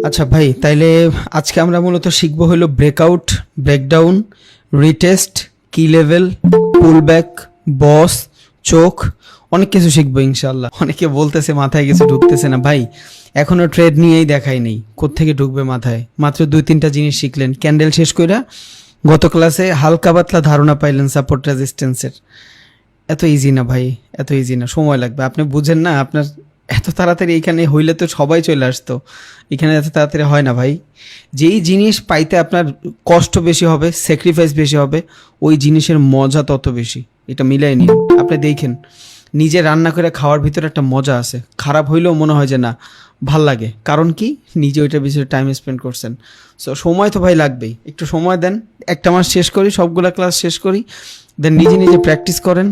আচ্ছা ভাই, তাইলে আজকে আমরা মূলত শিখবো হলো ব্রেকআউট, ব্রেকডাউন, রিটেস্ট, কি লেভেল, পুলব্যাক, বস, চোখ, অনেক কিছু শিখবো ইনশাল্লাহ। অনেকে বলতেছে মাথায় কিছু ঢুকতেছে না ভাই, এখনো ট্রেড নিয়েই দেখাই নেই, কোত্থেকে ঢুকবে মাথায়? মাত্র 2-3টা জিনিস শিখলেন ক্যান্ডেল শেষ কইরা। গত ক্লাসে হালকা পাতলা ধারণা পাইলেন সাপোর্ট রেজিস্ট্যান্সের। এত ইজি না ভাই, এত ইজি না, সময় লাগবে। আপনি বুঝেন না, আপনার এত তাড়াতাড়ি এইখানে হইলে তো সবাই চলে আসতো, এখানে এত তাড়াতাড়ি হয় না ভাই। যেই জিনিস পাইতে আপনার কষ্ট বেশি হবে, স্যাক্রিফাইস বেশি হবে, ওই জিনিসের মজা তত বেশি। এটা মিলাই নিন। আপনি দেখেন, নিজে রান্না করে খাওয়ার ভিতরে একটা মজা আছে, খারাপ হইলেও মনে হয় যে না, ভাল লাগে। কারণ কি? নিজে ওইটার পিছনে টাইম স্পেন্ড করছেন। সো সময় তো ভাই লাগবেই, একটু সময় দেন। একটা মাস শেষ করি, সবগুলা ক্লাস শেষ করি, দেন নিজে নিজে প্র্যাকটিস করেন,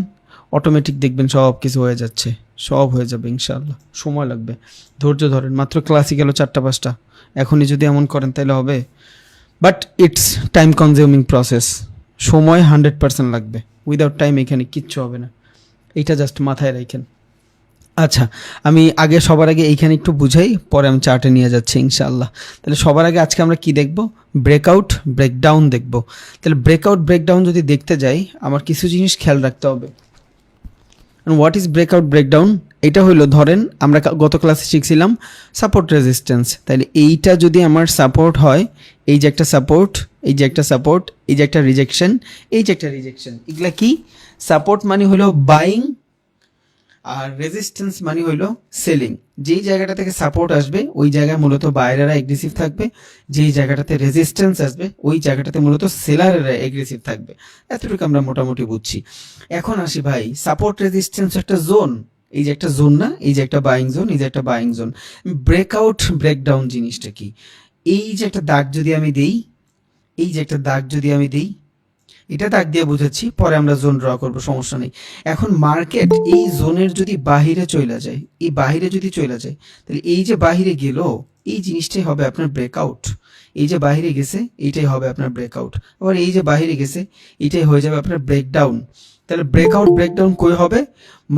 অটোমেটিক দেখবেন সব কিছু হয়ে যাচ্ছে, সব হয়ে যাবে ইনশাআল্লাহ। সময় লাগবে, ধৈর্য ধরেন। মাত্র ক্লাসই গেল 4টা 5টা, এখনই যদি এমন করেন তাহলে হবে? But it's time consuming process, সময় 100% লাগবে। উইদাউট টাইম এখানে কিচ্ছু হবে না, এইটা জাস্ট মাথায় রাখেন। আচ্ছা, আমি সবার আগে এইখানে একটু বুঝাই, পরে আমি চার্টে নিয়ে যাচ্ছি ইনশাআল্লাহ। তাহলে সবার আগে আজকে আমরা কি দেখব? ব্রেকআউট, ব্রেকডাউন দেখব। তাহলে ব্রেকআউট, ব্রেকডাউন যদি দেখতে যাই, আমার কিছু জিনিস খেয়াল রাখতে হবে। What is breakout, breakdown? এটা হলো, ধরেন আমরা গত ক্লাসে শিখছিলাম সাপোর্ট রেজিস্ট্যান্স। তাহলে এইটা যদি আমার সাপোর্ট হয়, এই যে একটা সাপোর্ট, এই যে একটা সাপোর্ট, এই যে একটা রিজেকশন, এই যে একটা রিজেকশন, এগুলা কি? সাপোর্ট মানে হলো বাইং, আর রেজিস্ট্যান্স মানে হইলো সেলিং। যেই জায়গাটা থেকে সাপোর্ট আসবে ওই জায়গায় মূলত বায়ারেরা এগ্রেসিভ থাকবে, যেই জায়গাটাতে রেজিস্ট্যান্স আসবে ওই জায়গাটাতে মূলত সেলারেরা এগ্রেসিভ থাকবে। এতটুকু আমরা মোটামুটি বুঝছি। এখন আসি ভাই, সাপোর্ট রেজিস্ট্যান্স একটা জোন, এই যে একটা জোন না, এই যে একটা বাইং জোন, এই যে একটা বাইং জোন। ব্রেকআউট, ব্রেকডাউন জিনিসটা কি? এই যে একটা দাগ যদি আমি দেই, এই যে একটা দাগ যদি আমি দেই, এটা দাগ দিয়ে বুঝাচ্ছি, পরে আমরা জোন ড্র করবো, সমস্যা নেই। এখন মার্কেট এই জোনের যদি বাহিরে চলে যায়, এই বাহিরে যদি চলে যায়, তাহলে এই যে বাহিরে গেল, এই জিনিসটাই হবে আপনার ব্রেকআউট। এই যে বাহিরে গেছে এইটাই হবে আপনার ব্রেকআউট। আবার এই যে বাহিরে গেছে এটাই হয়ে যাবে আপনার ব্রেকডাউন। তাহলে ব্রেকআউট, ব্রেকডাউন কই হবে?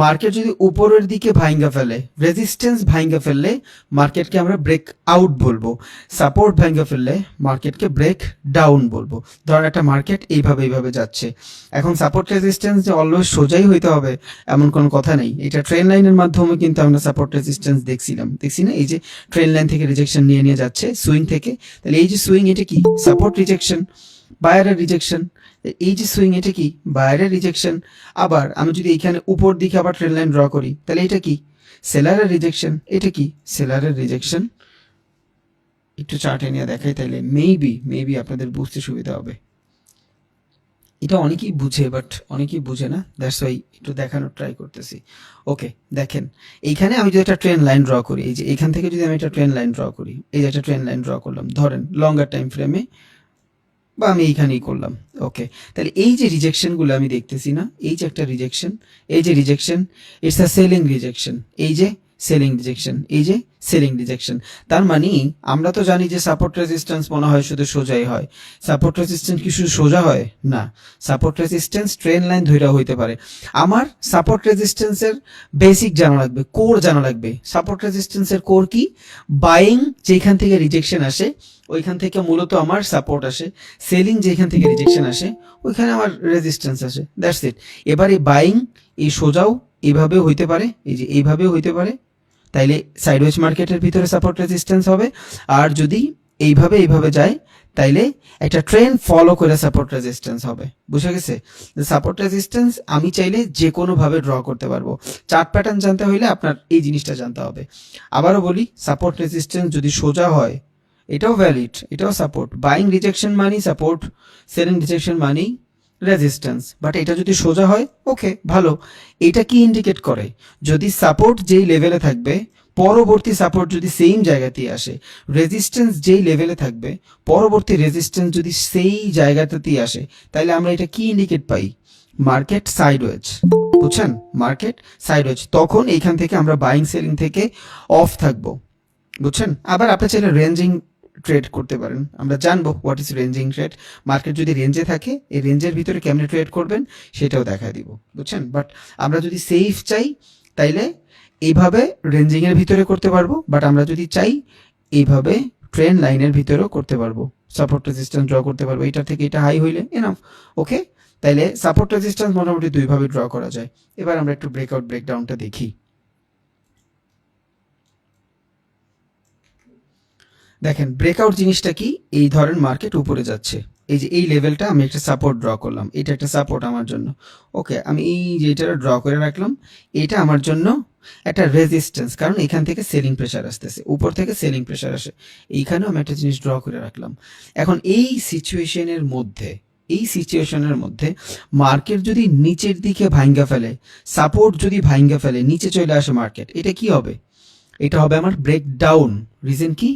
মার্কেট যদি উপরের দিকে ভাঙ্গা ফেলে, রেজিস্ট্যান্স ভাঙ্গা ফেললে মার্কেটকে আমরা ব্রেক আউট বলবো। সাপোর্ট ভাঙ্গা ফেললে মার্কেটকে ব্রেক ডাউন বলবো। ধর একটা মার্কেট এইভাবে যাচ্ছে, এখন সাপোর্ট রেজিস্ট্যান্স যে অলওয়েজ সোজাই হইতে হবে এমন কোনো কথা নেই। এটা ট্রেন লাইনের মাধ্যমে কিন্তু আমরা সাপোর্ট রেজিস্ট্যান্স দেখছি না? এই যে ট্রেন লাইন থেকে রিজেকশন নিয়ে যাচ্ছে সুইং থেকে, তাহলে এই যে সুইং, এটা কি? সাপোর্ট রিজেকশন, বায়ারের রিজেকশন। এই যে সুইং, এটা কি? বায়ারের রিজেকশন। আবার আমি যদি এখানে উপর দিকে আবার ট্রেন লাইন ড্র করি, তাহলে এটা কি? সেলারের রিজেকশন। এটা কি? সেলারের রিজেকশন। একটু চার্টে নিয়ে দেখাই, তাইলে মেবি আপনাদের বুঝতে সুবিধা হবে। এটা অনেকেই বুঝে, বাট অনেকেই বুঝে না, দ্যাটস ওয়াই একটু দেখানোর ট্রাই করতেছি। ওকে, দেখেন এইখানে আমি যদি একটা ট্রেন লাইন ড্র করি, এই যে এখান থেকে যদি আমি একটা ট্রেন লাইন ড্র করি, এই যে একটা ট্রেন লাইন ড্র করলাম, ধরেন লঙ্গার টাইম ফ্রেমে, বা আমি এইখানেই করলাম। ওকে, তাহলে এই যে রিজেকশনগুলো আমি দেখতেছি না, এই যে একটা রিজেকশন, এই যে rejection, it's a selling rejection. এই যে সেলিং রিজেকশন, এই যে সেলিং রিজেকশন। তার মানে আমরা তো জানি যে সাপোর্ট রেজিস্ট্যান্স মনে হয় শুধু সোজাই হয়। সাপোর্ট রেজিস্ট্যান্স কি শুধু সোজা হয়? না, সাপোর্ট রেজিস্ট্যান্স ট্রেন লাইন ধইরা হইতে পারে। আমার সাপোর্ট রেজিস্ট্যান্সের বেসিক জানা লাগবে, কোর জানা লাগবে। সাপোর্ট রেজিস্ট্যান্সের কোর কি? বাইং যেখান থেকে রিজেকশন আসে ওইখান থেকে মূলত আমার সাপোর্ট আসে, সেলিং যেখান থেকে রিজেকশন আসে ওইখানে আমার রেজিস্ট্যান্স আসে, দ্যাটস ইট। এবার এই বাইং, এই সোজাও এইভাবেও হইতে পারে, এই যে এইভাবেও হইতে পারে, তাইলে সাইডওয়েজ মার্কেটের ভিতরে সাপোর্ট রেজিস্ট্যান্স হবে। আর যদি এইভাবে যায়, তাইলে একটা ট্রেন ফলো করে সাপোর্ট রেজিস্ট্যান্স হবে। বুঝে গেছে? সাপোর্ট রেজিস্ট্যান্স আমি চাইলে যে কোনো ভাবে ড্র করতে পারবো। চার্ট প্যাটার্ন জানতে হইলে আপনার এই জিনিসটা জানতে হবে। আবারও বলি, সাপোর্ট রেজিস্ট্যান্স যদি সোজা হয় এটাও ভ্যালিড, এটাও support. Buying rejection money support, selling rejection money resistance. But এটা যদি সোজা হয়, ওকে, ভালো। এটা কি ইন্ডিকেট করে? যদি সাপোর্ট যেই লেভেলে থাকবে, পরবর্তী সাপোর্ট যদি সেম জায়গাতেই আসে, রেজিস্ট্যান্স যেই লেভেলে থাকবে, পরবর্তী রেজিস্ট্যান্স যদি সেই জায়গাটাতেই আসে, তাহলে আমরা এটা কি ইন্ডিকেট পাই? Market sideways. বুঝছেন? Market sideways. তখন এইখান থেকে আমরা বাইং সেলিং থেকে অফ থাকবো। বুঝছেন? আবার আপনি চাইলে রেঞ্জিং ট্রেড করতে পারেন, আমরা জানবো what is ranging trade. Market যদি রেঞ্জে থাকে, এই রেঞ্জের ভিতরে কেমনে ট্রেড করবেন সেটাও দেখা দিব। বুঝছেন? বাট আমরা যদি সেফ চাই তাইলে এইভাবে রেঞ্জিং এর ভিতরে করতে পারবো, বাট আমরা যদি চাই এইভাবে ট্রেন্ড লাইনের ভিতরেও করতে পারবো, সাপোর্ট রেজিস্ট্যান্স ড্র করতে পারবো। এটা থেকে এটা হাই হইলে এনাফ। ওকে, তাইলে সাপোর্ট রেজিস্ট্যান্স মোটামুটি দুইভাবে ড্র করা যায়। এবার আমরা একটু ব্রেকআউট ব্রেকডাউনটা দেখি। দেখেন ব্রেকআউট জিনিসটা কি, এই ধরেন মার্কেট উপরে যাচ্ছে, এই যে এই লেভেলটা আমি একটা সাপোর্ট ড্র করলাম, এটা একটা সাপোর্ট আমার জন্য। ওকে, আমি এই যেটা ড্র করে রাখলাম, এটা আমার জন্য একটা রেজিস্ট্যান্স, কারণ এখান থেকে সেলিং প্রেশার আসতেছে, উপর থেকে সেলিং প্রেশার আসে। এইখানেও আমি একটা জিনিস ড্র করে রাখলাম। এখন এই সিচুয়েশনের মধ্যে মার্কেট যদি নিচের দিকে ভাঙ্গা ফেলে, সাপোর্ট যদি ভাঙ্গা ফেলে, নিচে চলে আসে মার্কেট, এটা কি হবে? এটা হবে আমার ব্রেক ডাউন। রিজন কি?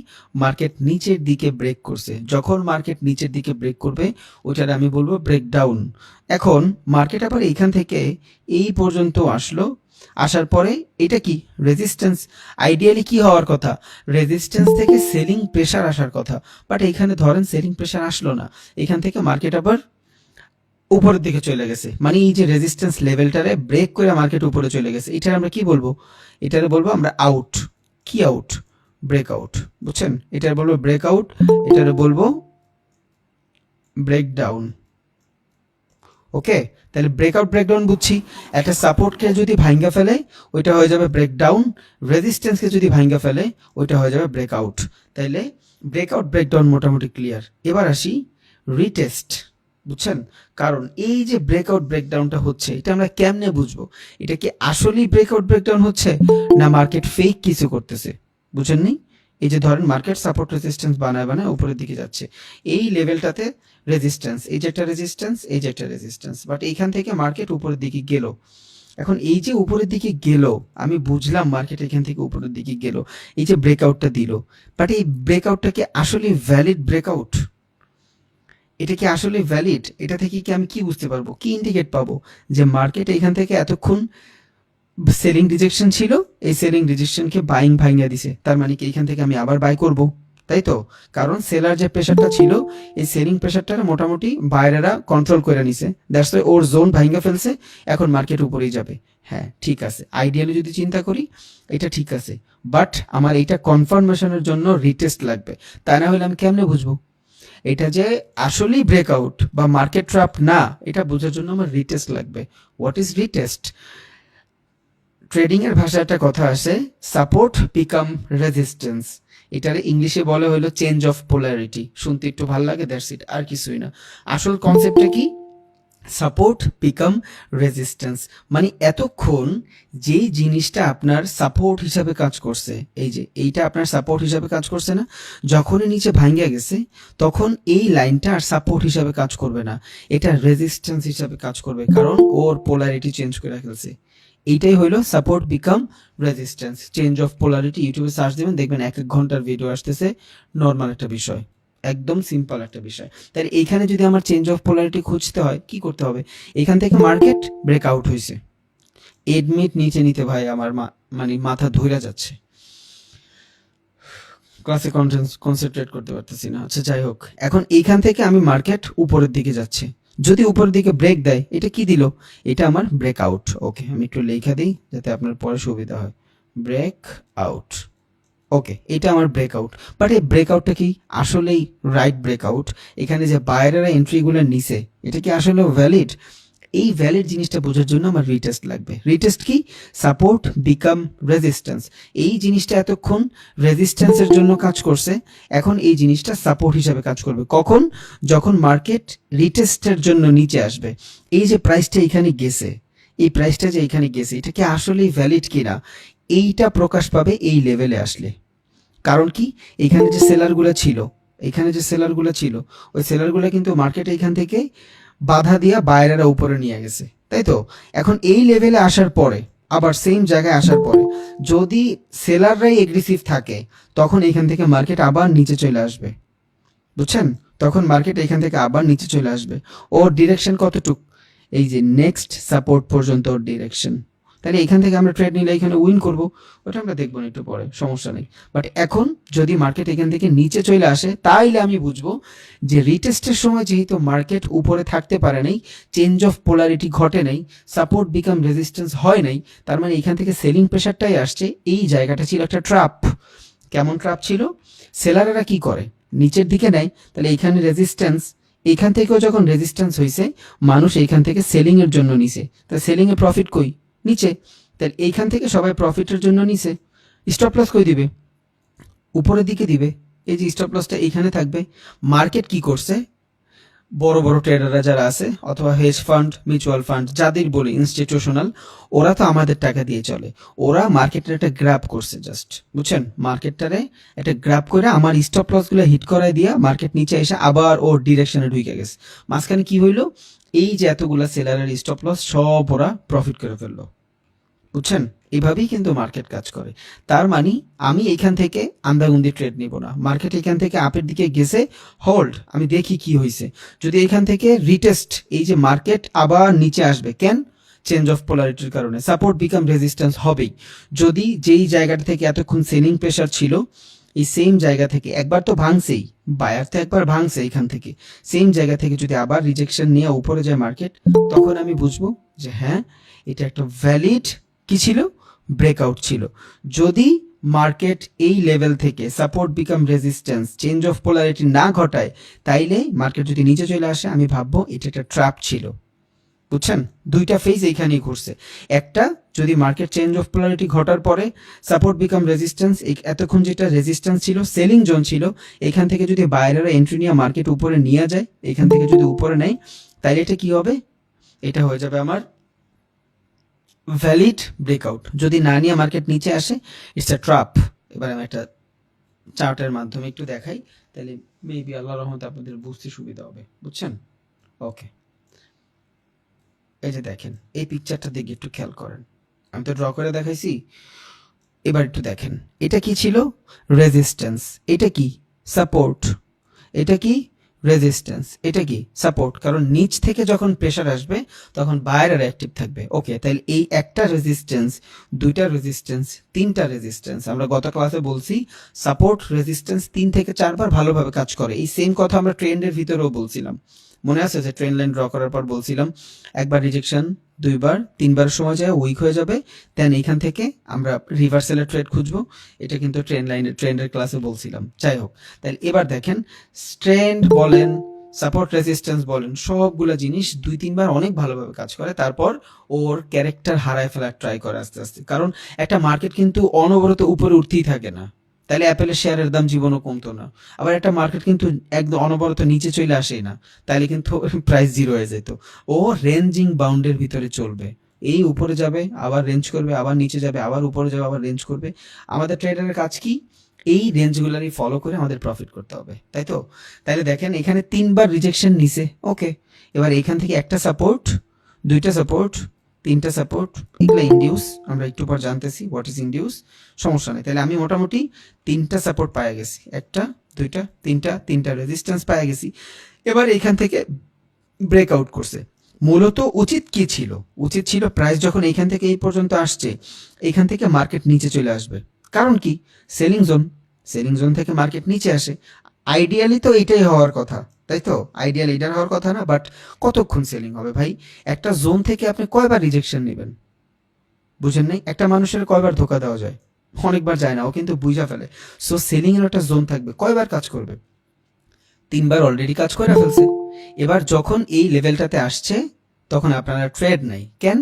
মার্কেট নিচের দিকে ব্রেক করছে। যখন মার্কেট নিচের দিকে ব্রেক করবে ওইটার আমি বলবো ব্রেক ডাউন। এখন মার্কেট আবার এইখান থেকে এই পর্যন্ত আসলো, আসার পরে এটা কি রেজিস্ট্যান্স। আইডিয়ালি কি হওয়ার কথা? রেজিস্ট্যান্স থেকে সেলিং প্রেশার আসার কথা, বাট এইখানে ধরেন সেলিং প্রেশার আসলো না, এখান থেকে মার্কেট আবার উপরের দিকে চলে গেছে। মানে এই যে রেজিস্ট্যান্স লেভেলটারে ব্রেক করে মার্কেট উপরে চলে গেছে, এটার আমরা কি বলবো? এটারে বলবো আমরা আউট। কি আউট? ব্রেকআউট। বুঝছেন? এটার বলবো ব্রেকআউট, এটারে বলবো ব্রেকডাউন। ওকে, তাহলে ব্রেকআউট ব্রেকডাউন বুঝছি। একটা সাপোর্টকে যদি ভাঙ্গা ফেলে ওইটা হয়ে যাবে ব্রেকডাউন, রেজিস্ট্যান্সকে যদি ভাঙ্গা ফেলে ওইটা হয়ে যাবে ব্রেকআউট। তাইলে ব্রেকআউট ব্রেকডাউন মোটামুটি ক্লিয়ার। এবার আসি রিটেস্ট। বুঝছেন? কারণ এই যে ব্রেকআউট ব্রেকডাউনটা হচ্ছে, এটা আমরা কেমনে বুঝবো এটা কি আসলেই ব্রেকআউট ব্রেকডাউন হচ্ছে না মার্কেট ফেক কিছু করতেছে? বুঝেননি? এই যে ধরেন মার্কেট সাপোর্ট রেজিস্ট্যান্স বানায় বানায় উপরের দিকে যাচ্ছে, এই লেভেলটাতে রেজিস্ট্যান্স, এই যে একটা রেজিস্ট্যান্স, এই যে একটা রেজিস্ট্যান্স, বাট এইখান থেকে মার্কেট উপরের দিকে গেল। এখন এই যে উপরের দিকে গেল, আমি বুঝলাম মার্কেট এখান থেকে উপরের দিকে গেল, এই যে ব্রেকআউটটা দিল, বাট এই ব্রেকআউটটা কি আসলে ভ্যালিড ব্রেকআউট? এটা কি আসলে ভ্যালিড? এটা থেকে কি আমি কি বুঝতে পারবো, কি ইন্ডিকেট পাবো যে মার্কেট এখান থেকে এতক্ষণ সেলিং রিজেকশন ছিল, এই সেলিং রিজেকশনকে বাইং ভাঙিয়ে দিছে, তার মানে কি এখান থেকে আমি আবার বাই করব? তাই তো, কারণ সেলার যে প্রেশারটা ছিল, এই সেলিং প্রেশারটা মোটামুটি বাইরেরা কন্ট্রোল করে নিছে, দ্যাটস ওয়াই ওর জোন ভাঙিয়ে ফেলছে, এখন মার্কেট উপরেই যাবে। হ্যাঁ ঠিক আছে, আইডিয়ালি যদি চিন্তা করি এটা ঠিক আছে, বাট আমার এইটা কনফার্মেশনের জন্য রিটেস্ট লাগবে, তা না হলে আমি কেমনে বুঝবো এটা যে আসলেই ব্রেকআউট বা মার্কেট ট্র্যাপ না? এটা বোঝার জন্য আমার রিটেস্ট লাগবে। What is retest? ট্রেডিং এর ভাষায় একটা কথা আসে, সাপোর্ট বিকাম রেজিস্ট্যান্স। এটারে ইংলিশে বলে হলো চেঞ্জ অফ পোলারিটি। শুনতে একটু ভালো লাগে, দ্যাটস ইট, আর কিছুই না। আসল কনসেপ্টটা কি? Support become resistance. মানে এতক্ষণ যেই জিনিসটা আপনার সাপোর্ট হিসাবে কাজ করছে, এই যে এইটা আপনার সাপোর্ট হিসাবে কাজ করছে না, যখনই নিচে ভাঙ্গা গেছে তখন এই লাইনটা আর সাপোর্ট হিসাবে কাজ করবে না, এটা রেজিস্ট্যান্স হিসাবে কাজ করবে, কারণ ওর পোলারিটি চেঞ্জ করে ফেলছে। এইটাই হইলো support become resistance, change of polarity. ইউটিউবে সার্চ দিবেন, দেখবেন 1 ঘন্টার ভিডিও আসতেছে, নর্মাল একটা বিষয়, একদম সিম্পল একটা বিষয়। তাহলে এইখানে যদি আমার চেঞ্জ অফ পোলারিটি খুঁজতে হয় কি করতে হবে? এখান থেকে মার্কেট ব্রেকআউট হয়েছে, এডমিট নিচে নিতে ভাই আমার মানে মাথা ধইরা যাচ্ছে, ক্লাসে কনসেন্ট্রেট করতে পারতেছি না। আচ্ছা যাই হোক, এখন এইখান থেকে আমি মার্কেট উপরের দিকে যাচ্ছে, যদি উপরের দিকে ব্রেক দেয়, এটা কি দিল? এটা আমার ব্রেকআউট। ওকে, আমি একটু লেখা দিই যাতে আপনার পরে সুবিধা হয়, ব্রেক আউট। ওকে, এটা আমার ব্রেকআউট, বাট এই ব্রেকআউটটা কি আসলেই রাইট ব্রেকআউট? এখানে যে বায়ারেরা এন্ট্রিগুলো নিছে এটা কি আসলে ভ্যালিড? এই ভ্যালিড জিনিসটা বোঝার জন্য আমার রিটেস্ট লাগবে। রিটেস্ট কি? Support become resistance. এই জিনিসটা এতক্ষণ রেজিস্ট্যান্সের জন্য কাজ করছে, এখন এই জিনিসটা সাপোর্ট হিসাবে কাজ করবে। কখন? যখন মার্কেট রিটেস্টের জন্য নিচে আসবে। এই যে প্রাইসটা এখানে গেছে, এই প্রাইসটা যে এখানে গেছে, এটা কি আসলেই ভ্যালিড কিনা এইটা প্রকাশ পাবে এই লেভেলে আসলে। কারণ কি? এখানে যে সেলারগুলো ছিল, এখানে যে সেলারগুলো ছিল, ওই সেলারগুলো কিন্তু মার্কেট এখান থেকে বাধা দিয়া বাইরেরা উপরে নিয়ে গেছে, তাই তো? এখন এই লেভেলে আসার পরে, আবার সেম জায়গায় আসার পরে যদি সেলাররাই এগ্রেসিভ থাকে, তখন এখান থেকে মার্কেট আবার নিচে চলে আসবে। বুঝছেন? তখন মার্কেট এখান থেকে আবার নিচে চলে আসবে। ওর ডিরেকশন কতটুক? এই যে নেক্সট সাপোর্ট পর্যন্ত ওর ডিরেকশন। তাহলে এখান থেকে আমরা ট্রেড নিলে এখানে উইন করব, ওটা আমরা দেখবো না একটু পরে, সমস্যা নেই। বাট এখন যদি মার্কেট এখান থেকে নিচে চলে আসে, তাইলে আমি বুঝবো যে রিটেস্টের সময় যেহেতু মার্কেট উপরে থাকতে পারে নাই, চেঞ্জ অফ পোলারিটি ঘটে নাই, সাপোর্ট বিকাম রেজিস্ট্যান্স হয় নাই, তার মানে এখান থেকে সেলিং প্রেশারটাই আসছে। এই জায়গাটা ছিল একটা ট্র্যাপ। কেমন ট্র্যাপ ছিল? সেলারেরা কি করে, নিচের দিকে নেয়, তাহলে এইখানে রেজিস্ট্যান্স, এইখান থেকেও যখন রেজিস্ট্যান্স হয়েছে মানুষ এইখান থেকে সেলিং এর জন্য নিছে, তা সেলিং এ প্রফিট কই, নিচে, তাহলে এইখান থেকে সবাই প্রফিটের জন্য নিছে, স্টপ লস কই দিবে, উপরের দিকে দিবে, এই যে স্টপ লসটা এইখানে থাকবে। মার্কেট কি করছে, বড় বড় ট্রেডাররা যারা আছে অথবা হেজ ফান্ড, মিউচুয়াল ফান্ড যাদের বলি ইনস্টিটিউশনাল, ওরা তো আমাদের টাকা দিয়ে চলে, ওরা মার্কেটের একটা গ্র্যাব করছে, জাস্ট বুঝছেন, মার্কেটটারে একটা গ্র্যাব করে আমার স্টপ লস গুলো হিট করাই দিয়া মার্কেট নিচে এসে আবার ওর ডিরেকশনে ঢুকে গেছে। মাঝখানে কি হইলো, এই যে এতগুলা সেলারের স্টপ লস সব ওরা প্রফিট করে ফেললো, বুঝছেন, এইভাবেই কিন্তু মার্কেট কাজ করে। তার মানে আমি এইখান থেকে আন্দাগুন্দি ট্রেড নিব না, মার্কেট এখান থেকে আপের দিকে গেছে, হোল্ড, আমি দেখি কি হয়েছে, যদি এখান থেকে রিটেস্ট, এই যে মার্কেট আবার নিচে আসবে, কেন, চেঞ্জ অফ পোলারিটির কারণে, সাপোর্ট বিকাম রেজিস্ট্যান্স হবেই। যদি যেই জায়গাটা থেকে এতক্ষণ সেলিং প্রেশার ছিল, এই সেম জায়গা থেকে একবার তো ভাঙছেই, বায়ার তো একবার ভাঙছে এখান থেকে, সেম জায়গা থেকে যদি আবার রিজেকশন নিয়ে উপরে যায় মার্কেট, তখন আমি বুঝবো যে হ্যাঁ এটা একটা ভ্যালিড কি ছিল, ব্রেকআউট ছিল। যদি মার্কেট এই লেভেল থেকে support become resistance change of polarity না ঘটায়, তাইলে মার্কেট যদি নিচে চলে আসে আমি ভাববো এটা একটা ট্র্যাপ ছিল, বুঝছেন, দুইটা ফেজ এইখানেই ঘুরছে। একটা, যদি মার্কেট চেঞ্জ অফ পোলারিটি ঘটার পরে সাপোর্ট বিকাম রেজিস্ট্যান্স, এতক্ষণ যেটা রেজিস্ট্যান্স ছিল, সেলিং জোন ছিল, এখান থেকে যদি বাইরেরা এন্ট্রি নিয়ে মার্কেট উপরে নিয়ে যায়, এখান থেকে যদি উপরে নেয়, তাইলে এটা কি হবে, এটা হয়ে যাবে আমার ভ্যালিড ব্রেকআউট। যদি না নিয়ে মার্কেট নিচে আসে, ইটস আ ট্র্যাপ। এবার আমি একটা চার্টের মাধ্যমে একটু দেখাই, তাহলে মেবি আল্লাহর রহমতে আপনাদের বুঝতে সুবিধা হবে, বুঝছেন। ওকে, এই যে দেখেন এই পিকচারটা দিকে একটু খেয়াল করেন, আমি তো ড্র করে দেখাইছি, এবার একটু দেখেন, এটা কি ছিল, রেজিস্ট্যান্স, এটা কি সাপোর্ট, এটা কি রেজিস্ট্যান্স, এটা কি সাপোর্ট, কারণ নিচ থেকে যখন প্রেসার আসবে তখন বায়ার অ্যাক্টিভ থাকবে। ওকে, তাহলে এই একটা রেজিস্ট্যান্স, দুইটা রেজিস্ট্যান্স, তিনটা রেজিস্ট্যান্স, আমরা গত ক্লাসে বলছি সাপোর্ট রেজিস্ট্যান্স 3 থেকে 4 বার ভালোভাবে কাজ করে, এই সেম কথা আমরা ট্রেন্ডের ভিতরেও বলছিলাম, মনে আছে যে ট্রেন্ড লাইন ড্র করার পর বলছিলাম একবার রিজেকশন, 2বার 3বার সময় যায় উইক হয়ে যাবে, দেন এইখান থেকে আমরা রিভার্সালের ট্রেড খুঁজবো, এটা কিন্তু ট্রেন্ডের ক্লাসে বলছিলাম। যাই হোক, তাহলে এবার দেখেন ট্রেন্ড বলেন, সাপোর্ট রেজিস্ট্যান্স বলেন, সবগুলা জিনিস 2-3বার অনেক ভালোভাবে কাজ করে, তারপর ওর ক্যারেক্টার হারায় ফেলার ট্রাই করে আস্তে আস্তে, কারণ একটা মার্কেট কিন্তু অনবরত উপরে উঠতেই থাকে না, তাহলে অ্যাপেলের শেয়ারের দাম জীবনও কমতো না। আবার একটা মার্কেট কিন্তু একদম অনবরত নিচে চলে আসেই না, তাহলে কিন্তু প্রাইস জিরো হয়ে যেত। ও রেঞ্জিং বাউন্ডের ভিতরে চলবে, এই উপরে যাবে আবার রেঞ্জ করবে, আবার নিচে যাবে আবার উপরে যাবে আবার রেঞ্জ করবে। আমাদের ট্রেডারের কাজ কি, এই রেঞ্জগুলারই ফলো করে আমাদের প্রফিট করতে হবে, তাই তো। তাহলে দেখেন এখানে 3বার রিজেকশন নিছে, ওকে, এবার এখান থেকে একটা সাপোর্ট, দুইটা সাপোর্ট, 3টা সাপোর্ট, এগুলো ইন্ডিউস, আমরা একটু পর জানতেছি হোয়াট ইজ ইন্ডিউস, সমস্যা নেই। তাহলে আমি মোটামুটি 3টা সাপোর্ট পাওয়া গেছি, একটা, দুইটা, তিনটা রেজিস্ট্যান্স পাওয়া গেছি। এবার এখান থেকে ব্রেকআউট করছে, মূলত উচিত কি ছিল, উচিত ছিল প্রাইস যখন এইখান থেকে এই পর্যন্ত আসছে, এইখান থেকে মার্কেট নিচে চলে আসবে, কারণ কি, সেলিং জোন, সেলিং জোন থেকে মার্কেট নিচে আসে, আইডিয়ালি তো এটাই হওয়ার কথা, তাই তো, আইডিয়াল এটার হওয়ার কথা না, বাট কতক্ষণ সেলিং হবে ভাই, একটা জোন থেকে আপনি কয়বার রিজেকশন নেবেন, বুঝেন নাই, একটা মানুষের কয়বার ধোকা দেওয়া যায়, অনেকবার যায় না, ও কিন্তু বুঝা ফেলে। সো সেলিং এর একটা জোন থাকবে, কয়বার কাজ করবে, 3বার অলরেডি কাজ করে ফেলছে। এবার যখন এই লেভেলটাতে আসছে তখন আপনারা ট্রেড নাই, কেন,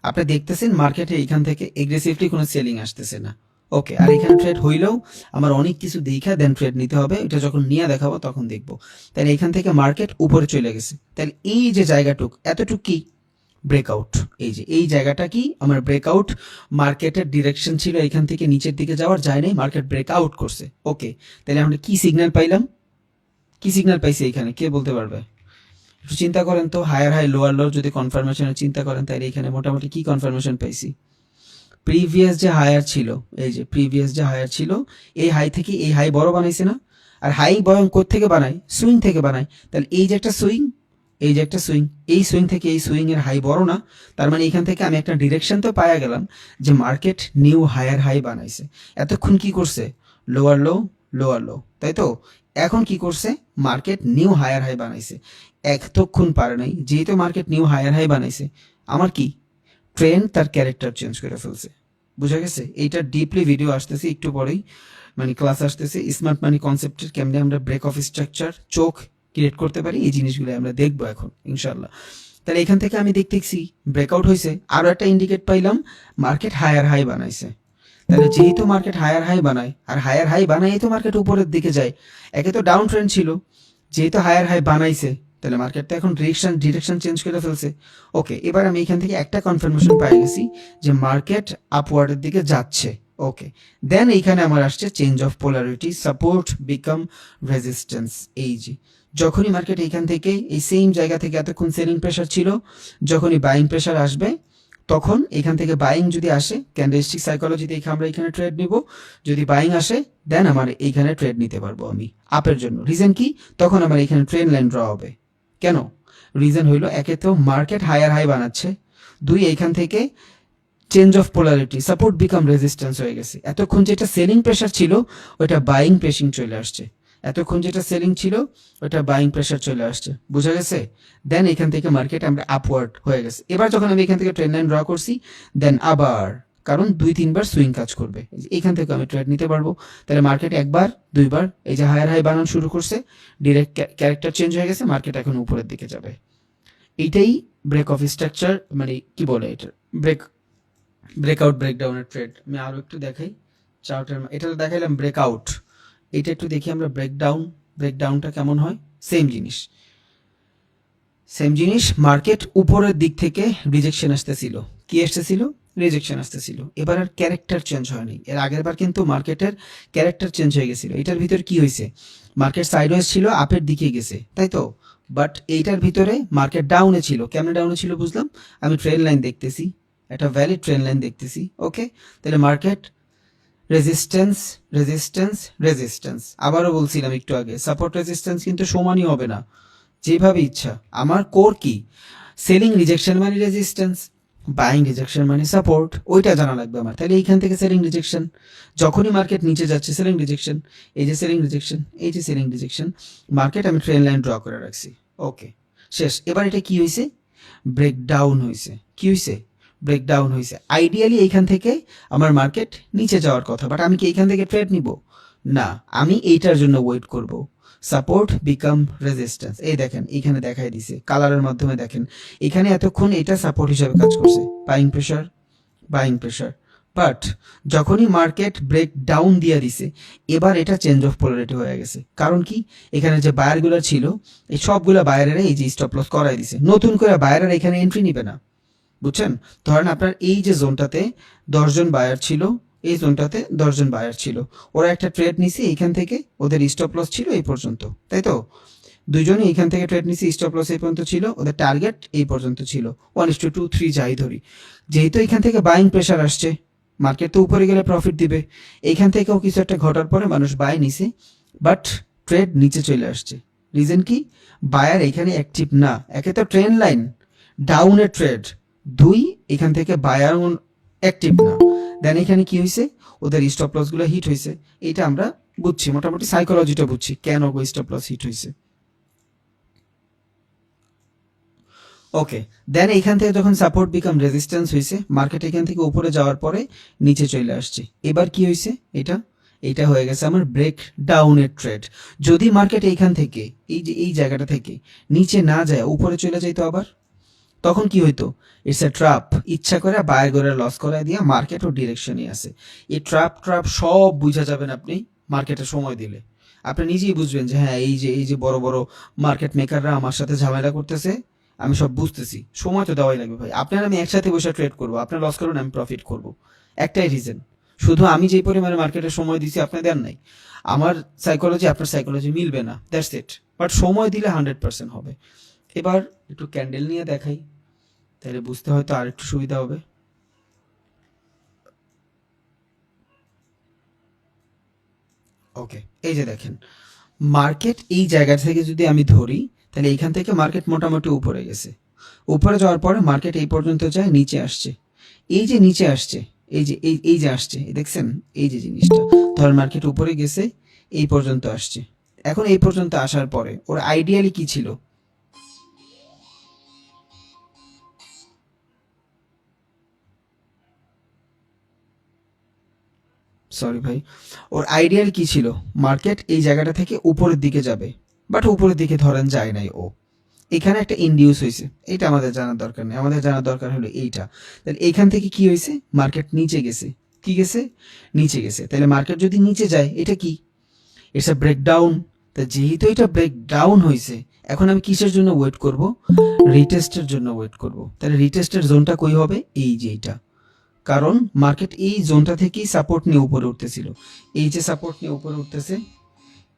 আপনি দেখতেছেন মার্কেটে এখান থেকে এগ্রেসিভলি কোনো সেলিং আসতেছে না, ওকে, আর এখানে ট্রেড হইলেও আমার অনেক কিছু দেখা দেন ট্রেড নিতে হবে, এটা যখন নিয়ে দেখাবো তখন দেখবো। তাহলে এখান থেকে মার্কেট উপরে চলে গেছে, তাহলে এই যে জায়গাটুক এতটুক কি ব্রেকআউট, এই যে এই জায়গাটা কি আমার ব্রেকআউট, মার্কেটের ডিরেকশন ছিল এখান থেকে নিচের দিকে যাওয়ার, যায় নাই, মার্কেট ব্রেকআউট করছে, ওকে। তাহলে আমরা কি সিগন্যাল পাইলাম, কি সিগন্যাল পাইছি এখানে, কে বলতে পারবে, একটু চিন্তা করেন তো, হায়ার হাই লোয়ার লো যদি কনফার্মেশনের চিন্তা করেন, তাহলে এখানে মোটামুটি কি কনফার্মেশন পাইছি, প্রিভিয়াস যে হায়ার ছিল, এই যে প্রিভিয়াস যে হায়ার ছিল, এই হাই থেকে এই হাই বড় বানাইছে না, আর হাই বরং থেকে বানায়, সুইং থেকে বানায়, তাহলে এই যে একটা সুইং, এই যে একটা সুইং, এই সুইং থেকে এই সুইং এর হাই বড় না, তার মানে এখান থেকে আমি একটা ডিরেকশন তো পাওয়া গেলাম যে মার্কেট নিউ হায়ার হাই বানাইছে। এতক্ষণ কি করছে, লোয়ার লো লোয়ার লো, তাই তো, এখন কি করছে, মার্কেট নিউ হায়ার হাই বানাইছে, এতক্ষণ পারে নাই, যেহেতু মার্কেট নিউ হায়ার হাই বানাইছে, আমার কি ট্রেন্ড তার ক্যারেক্টার চেঞ্জ করে ফেলছে, বুঝা গেছে। এইটা ডিপলি ভিডিও আসতেছি একটু পরেই, মানে ক্লাস আসতেছে স্মার্ট মানি কনসেপ্টের কেমনে আমরা ব্রেক অফ স্ট্রাকচার চোখ ক্রিয়েট করতে পারি, এই জিনিসগুলো আমরা দেখবো এখন ইনশাল্লাহ। তাহলে এখান থেকে আমি দেখতেছি ব্রেকআউট হয়েছে, আরো একটা ইন্ডিকেট পাইলাম মার্কেট হায়ার হাই বানাইছে। তাহলে যেহেতু মার্কেট হায়ার হাই বানায় আর হায়ার হাই বানাই তো মার্কেট উপরের দিকে যায়, একে তো ডাউন ট্রেন্ড ছিল, যেহেতু হায়ার হাই বানাইছে তাহলে মার্কেট তো এখন ডিরেকশন চেঞ্জ করে ফেলছে। ওকে, এবার আমি এখান থেকে একটা কনফার্মেশন পাই গেছি যে মার্কেট আপওয়ার্ডের দিকে যাচ্ছে। ওকে, দেন এইখানে আমার আসছে change of polarity, support become resistance. এই যে যখনই মার্কেট এইখান থেকে এই সেম জায়গা থেকে এতক্ষণ সেলিং প্রেশার ছিল, যখনই বাইং প্রেশার আসবে তখন এখান থেকে বাইং যদি আসে ক্যান্ডেলস্টিক সাইকোলজিতে আমরা এখানে ট্রেড নিব, যদি বাইং আসে দেন আমার এইখানে ট্রেড নিতে পারবো আমি আপের জন্য। রিজন কি? তখন আমার এখানে ট্রেন লাইন ড্র হবে। কেন? রিজন হইল একে তো মার্কেট হায়ার হাই বানাচ্ছে, দুই এইখান থেকে change of polarity, support become resistance হয়ে গেছে। এতক্ষণ যেটা সেলিং প্রেশার ছিল ওটা বাইং প্রেসিং চলে আসছে, এতক্ষণ যেটা সেলিং ছিল ওটা বাইং প্রেশার চলে আসছে, বুঝা গেছে? দেন এখান থেকে মার্কেট আমরা আপওয়ার্ড হয়ে গেছে। এবার যখন আমি এখান থেকে ট্রেন্ড লাইন ড্র করছি দেন আবার, কারণ 2-3 বার সুইং কাজ করবে, এখান থেকে আমি ট্রেড নিতে পারবো। তাহলে মার্কেট একবার দুইবার এই যে হায়ার হাই বানানো শুরু করছে, ডিরেক্ট ক্যারেক্টার চেঞ্জ হয়ে গেছে, মার্কেট এখন উপরের দিকে যাবে। এইটাই ব্রেক অফ স্ট্রাকচার, মানে কি বলে এটা ব্রেকআউট ব্রেকডাউনের ট্রেড। আমি আরো একটু দেখাই চার্টের, এটা তো দেখাইলাম ব্রেকআউট, এটা একটু দেখি আমরা ব্রেকডাউনটা কেমন হয়। সেম জিনিস মার্কেট উপরের দিক থেকে রিজেকশন আসতেছিল, কি আসতেছিল? রিজেকশন আসতেছিল। এবার আর ক্যারেক্টার চেঞ্জ হয়নি, এর আগের বার কিন্তু মার্কেটের ক্যারেক্টার চেঞ্জ হয়ে গেছিল। এটার ভিতর কি হয়েছে? মার্কেট সাইডওয়েজ ছিল, আপের দিকে গেছে, তাই তো? বাট এইটার ভিতরে মার্কেট ডাউনে ছিল। কেমনে ডাউনে ছিল বুঝলাম, আমি ট্রেন লাইন দেখতেছি, একটা ভ্যালিড ট্রেন লাইন দেখতেছি। ওকে, তাহলে মার্কেট রেজিস্ট্যান্স রেজিস্ট্যান্স রেজিস্ট্যান্স, আবারও বলছিলাম একটু আগে সাপোর্ট রেজিস্ট্যান্স কিন্তু সমানই হবে না, যেভাবে ইচ্ছা। আমার কোর কি? সেলিং রিজেকশন মানে রেজিস্ট্যান্স, বাইং রিজেকশন মানে সাপোর্ট, ওইটা জানা লাগবে আমার। তাহলে এইখান থেকে সেলিং রিজেকশন, যখনই মার্কেট নিচে যাচ্ছে সেলিং রিজেকশন, এই যে সেলিং রিজেকশন, এই যে সেলিং রিজেকশন, মার্কেট আমি ট্রেন লাইন ড্র করে রাখছি। ওকে, শেষ। এবার এটা কি হয়েছে? ব্রেকডাউন হয়েছে। কি হয়েছে? ব্রেকডাউন হয়েছে। আইডিয়ালি এইখান থেকে আমার মার্কেট নিচে যাওয়ার কথা, বাট আমি কি এইখান থেকে ট্রেড নিব? না, আমি এইটার জন্য ওয়েট করব। সাপোর্ট বিকাম রেজিস্ট্যান্স, এই দেখেন এখানে দেখাই দিছে কালারের মাধ্যমে, দেখেন এখানে এতক্ষণ এটা সাপোর্ট হিসেবে কাজ করছে, বাইং প্রেশার। বাট যখনই মার্কেট ব্রেক ডাউন দিয়ে দিছে এবার এটা চেঞ্জ অফ পোলারিটি হয়ে গেছে। কারণ কি? এখানে যে বায়ারগুলো ছিল এই সবগুলো বায়ারেরা এই যে স্টপ লস করাই দিছে, নতুন করে বায়ারেরা এখানে এন্ট্রি নিবে না, বুঝছেন? ধরেন আপনার এই যে জোনটাতে 10 জন বায়ার ছিল, এই জোনটাতে 10 জন বায়ার ছিল, ওরা একটা ট্রেড নিছে এইখান থেকে, ওদের স্টপ লস ছিল এই পর্যন্ত, তাই তো? দুইজনই এইখান থেকে ট্রেড নিছে, স্টপ লস এই পর্যন্ত ছিল, ওদের টার্গেট এই পর্যন্ত ছিল, 1:2 3 যাই ধরি। যেহেতু এখান থেকে বাইং প্রেশার আসছে, মার্কেট তো উপরে গেলে প্রফিট দিবে, এইখান থেকেও কিছু একটা ঘটার পরে মানুষ বাই নিছে, বাট ট্রেড নিচে চলে আসছে। রিজন কি? বায়ার এখানে অ্যাক্টিভ না, একে তো ট্রেন লাইন ডাউনের ট্রেড, দুই এখান থেকে বায়ার অ্যাক্টিভ না। দেন এখানে কি হয়েছে? ওদের স্টপ লস গুলো হিট হয়েছে। এটা আমরা বুঝছি, মোটামুটি সাইকোলজিটা বুঝছি কেন স্টপ লস হিট হয়েছে। ওকে, দেন এখান থেকে যখন সাপোর্ট বিকাম রেজিস্ট্যান্স হয়েছে, মার্কেট এখান থেকে উপরে যাওয়ার পরে নিচে চলে আসছে। এবার কি হয়েছে? এটা হয়ে গেছে আমার ব্রেক ডাউনের ট্রেড। যদি মার্কেট এইখান থেকে এই যে এই জায়গাটা থেকে নিচে না যায় উপরে চলে যাইতো আবার, তখন কি হইতো? ইটস এ ট্রাপ, ইচ্ছা করে বায়ার করে লস করায় দিয়ে মার্কেট ও ডিরেকশনই আছে। এই ট্রাপ সব বুঝা যাবেন আপনি মার্কেটে সময় দিলে, আপনি নিজেই বুঝবেন যে হ্যাঁ এই যে বড় বড় মার্কেট মেকাররা আমার সাথে ঝামেলা করতেছে, আমি সব বুঝতেছি, সময় তো দেওয়াই লাগবে ভাই। আপনার আমি একসাথে বসে ট্রেড করবো, আপনার লস করুন আমি প্রফিট করব, একটাই রিজন, শুধু আমি যেই পরিমাণে মার্কেটে সময় দিছি আপনি দেন নাই, আমার সাইকোলজি আপনার সাইকোলজি মিলবে না, দ্যাটস ইট। বাট সময় দিলে 100% হবে। এবার একটু ক্যান্ডেল নিয়ে দেখাই, তাহলে বুঝতে হয়তো আর একটু সুবিধা হবে। ওকে, এই যে দেখেন মার্কেট এই জায়গা থেকে যদি আমি ধরি তাহলে এইখান থেকে মার্কেট মোটামুটি উপরে গেছে, উপরে যাওয়ার পরে মার্কেট এই পর্যন্ত যায়, নিচে আসছে। এই যে নিচে আসছে, এই যে আসছে, দেখছেন এই যে জিনিসটা, ধর মার্কেট উপরে গেছে এই পর্যন্ত আসছে। এখন এই পর্যন্ত আসার পরে ওর আইডিয়ালি কি ছিল? সরি ভাই, ওর আইডিয়াল কি ছিল, মার্কেট এই জায়গাটা থেকে উপরের দিকে যাবে, বাট উপরের দিকে ধরেন যায় নাই, ও এখানে একটা ইনডিউস হয়েছে, এটা আমাদের জানার দরকার নেই, আমাদের জানার দরকার হলো এইটা। তাহলে এখান থেকে কি হয়েছে, মার্কেট নিচে গেছে, কি গেছে, নিচে গেছে। তাহলে মার্কেট যদি নিচে যায়, এটা কি, ইটস আ ব্রেকডাউন। তা যেহেতু এটা ব্রেকডাউন হয়েছে, এখন আমি কিসের জন্য ওয়েট করব, রিটেস্টের জন্য ওয়েট করব। তাহলে রিটেস্টের জোনটা কই হবে, এই যে এইটা, কারণ মার্কেট এই জোনটা থেকেই সাপোর্ট নিয়ে উপরে উঠতেছিল, এই যে সাপোর্ট নিয়ে উপরে উঠতেছে,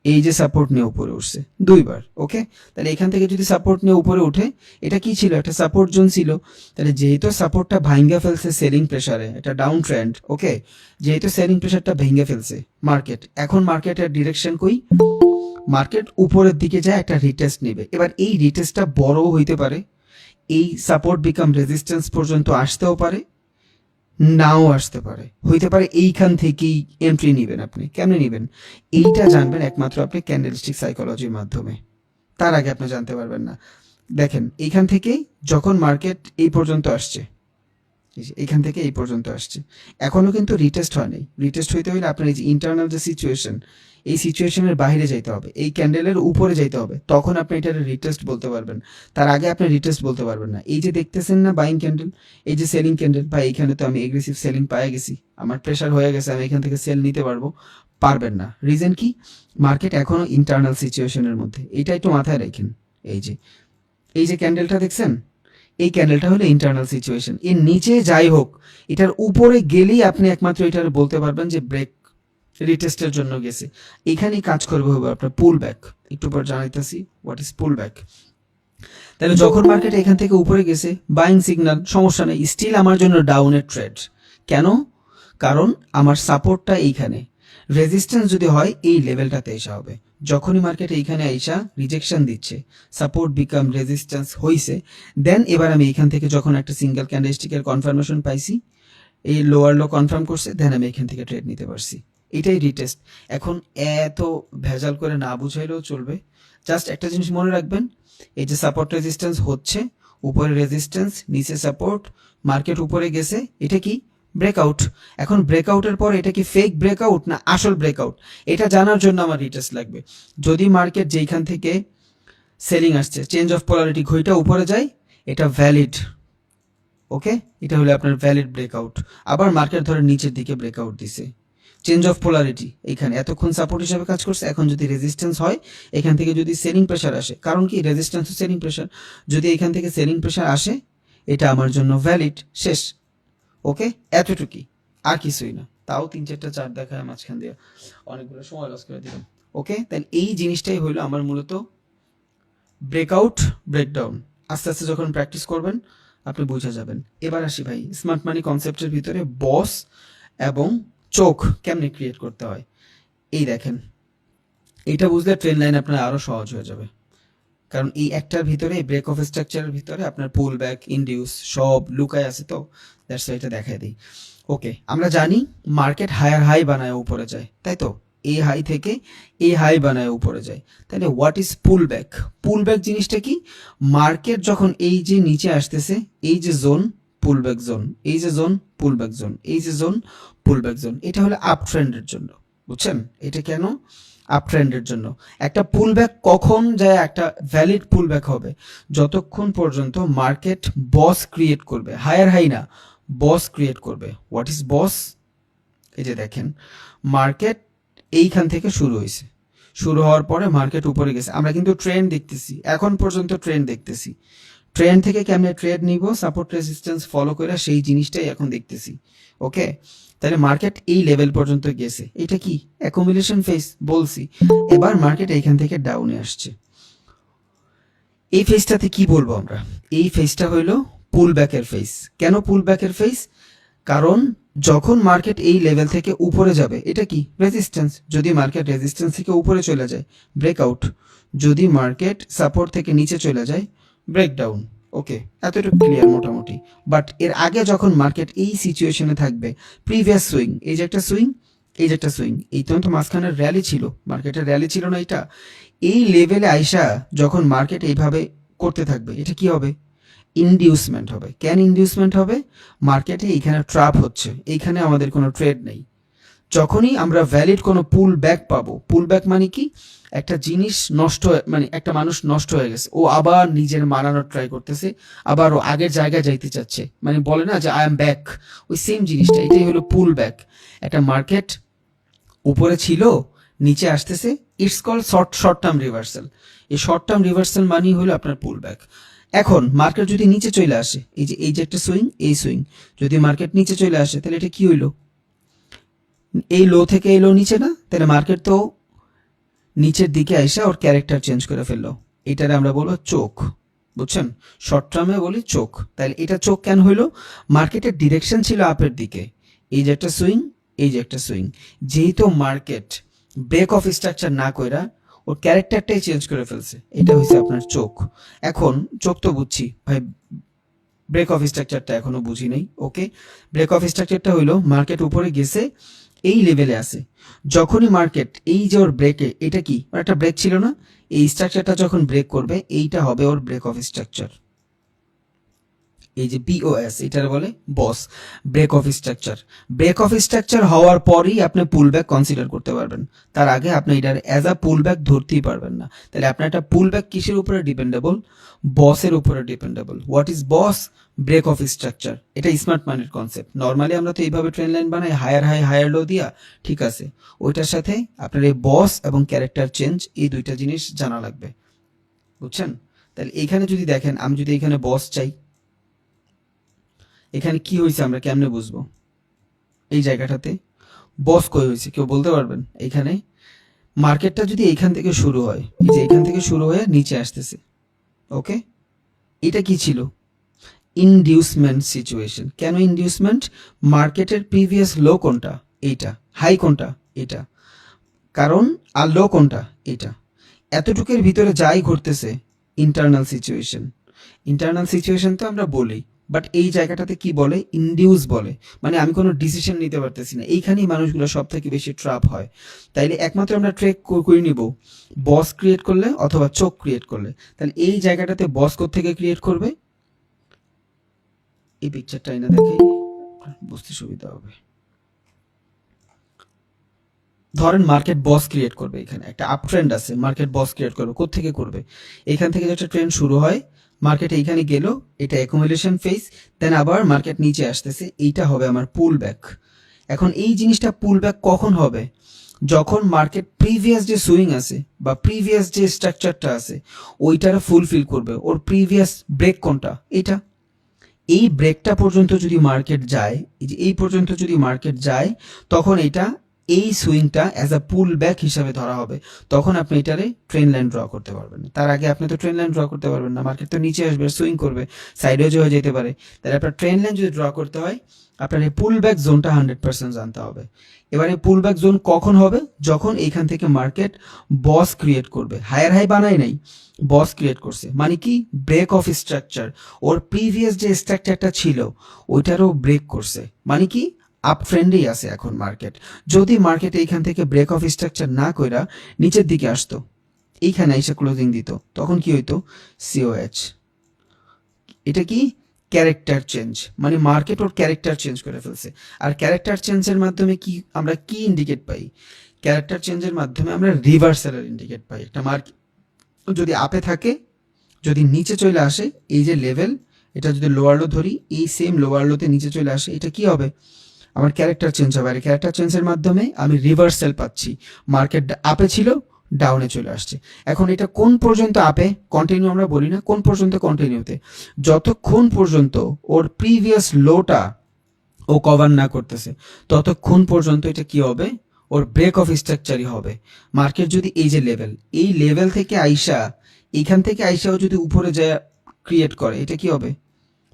এই যে সাপোর্ট নিয়ে উপরে উঠছে দুইবার। ওকে, তাহলে এখান থেকে যদি সাপোর্ট নিয়ে উপরে উঠে, এটা কি ছিল, একটা সাপোর্ট জোন ছিল। তাহলে যেহেতু সাপোর্টটা ভাঙ্গা ফেলছে সেলিং প্রেসারে, এটা ডাউন ট্রেন্ড, ওকে, যেহেতু সেলিং প্রেসারটা ভেঙে ফেলছে মার্কেট, এখন মার্কেটের ডিরেকশন কই, মার্কেট উপরের দিকে যায়, একটা রিটেস্ট নেবে। এবার এই রিটেস্টটা বড়ও হইতে পারে, এই সাপোর্ট বিকাম রেজিস্ট্যান্স পর্যন্ত আসতেও পারে, নাও আসতে পারে, হইতে পারে এইখান থেকেই এন্ট্রি নেবেন। আপনি কেমনে নেবেন, এইটা জানবেন একমাত্র আপনি ক্যান্ডেলস্টিক সাইকোলজির মাধ্যমে, তার আগে আপনি জানতে পারবেন না। দেখেন এইখান থেকেই যখন মার্কেট এই পর্যন্ত আসছে, এইখান থেকে এই পর্যন্ত আসছে, এখনো কিন্তু রিটেস্ট হয় নাই। রিটেস্ট হইতে হলে আপনার এই যে ইন্টারনাল যে সিচুয়েশন, এই সিচুয়েশনের বাইরে যাইতে হবে, এই ক্যান্ডেলের উপরে যাইতে হবে, তখন আপনি এটার রিটেস্ট বলতে পারবেন, তার আগে আপনি রিটেস্ট বলতে পারবেন না। এই যে দেখতেছেন না বাইং ক্যান্ডেল, এই যে সেলিং ক্যান্ডেল, ভাই এখানে তো আমি এগ্রেসিভ সেলিং পায়ে গেছি, আমার প্রেশার হয়ে গেছে, আমি এখান থেকে সেল নিতে পারবো, পারবেন না। রিজন কি, মার্কেট এখনো ইন্টারনাল সিচুয়েশনের মধ্যে, এটা একটু মাথায় রাখেন। এই যে ক্যান্ডেলটা দেখছেন, এই ক্যান্ডেলটা হলো ইন্টারনাল সিচুয়েশন, এর নিচে যাই হোক, এটার উপরে গেলেই আপনি একমাত্র এটার বলতে পারবেন যে ব্রেক রিটেস্টের জন্য গেছে। এখানেই কাজ করবে হবে আপনার পুল ব্যাক, একটু পর জানাইতেছি হোয়াট ইজ পুল ব্যাক। তাহলে যখন মার্কেট এখান থেকে উপরে গেছে, বাইং সিগন্যাল, সমস্যা নেই, স্টিল আমার জন্য ডাউনের ট্রেড। কেন, কারণ আমার সাপোর্টটা এইখানে, রেজিস্ট্যান্স যদি হয় এই লেভেলটাতে এসে হবে। যখনই মার্কেট এইখানে আইসা রিজেকশন দিচ্ছে, সাপোর্ট বিকাম রেজিস্ট্যান্স হইছে, দেন এবার আমি এইখান থেকে যখন একটা সিঙ্গেল ক্যান্ডেলস্টিকের কনফার্মেশন পাইছি, এই লোয়ার লো কনফার্ম করছে, দেন আমি এখান থেকে ট্রেড নিতে পারছি, এটাই রিটেস্ট। এখন এত ভেজাল করে না বুঝাইলেও চলবে, জাস্ট একটা জিনিস মনে রাখবেন, এই যে সাপোর্ট রেজিস্ট্যান্স হচ্ছে, উপরে রেজিস্ট্যান্স, নিচে সাপোর্ট, মার্কেট উপরে গেছে, এটা কি ব্রেকআউট। এখন ব্রেকআউটের পর এটা কি ফেক ব্রেকআউট না আসল ব্রেকআউট, এটা জানার জন্য আমার রিটেস্ট লাগবে। যদি মার্কেট যেইখান থেকে সেলিং আসছে, চেঞ্জ অফ পোলারিটি ঘইটা উপরে যায়, এটা ভ্যালিড, ওকে, এটা হলো আপনার ভ্যালিড ব্রেকআউট। আবার মার্কেট ধরে নিচের দিকে ব্রেকআউট দিছে, চেঞ্জ অফ পোলারিটি এখানে এতক্ষণ সাপোর্ট হিসেবে কাজ করছে, এখন যদি রেজিস্ট্যান্স হয়, এখান থেকে যদি সেলিং প্রেশার আসে, কারণ কি রেজিস্ট্যান্স ও সেলিং প্রেশার, যদি এখান থেকে সেলিং প্রেশার আসে, এটা আমার জন্য ভ্যালিড, শেষ। ওকে, এতটুকুই, আর কিছুই না। তাও 3-4টা চার্ট দেখায় মাঝখান দিয়ে অনেকগুলো সময় লস করে দিলাম। ওকে, তাহলে এই জিনিসটাই হইলো আমার মূলত ব্রেকআউট ব্রেকডাউন। আস্তে আস্তে যখন প্র্যাকটিস করবেন আপনি বুঝে যাবেন। এবার আসি ভাই স্মার্ট মানি কনসেপ্টের ভিতরে বস এবং চোখ কেমনে ক্রিয়েট করতে হয়। এই দেখেন, এটা বুঝলে ট্রেন লাইন আপনার আরো সহজ হয়ে যাবে, কারণ এই একটার ভিতরে, ব্রেক অফ স্ট্রাকচারের ভিতরে আপনার পুল ব্যাক, ইনডিউস সব লুকায় আছে, তো দ্যাটস এটা দেখাই দিই। ওকে, আমরা জানি মার্কেট হায়ার হাই বানায় উপরে যায়, তাই তো, এই হাই থেকে এই হাই বানায় উপরে যায়। তাহলে what is pool back, pool back জিনিসটা কি, মার্কেট যখন এই যে নিচে আসতেছে, এই যে জোন পুল ব্যাক জোন, এই যে জোন পুল ব্যাক জোন, এই যে জোন পুল ব্যাক জোন, এটা হলো আপ ট্রেন্ডের জন্য, বুঝছেন, এটা কেন আপ ট্রেন্ডের জন্য। একটা পুল ব্যাক কখন যায়, একটা ভ্যালিড পুল ব্যাক হবে যতক্ষণ পর্যন্ত মার্কেট বস ক্রিয়েট করবে, হায়ার হাই না, বস ক্রিয়েট করবে। হোয়াট ইজ বস, এই যে দেখেন মার্কেট এইখান থেকে শুরু হয়েছে, শুরু হওয়ার পরে মার্কেট উপরে গেছে, আমরা কিন্তু ট্রেন্ড দেখতেছি, এখন পর্যন্ত ট্রেন্ড দেখতেছি, ট্রেন্ড থেকে কেমনে ট্রেড নিব, সাপোর্ট রেজিস্ট্যান্স ফলো করে, সেই জিনিসটাই এখন দেখতেছি। ওকে, তাহলে মার্কেট এই লেভেল পর্যন্ত গেছে, এটা কি অ্যাকুমুলেশন ফেজ বলছি, এবার মার্কেট এইখান থেকে ডাউনে আসছে। এই ফেজটাতে কি বলবো আমরা, এই ফেজটা হইলো পুল ব্যাকের ফেজ। কেন পুল ব্যাকের ফেজ, কারণ যখন মার্কেট এই লেভেল থেকে উপরে যাবে, এটা কি রেজিস্ট্যান্স, যদি মার্কেট রেজিস্ট্যান্স থেকে উপরে চলে যায় ব্রেকআউট, যদি মার্কেট সাপোর্ট থেকে নিচে চলে যায় ব্রেকডাউন। ওকে, এতটুকু ক্লিয়ার মোটামুটি। বাট এর আগে যখন মার্কেট এই সিচুয়েশনে থাকবে, প্রিভিয়াস সুইং, এই যে একটা সুইং, এই যে একটা সুইং, এই তো মাঝখানের র্যালি ছিল, মার্কেটের র্যালি ছিল না, এটা এই লেভেলে আইসা যখন মার্কেট এইভাবে করতে থাকবে, এটা কি হবে, ইনডিউসমেন্ট হবে। কেন ইনডিউসমেন্ট হবে, মার্কেটে এইখানে ট্র্যাপ হচ্ছে, এইখানে আমাদের কোনো ট্রেড নেই, যখনই আমরা ভ্যালিড কোনো পুল ব্যাক পাবো, পুল ব্যাক মানে কি, একটা জিনিস নষ্ট মানে একটা মানুষ নষ্ট হয়ে গেছে, ও আবার নিজের মানানোর ট্রাই করতেছে, আবার ও আগের জায়গায় যাইতে চাচ্ছে, মানে বলে না যে আই এম ব্যাক, ওই সেম জিনিসটা, এটাই হলো পুল ব্যাক। একটা মার্কেট উপরে ছিল, নিচে আসতেছে, it's call short term reversal. এই শর্ট টার্ম রিভার্সাল মানেই হলো আপনার পুল ব্যাক। এখন মার্কেট যদি নিচে চলে আসে, এই যে একটা সুইং, এই সুইং, যদি মার্কেট নিচে চলে আসে তাহলে এটা কি হইলো, এই লো থেকে এই লো নিচে না, তাহলে মার্কেট তো নিচের দিকে আইসা ওর ক্যারেক্টার চেঞ্জ করে ফেললো, এটারে আমরা বলবো চোখ, বুঝছেন, শর্ট টার্মে বলি চোখ। তাহলে এটা চোখ কেন হইলো, মার্কেটের ডিরেকশন ছিল আপের দিকে, এই যে একটা সুইং, এই যে একটা সুইং, যেহেতু মার্কেট ব্রেক অফ স্ট্রাকচার না কইরা ওর ক্যারেক্টারটাই চেঞ্জ করে ফেলছে, এটা হচ্ছে আপনার চোখ। এখন চোখ তো বুঝছি ভাই, ব্রেক অফ স্ট্রাকচারটা এখনো বুঝি নাই। ওকে, ব্রেক অফ স্ট্রাকচারটা হইলো মার্কেট উপরে গেছে, এই লেভেলে আছে, যখনই মার্কেট এই যে ওর ব্রেকে, এটা কি ওর একটা ব্রেক ছিল না, এই স্ট্রাকচারটা যখন ব্রেক করবে এইটা হবে ওর ব্রেক অফ স্ট্রাকচার, এই যে বিওএস, এটার বলে boss, break of structure. Break of structure হওয়ার পরই আপনি পুল ব্যাক কনসিডার করতে পারবেন, তার আগে আপনি এটার অ্যাজ আ পুল ব্যাক ধরতেই পারবেন না। তাহলে আপনার একটা পুল ব্যাক কিসের উপরে ডিপেন্ডেবল, বসের উপরে dependable. What is BOS, break of structure, এটা স্মার্ট মানির কনসেপ্ট। নর্মালি আমরা তো এইভাবে ট্রেন লাইন বানাই, হায়ার হাই হায়ার লো দিয়া, ঠিক আছে, ওইটার সাথে আপনার এই বস এবং ক্যারেক্টার চেঞ্জ, এই দুইটা জিনিস জানা লাগবে, বুঝছেন। তাহলে এইখানে যদি দেখেন, আমি যদি এখানে বস চাই, এখানে কি হয়েছে আমরা কেমনে বুঝবো, এই জায়গাটাতে বস কই হয়েছে কেউ বলতে পারবেন। এখানে মার্কেটটা যদি এইখান থেকে শুরু হয়, এই যে এখান থেকে শুরু হয়ে নিচে আসতেছে, ওকে, এটা কি ছিল, ইনডিউসমেন্ট সিচুয়েশন। কেন ইনডিউসমেন্ট, মার্কেটের প্রিভিয়াস লো কোনটা, এইটা, হাই কোনটা, এটা, কারণ আর লো কোনটা, এটা, এতটুকুর ভিতরে যাই ঘটতেছে ইন্টারনাল সিচুয়েশন। ইন্টারনাল সিচুয়েশন তো আমরা বলি, বাট এই জায়গাটাতে কি বলে, ইনডিউস বলে, মানে আমি কোনো ডিসিশন নিতে পারতেছি না, এইখানেই মানুষগুলো সব থেকে বেশি ট্র্যাপ হয়। তাইলে একমাত্র আমরা ট্রেক করে নিব বস ক্রিয়েট করলে অথবা চোখ ক্রিয়েট করলে। তাহলে এই জায়গাটাতে বস থেকে ক্রিয়েট করবে, এই পিকচারটা এনে দেখে বুঝতে সুবিধা হবে। ধরেন মার্কেট বস ক্রিয়েট করবে, এখানে একটা আপ ট্রেন্ড আছে, মার্কেট বস ক্রিয়েট করবে, কোত্থেকে করবে, এখান থেকে একটা ট্রেন্ড শুরু হয়, মার্কেট এইখানে গেল, এটা অ্যাকুমুলেশন ফেজ, দেন আবার মার্কেট নিচে আসতেছে, এইটা হবে আমার পুল ব্যাক। এখন এই জিনিসটা পুল ব্যাক কখন হবে, যখন মার্কেট প্রিভিয়াস যে সুইং আছে বা প্রিভিয়াস যে স্ট্রাকচারটা আছে ওইটার ফুলফিল করবে, ওর প্রিভিয়াস ব্রেক কোনটা, এটা, এই ব্রেকটা পর্যন্ত যদি মার্কেট যায়, এই যে এই পর্যন্ত যদি মার্কেট যায়, তখন এটা এই সুইংটা অ্যাজ আ পুল ব্যাক হিসাবে ধরা হবে, তখন আপনি এটারে ট্রেন লাইন ড্র করতে পারবেন। তার আগে আপনি তো ট্রেন লাইন ড্র করতে পারবেন না, মার্কেট তো নিচে আসবে, সুইং করবে, সাইডওয়েজ হয়ে যেতে পারে। তাহলে আপনার ট্রেন লাইন যদি ড্র করতে হয়, আপনার এই পুল ব্যাক জোনটা 100% জানতে হবে। এবার এই পুল ব্যাক জোন কখন হবে, যখন এইখান থেকে মার্কেট বস ক্রিয়েট করবে, হায়ার হাই বানাই নাই, বস ক্রিয়েট করছে, মানে কি ব্রেক অফ স্ট্রাকচার, ওর প্রিভিয়াস যে স্ট্রাকচারটা ছিল ওইটারও ব্রেক করছে, মানে কি আপ ট্রেন্ডেই আছে এখন মার্কেট। যদি মার্কেট এইখান থেকে ব্রেক অফ স্ট্রাকচার না কইরা নিচের দিকে আসতো, এইখানে এসে ক্লোজিং দিত, তখন কি হইতো, সিওএইচ, এটা কি ক্যারেক্টার চেঞ্জ, মানে মার্কেট ওর ক্যারেক্টার চেঞ্জ করে ফেলছে। আর ক্যারেক্টার চেঞ্জের মাধ্যমে কি আমরা কি ইন্ডিকেট পাই, ক্যারেক্টার চেঞ্জের মাধ্যমে আমরা রিভার্সালের ইন্ডিকেট পাই। একটা মার্কেট যদি আপে থাকে, যদি নিচে চলে আসে, এই যে লেভেল, এটা যদি লোয়ার লো ধরি, এই সেম লোয়ার লোতে নিচে চলে আসে, এটা কি হবে, আমার ক্যারেক্টার চেঞ্জ হবে। আর ক্যারেক্টার চেঞ্জের মাধ্যমে আমি রিভার্সাল পাচ্ছি, মার্কেট আপে ছিল, ডাউনে চলে আসছে। এখন এটা কোন পর্যন্ত আপে কন্টিনিউ আমরা বলি না, কোন পর্যন্ত কন্টিনিউতে, যতক্ষণ পর্যন্ত ওর প্রিভিয়াস লোটা ও কভার না করতেছে ততক্ষণ পর্যন্ত এটা কি হবে, ওর ব্রেক অফ স্ট্রাকচারই হবে। মার্কেট যদি এই যে লেভেল, এই লেভেল থেকে আইসা, এইখান থেকে আইসাও যদি উপরে যায় ক্রিয়েট করে, এটা কি হবে,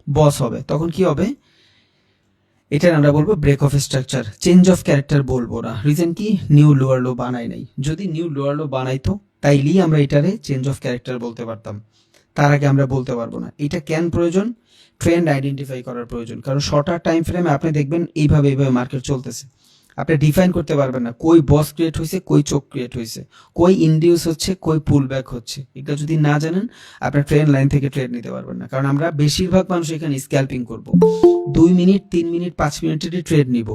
বস হবে, তখন কি হবে, এটা আমরা বলবো break of structure. Change of character বলবো না, রিজন কি, নিউ লোয়ার লো বানাই নাই, যদি নিউ লোয়ার লো বানাইতো তাইলেই আমরা এটারে চেঞ্জ অফ ক্যারেক্টার বলতে পারতাম, তার আগে আমরা বলতে পারবো না। এটা কেন প্রয়োজন, ট্রেন্ড আইডেন্টিফাই করার প্রয়োজন, কারণ শর্টার টাইম ফ্রেমে আপনি দেখবেন এইভাবে এইভাবে মার্কেট চলতেছে, আপনি ডিফাইন করতে পারবেন না কই বস ক্রিয়েট হয়েছে, কই চোখ ক্রিয়েট হয়েছে, কই ইনডিউস হচ্ছে, কই পুল ব্যাক হচ্ছে, এটা যদি না জানেন আপনার ট্রেন লাইন থেকে ট্রেড নিতে পারবেন না। কারণ আমরা বেশিরভাগ মানুষ এখানে স্ক্যাল্পিং করব, 2 মিনিট 3 মিনিট 5 মিনিটেরই ট্রেড নিব,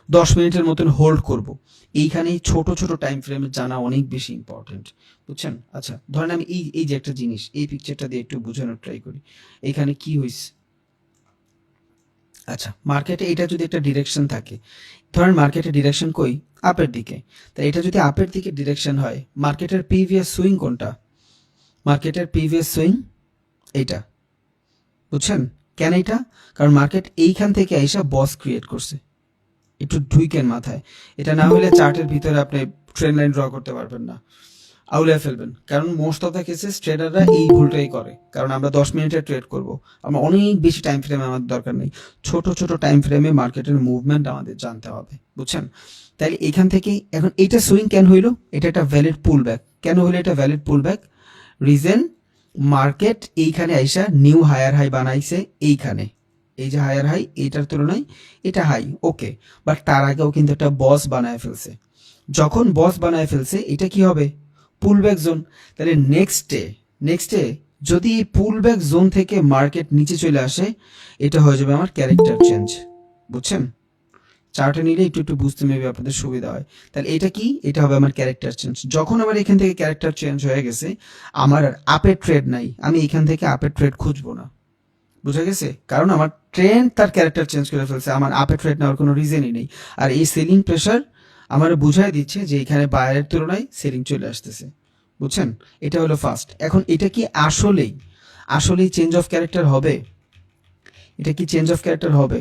10 মিনিটের মতন হোল্ড করব, এইখানে ছোট ছোট টাইম ফ্রেমে জানা অনেক বেশি ইম্পর্টেন্ট, বুঝছেন? আচ্ছা ধরেন আমি এই যে একটা জিনিস, এই পিকচারটা দিয়ে একটু বোঝানোর ট্রাই করি। এখানে কি হয়েছে? আচ্ছা, মার্কেটে এটা যদি একটা ডিরেকশন থাকে, ধরেন মার্কেটের ডিরেকশন কই? আপের দিকে। তাই এটা যদি আপের দিকে ডিরেকশন হয়, মার্কেটের প্রিভিয়াস সুইং কোনটা? মার্কেটের প্রিভিয়াস সুইং এইটা, বুঝছেন? কেন এটা? কারণ মার্কেট এইখান থেকে আইসা বস ক্রিয়েট করছে। একটু ঢুইকেন মাথায়, এটা না হলে চার্টের ভিতরে আপনি ট্রেন্ড লাইন ড্র করতে পারবেন না, আউলে ফেলবেন। কারণ মোস্ট অফ দ্য কেসেস ট্রেডাররা এই ভুলটাই করে, কারণ আমরা 10 মিনিটে ট্রেড করব, আমরা অনেক বেশি টাইম ফ্রেমে আমাদের দরকার নেই, ছোট ছোট টাইম ফ্রেমে মার্কেটের মুভমেন্ট আমাদের জানতে হবে, বুঝছেন? তাইলে এখান থেকে এখন এইটা সুইং কেন হইলো? এটা একটা ভ্যালিড পুল ব্যাক। কেন হইলো এটা ভ্যালিড পুল ব্যাক? রিজন, মার্কেট এইখানে আইসা নিউ হায়ার হাই বানাইছে এইখানে, এই যে হায়ার হাই, এইটার তুলনায় এটা হাই, ওকে। বাট তার আগেও কিন্তু একটা বস বানায় ফেলছে। যখন বস বানায় ফেলছে, এটা কি হবে? পুল ব্যাক জোন। তাহলে নেক্সটে যদি এই পুল ব্যাক জোন থেকে মার্কেট নিচে চলে আসে, এটা হয়ে যাবে আমার ক্যারেক্টার চেঞ্জ, বুঝছেন? চার্টে নিলে একটু একটু বুঝতে মেবি আপনাদের সুবিধা হয়। তাহলে এটা কি? এটা হবে আমার ক্যারেক্টার চেঞ্জ। যখন আমার এখান থেকে ক্যারেক্টার চেঞ্জ হয়ে গেছে, আমার আর আপের ট্রেড নাই, আমি এখান থেকে আপের ট্রেড খুঁজবো না, বুঝা গেছে? কারণ আমার ট্রেন্ড তার ক্যারেক্টার চেঞ্জ করে ফেলছে, আমার আপে ট্রেড নেওয়ার কোনো রিজনই নেই। আর এই সেলিং প্রেশার আমার বুঝাই দিচ্ছে যে এখানে বায়ারের তুলনায় সেলিং চলে আসতেছে, বুঝছেন? এটা হলো ফার্স্ট। এখন এটা কি আসলেই চেঞ্জ অফ ক্যারেক্টার হবে? এটা কি চেঞ্জ অফ ক্যারেক্টার হবে?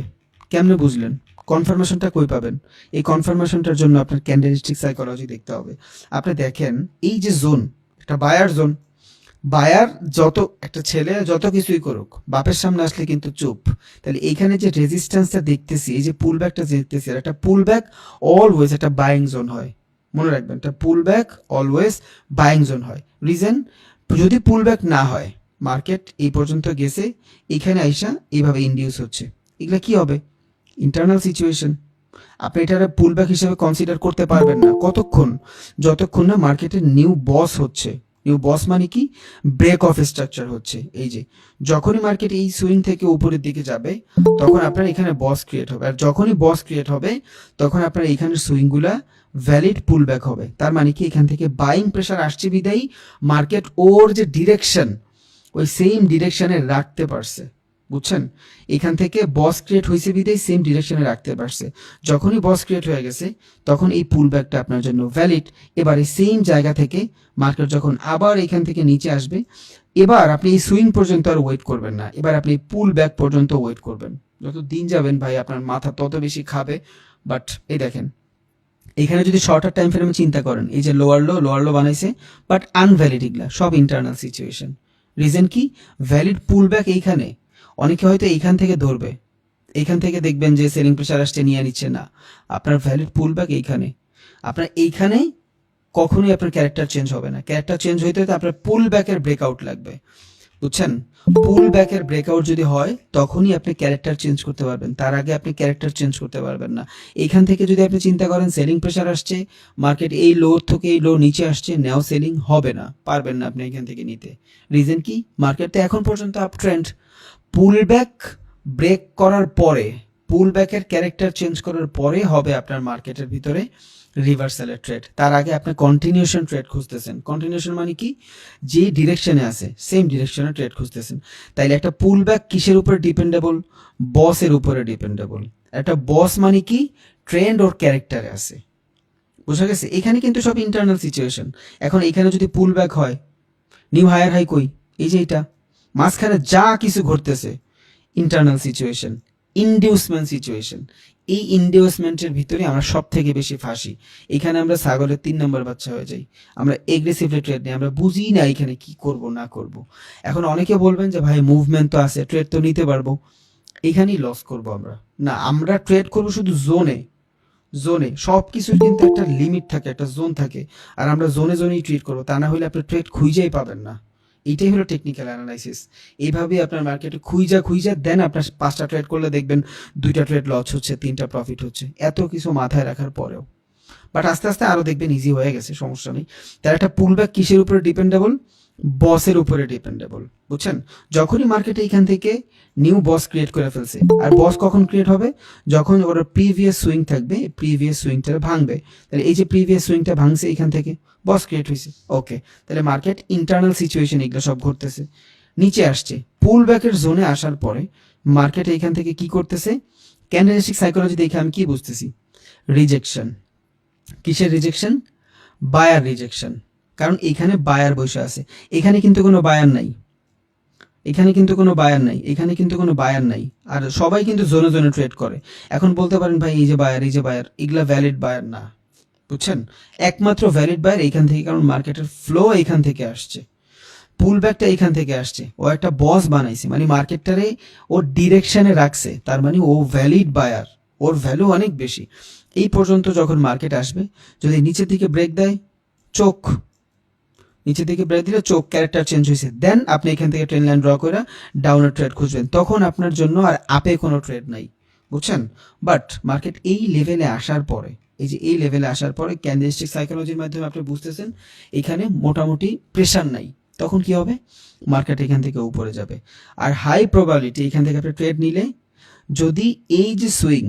কেমনে বুঝলেন? কনফার্মেশনটা কই পাবেন? এই কনফার্মেশনটার জন্য আপনার ক্যান্ডেলস্টিক সাইকোলজি দেখতে হবে। আপনি দেখেন এই যে জোন, একটা বায়ার জোন, বায়ার যত একটা ছেলে যত কিছুই করুক, বাপের সামনে আসলে কিন্তু চুপ। তাহলে এইখানে যে রেজিস্ট্যান্সটা দেখতেছি, এই যে পুল ব্যাকটা দেখতেছি, একটা পুল ব্যাক অলওয়েজ একটা বাইং জোন হয়, মনে রাখবেন, একটা পুল ব্যাক অলওয়েজ বাইং জোন হয়। রিজন, যদি পুল ব্যাক না হয়, মার্কেট এই পর্যন্ত গেছে, এখানে আইসা এইভাবে ইন্ডিউস হচ্ছে, এগুলা কি হবে? Internal situation. আপনি এটা পুল ব্যাক হিসেবে কনসিডার করতে পারবেন না কতক্ষণ? যতক্ষণ না মার্কেটের নিউ বস হচ্ছে। নিউ বস মানে কি? ব্রেক অফ স্ট্রাকচার হচ্ছে। এই যে যখনই মার্কেট এই সুইং থেকে উপরের দিকে যাবে, তখন আপনার এখানে বস ক্রিয়েট হবে, আর যখনই বস ক্রিয়েট হবে, তখন আপনার এইখানের সুইংগুলা ভ্যালিড পুল ব্যাক হবে। তার মানে কি? এখান থেকে বাইং প্রেশার আসছে বিদায়ী মার্কেট ওর যে ডিরেকশন, ওই সেম ডিরেকশনে রাখতে পারছে, বুঝছেন? এখান থেকে বস ক্রিয়েট হয়েছে বিদায় সেম ডিরেকশনে রাখতে পারছে। যখনই বস ক্রিয়েট হয়ে গেছে, তখন এই পুল ব্যাকটা আপনার জন্য ভ্যালিড। এবার এই সেম জায়গা থেকে মার্কেট যখন আবার এখান থেকে নিচে আসবে, এবার আপনি এই সুইং পর্যন্ত আর ওয়েট করবেন না, এবার আপনি পুল ব্যাক পর্যন্ত ওয়েট করবেন। যত দিন যাবেন ভাই, আপনার মাথা তত বেশি খাবে। বাট এই দেখেন, এখানে যদি শর্টার টাইম ফ্রেমে চিন্তা করেন, এই যে লোয়ার লো বানাইছে, বাট আনভ্যালিড, এগুলা সব ইন্টারনাল সিচুয়েশন। রিজন কি? ভ্যালিড পুল ব্যাক এইখানে। অনেকে হয়তো এইখান থেকে ধরবে, এইখান থেকে দেখবেন যে সেলিং প্রেশার আসছে, নিয়ে নিচ্ছে না। আপনার ভ্যালিড পুল ব্যাক এইখানে। আপনার এইখানে কখনোই আপনার ক্যারেক্টার চেঞ্জ হবে না। ক্যারেক্টার চেঞ্জ হইতে হতে আপনার পুল ব্যাকের ব্রেকআউট লাগবে, বুঝছেন? পুল ব্যাকের ব্রেকআউট যদি হয়, তখনই আপনি ক্যারেক্টার চেঞ্জ করতে পারবেন, তার আগে আপনি ক্যারেক্টার চেঞ্জ করতে পারবেন না। এখান থেকে যদি আপনি চিন্তা করেন সেলিং প্রেশার আসছে, মার্কেট এই লো থেকে এই লো নিচে আসছে, নেও সেলিং হবে না, পারবেন না আপনি এখান থেকে নিতে। রিজন কি? মার্কেট তো এখন পর্যন্ত uptrend. Pull back break করার পরে, পুল ব্যাকের ক্যারেক্টার চেঞ্জ করার পরে হবে আপনার মার্কেটের ভিতরে রিভার্সালের ট্রেড। তার আগে আপনি কন্টিনিউশন ট্রেড খুঁজতেছেন। কন্টিনিউশন মানে কি? যে ডিরেকশনে আছে সেম ডিরেকশনে ট্রেড খুঁজতেছেন। তাইলে একটা পুল ব্যাক কিসের উপরে ডিপেন্ডেবল? বসের উপরে ডিপেন্ডেবল। একটা বস মানে কি? ট্রেন্ড ওর ক্যারেক্টারে আছে, বুঝা গেছে? এখানে কিন্তু সব ইন্টারনাল সিচুয়েশন। এখন এখানে যদি পুল ব্যাক হয়, নিউ হায়ার হাই কই? এই যে এটা মাঝখানে যা কিছু ঘটতেছে, ইন্টারনাল সিচুয়েশন, ইনডিউসমেন্ট সিচুয়েশন। এই ইনডিউসমেন্টের ভিতরে আমরা সব থেকে বেশি ফাঁসি। এখানে আমরা ছাগলের 3 নম্বর বাচ্চা হয়ে যাই। আমরা এগ্রেসিভলি ট্রেড নিই, আমরা বুঝি না এখানে কি করব না করব। এখন অনেকে বলবেন যে ভাই মুভমেন্ট তো আছে, ট্রেড তো নিতে পারবো, এখানেই লস করব আমরা। না, আমরা ট্রেড করব শুধু জোনে। সব কিছুর কিন্তু একটা লিমিট থাকে, একটা জোন থাকে, আর আমরা জোনেই ট্রেড করবো। তা না হলে আপনি ট্রেড খুঁজেই পাবেন না। এইটাই হলো টেকনিক্যাল অ্যানালাইসিস। এইভাবেই আপনার মার্কেটে খুঁজা দেন, আপনার 5টা ট্রেড করলে দেখবেন 2টা ট্রেড লস হচ্ছে, 3টা প্রফিট হচ্ছে, এত কিছু মাথায় রাখার পরেও। বাট আস্তে আস্তে আরো দেখবেন ইজি হয়ে গেছে, সমস্যা নেই। তার একটা পুল ব্যাক কিসের উপরে ডিপেন্ডেবল? বসের উপরে ডিপেন্ডেবল, বুঝছেন? যখনই মার্কেটে এখান থেকে নিউ বস ক্রিয়েট করে ফেলছে, আর বস কখন ক্রিয়েট হবে? যখন ওর প্রিভিয়াস সুইং থাকবে, প্রিভিয়াস সুইংটা ভাঙবে। তাহলে এই যে প্রিভিয়াস সুইংটা ভাঙছে এখান থেকে, বস ক্রিয়েট হয়েছে, ওকে। তাহলে মার্কেট ইন্টারনাল সিচুয়েশন এগুলো সব ঘটতেছে, নিচে আসছে। পুল ব্যাকের জোনে আসার পরে মার্কেট এইখান থেকে কি করতেছে? ক্যান্ডেলস্টিক সাইকোলজি দেখে আমি কি বুঝতেছি? রিজেকশন। কিসের রিজেকশন? Buyer rejection. কারণ এখানে বায়ার বসে আছে, এখানে কিন্তু কোনো বায়ার নাই, এখানে কিন্তু কোনো বায়ার নাই, এখানে কিন্তু কোনো বায়ার নাই। আর সবাই কিন্তু জোনে জোনে ট্রেড করে। এখন বলতে পারেন ভাই এই যে বায়ার, এই যে বায়ার, এগুলা ভ্যালিড বায়ার না, বুঝছেন? একমাত্র ভ্যালিড বায়ার এইখান থেকে, কারণ মার্কেটের ফ্লো এইখান থেকে আসছে, পুল ব্যাকটা এইখান থেকে আসছে। ও একটা বস বানাইছে, মানে মার্কেটটারে ওর ডিরেকশনে রাখছে, তার মানে ও ভ্যালিড বায়ার, ওর ভ্যালু অনেক বেশি। এই পর্যন্ত যখন মার্কেট আসবে, যদি নিচের দিকে ব্রেক দেয়, চোখ, নিচের দিকে ব্রেক দিলে চোখ, ক্যারেক্টার চেঞ্জ হয়েছে, দেন আপনি এখান থেকে ট্রেন লাইন ড্র করে ডাউনের ট্রেড খুঁজবেন, তখন আপনার জন্য আর আপে কোনো ট্রেড নাই, বুঝছেন? বাট মার্কেট এই লেভেলে আসার পরে, এই যে এই লেভেলে আসার পরে ক্যান্ডেলস্টিক সাইকোলজির মাধ্যমে আপনি বুঝতেছেন এখানে মোটামুটি প্রেশার নাই, তখন কি হবে? মার্কেট এখান থেকে উপরে যাবে। আর হাই প্রবাবিলিটি এখান থেকে আপনি ট্রেড নিলে, যদি এই যে সুইং,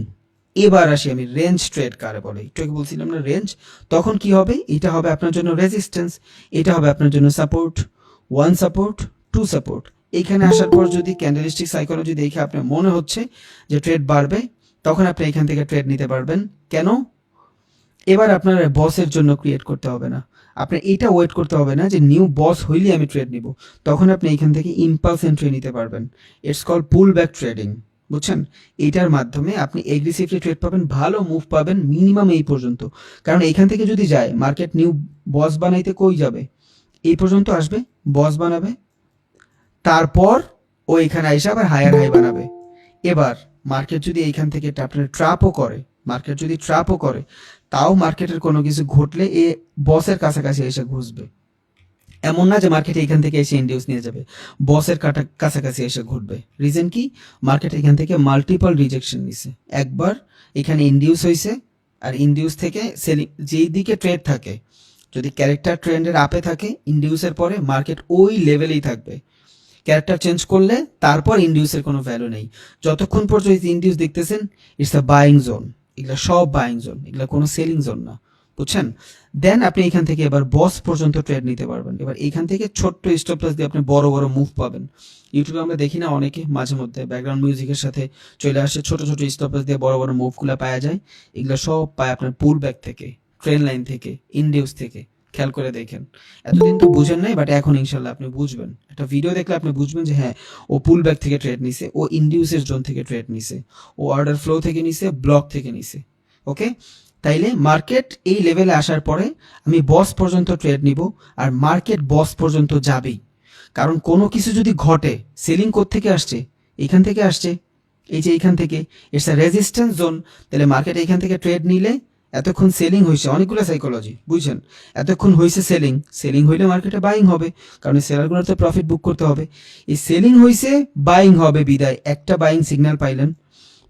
এবার আসি আমি রেঞ্জ ট্রেড কারে বলে, একটু আগে বলছিলাম না রেঞ্জ, তখন কি হবে? এটা হবে আপনার জন্য রেজিস্ট্যান্স, এটা হবে আপনার জন্য সাপোর্ট, 1 সাপোর্ট, 2 সাপোর্ট। এখানে আসার পর যদি ক্যান্ডেলস্টিক সাইকোলজি দেখে আপনার মনে হচ্ছে যে ট্রেড বাড়বে, তখন আপনি এখান থেকে ট্রেড নিতে পারবেন। কেন? এবার আপনার বসের জন্য ক্রিয়েট করতে হবে না, আপনার এটা ওয়েট করতে হবে না যে নিউ বস হইলে আমি ট্রেড নিব, তখন আপনি এখান থেকে ইম্পালস এন্ট্রি নিতে পারবেন। It's call pool back trading, বুঝছেন? এইটার মাধ্যমে আপনি এগ্রেসিভলি ট্রেড পাবেন, ভালো মুভ পাবেন মিনিমাম এই পর্যন্ত। কারণ এইখান থেকে যদি যায় মার্কেট নিউ বস বানাইতে, কই যাবে? এই পর্যন্ত আসবে, বস বানাবে, তারপর ও এখানে আইসা আবার হায়ার হাই বানাবে। এবার মার্কেট যদি এইখান থেকে আপনার ট্র্যাপও করে, মার্কেট যদি ট্র্যাপও করে, তাও মার্কেটের কোনো কিছু ঘটলে এ বসের কাছাকাছি এসে ঘুষবে। এমন না যে মার্কেট এখান থেকে এসে ইন্ডিউস নিয়ে যাবে, বসের কাছাকাছি এসে ঘুরবে। রিজন কি? মার্কেট এখান থেকে মাল্টিপল রিজেকশন নিছে, একবার এখানে ইন্ডিউস হয়েছে, আর ইন্ডিউস থেকে সেলিং, যেই দিকে ট্রেড থাকে, যদি ক্যারেক্টার ট্রেন্ডের আপে থাকে, ইন্ডিউসের পরে মার্কেট ওই লেভেলেই থাকবে। ক্যারেক্টার চেঞ্জ করলে তারপর ইন্ডিউসের কোনো ভ্যালু নেই। যতক্ষণ পর্যন্ত ইন্ডিউস দেখতেছেন, ইটস আ বাইং জোন, এগুলো সব বাইং জোন, এগুলো কোনো সেলিং জোন না, বুঝছেন? দেন আপনি এখান থেকে এবার বস পর্যন্ত ট্রেড নিতে পারবেন। এবার এখান থেকে ছোট্ট স্টপ লস দিয়ে আপনি বড় বড় মুভ পাবেন। ইউটিউবে আমরা দেখি না অনেকে মাঝে মধ্যে ব্যাকগ্রাউন্ড মিউজিকের সাথে চলে আসে, ছোট ছোট স্টপ লস দিয়ে বড় বড় মুভগুলো পাওয়া যায়। এগুলো সব পায় আপনার পুল ব্যাক থেকে, ট্রেন লাইন থেকে, ইন্ডিউস থেকে। খেয়াল করে দেখেন, এতদিন তো বুঝেন নাই, বাট এখন ইনশাল্লাহ আপনি বুঝবেন। একটা ভিডিও দেখলে আপনি বুঝবেন যে হ্যাঁ, ও পুল ব্যাক থেকে ট্রেড নিছে, ও ইন্ডিউসের জোন থেকে ট্রেড নিছে, ও অর্ডার ফ্লো থেকে নিছে, ব্লক থেকে নিছে। ওকে, তাইলে মার্কেট এই লেভেলে আসার পরে আমি বস পর্যন্ত ট্রেড নিব, আর মার্কেট বস পর্যন্ত যাবেই। কারণ কোনো কিছু যদি ঘটে, সেলিং থেকে আসছে, এখান থেকে আসছে, এই যে এখান থেকে, ইটস আ রেজিস্ট্যান্স জোন। তাহলে মার্কেট এখান থেকে ট্রেড নিলে, এতক্ষণ সেলিং হয়েছে, অনেকগুলো সাইকোলজি বুঝছেন, এতক্ষণ হয়েছে সেলিং, সেলিং হইলে মার্কেটে বাইং হবে, কারণ সেলারগুলোর তো প্রফিট বুক করতে হবে। এই সেলিং হয়েছে, বাইং হবে, বিদায় একটা বাইং সিগন্যাল পাইলেন।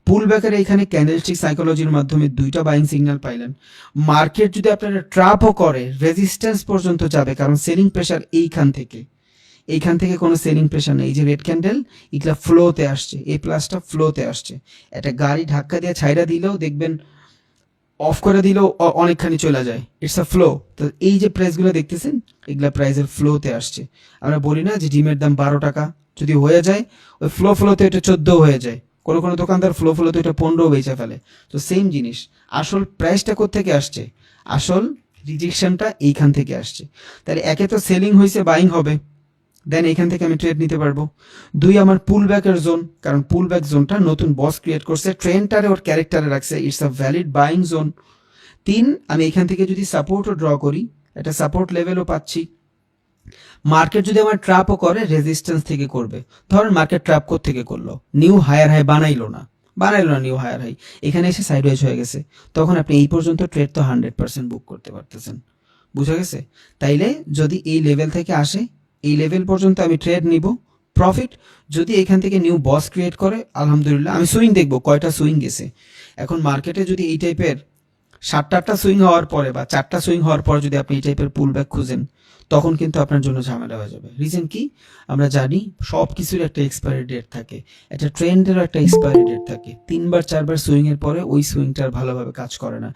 পুল ব্যাকের এখানে ক্যান্ডেলস্টিক সাইকোলজির মাধ্যমে 2টা বাইং সিগন্যাল পাইলেন। মার্কেট যদি আপনারা ট্র্যাপও করে, রেজিস্ট্যান্স পর্যন্ত যাবে, কারণ সেলিং প্রেশার এইখান থেকে কোনো সেলিং প্রেশার নেই। এই যে রেড ক্যান্ডেল, এগুলা ফ্লোতে আসছে, এই প্লাসটা ফ্লোতে আসছে। একটা গাড়ি ধাক্কা দিয়ে ছাইড়া দিলেও দেখবেন, অফ করে দিলেও অনেকখানি চলে যায়, ইটস আ ফ্লো। তো এই যে প্রাইসগুলো দেখতেছেন, এগুলা প্রাইসের ফ্লোতে আসছে। আমরা বলি না যে ডিমের দাম 12 টাকা, যদি হয়ে যায় ওই ফ্লোতে এটা 14 হয়ে যায়, কোনো কোনো দোকানদার ফ্লোতে এটা 15 বেচে ফেলে। তো সেম জিনিস, আসল প্রাইসটা কোত্থেকে আসছে? আসল রিজেকশনটা এইখান থেকে আসছে। তাহলে একে তো সেলিং হয়েছে, বাইং হবে, দেন এখান থেকে আমি ট্রেড নিতে পারবো। 2 আমার পুল ব্যাকের জোন, কারণ পুল ব্যাক জোনটা নতুন বস ক্রিয়েট করছে, ট্রেন্ডটারে ওর ক্যারেক্টারে রাখছে, it's a valid buying zone. 3 আমি এখান থেকে যদি সাপোর্টও ড্র করি, একটা সাপোর্ট লেভেলও পাচ্ছি। মার্কেট যদি আমার ট্র্যাপও করে, রেজিস্ট্যান্স থেকে করবে। ধরেন মার্কেট ট্র্যাপ থেকে করলো, নিউ হায়ার হাই বানাইলো না নিউ হায়ার হাই, এখানে এসে সাইডওয়েজ হয়ে গেছে, তখন আপনি এই পর্যন্ত ট্রেড তো 100% বুক করতে পারতেছেন। বুঝা গেছে? তাইলে যদি এই লেভেল থেকে আসে, এই লেভেল পর্যন্ত আমি ট্রেড নিব, প্রফিট। যদি এখান থেকে নিউ বস ক্রিয়েট করে, আলহামদুলিল্লাহ, আমি সুইং দেখবো কয়টা সুইং গেছে। এখন মার্কেটে যদি এই টাইপের 7টা সুইং হওয়ার পরে বা 4টা সুইং হওয়ার পরে যদি আপনি এই টাইপের পুল ব্যাক খুঁজেন, তখন কিন্তু আপনার জন্য ঝামেলা হয়ে যাবে। রিজন কি? আমরা জানি সব কিছুর একটা এক্সপায়ারি ডেট থাকে, একটা ট্রেন্ডেরও একটা এক্সপায়ারি ডেট থাকে। 3-4বার সুইং এর পরে ওই সুইংটা আর ভালোভাবে কাজ করে না।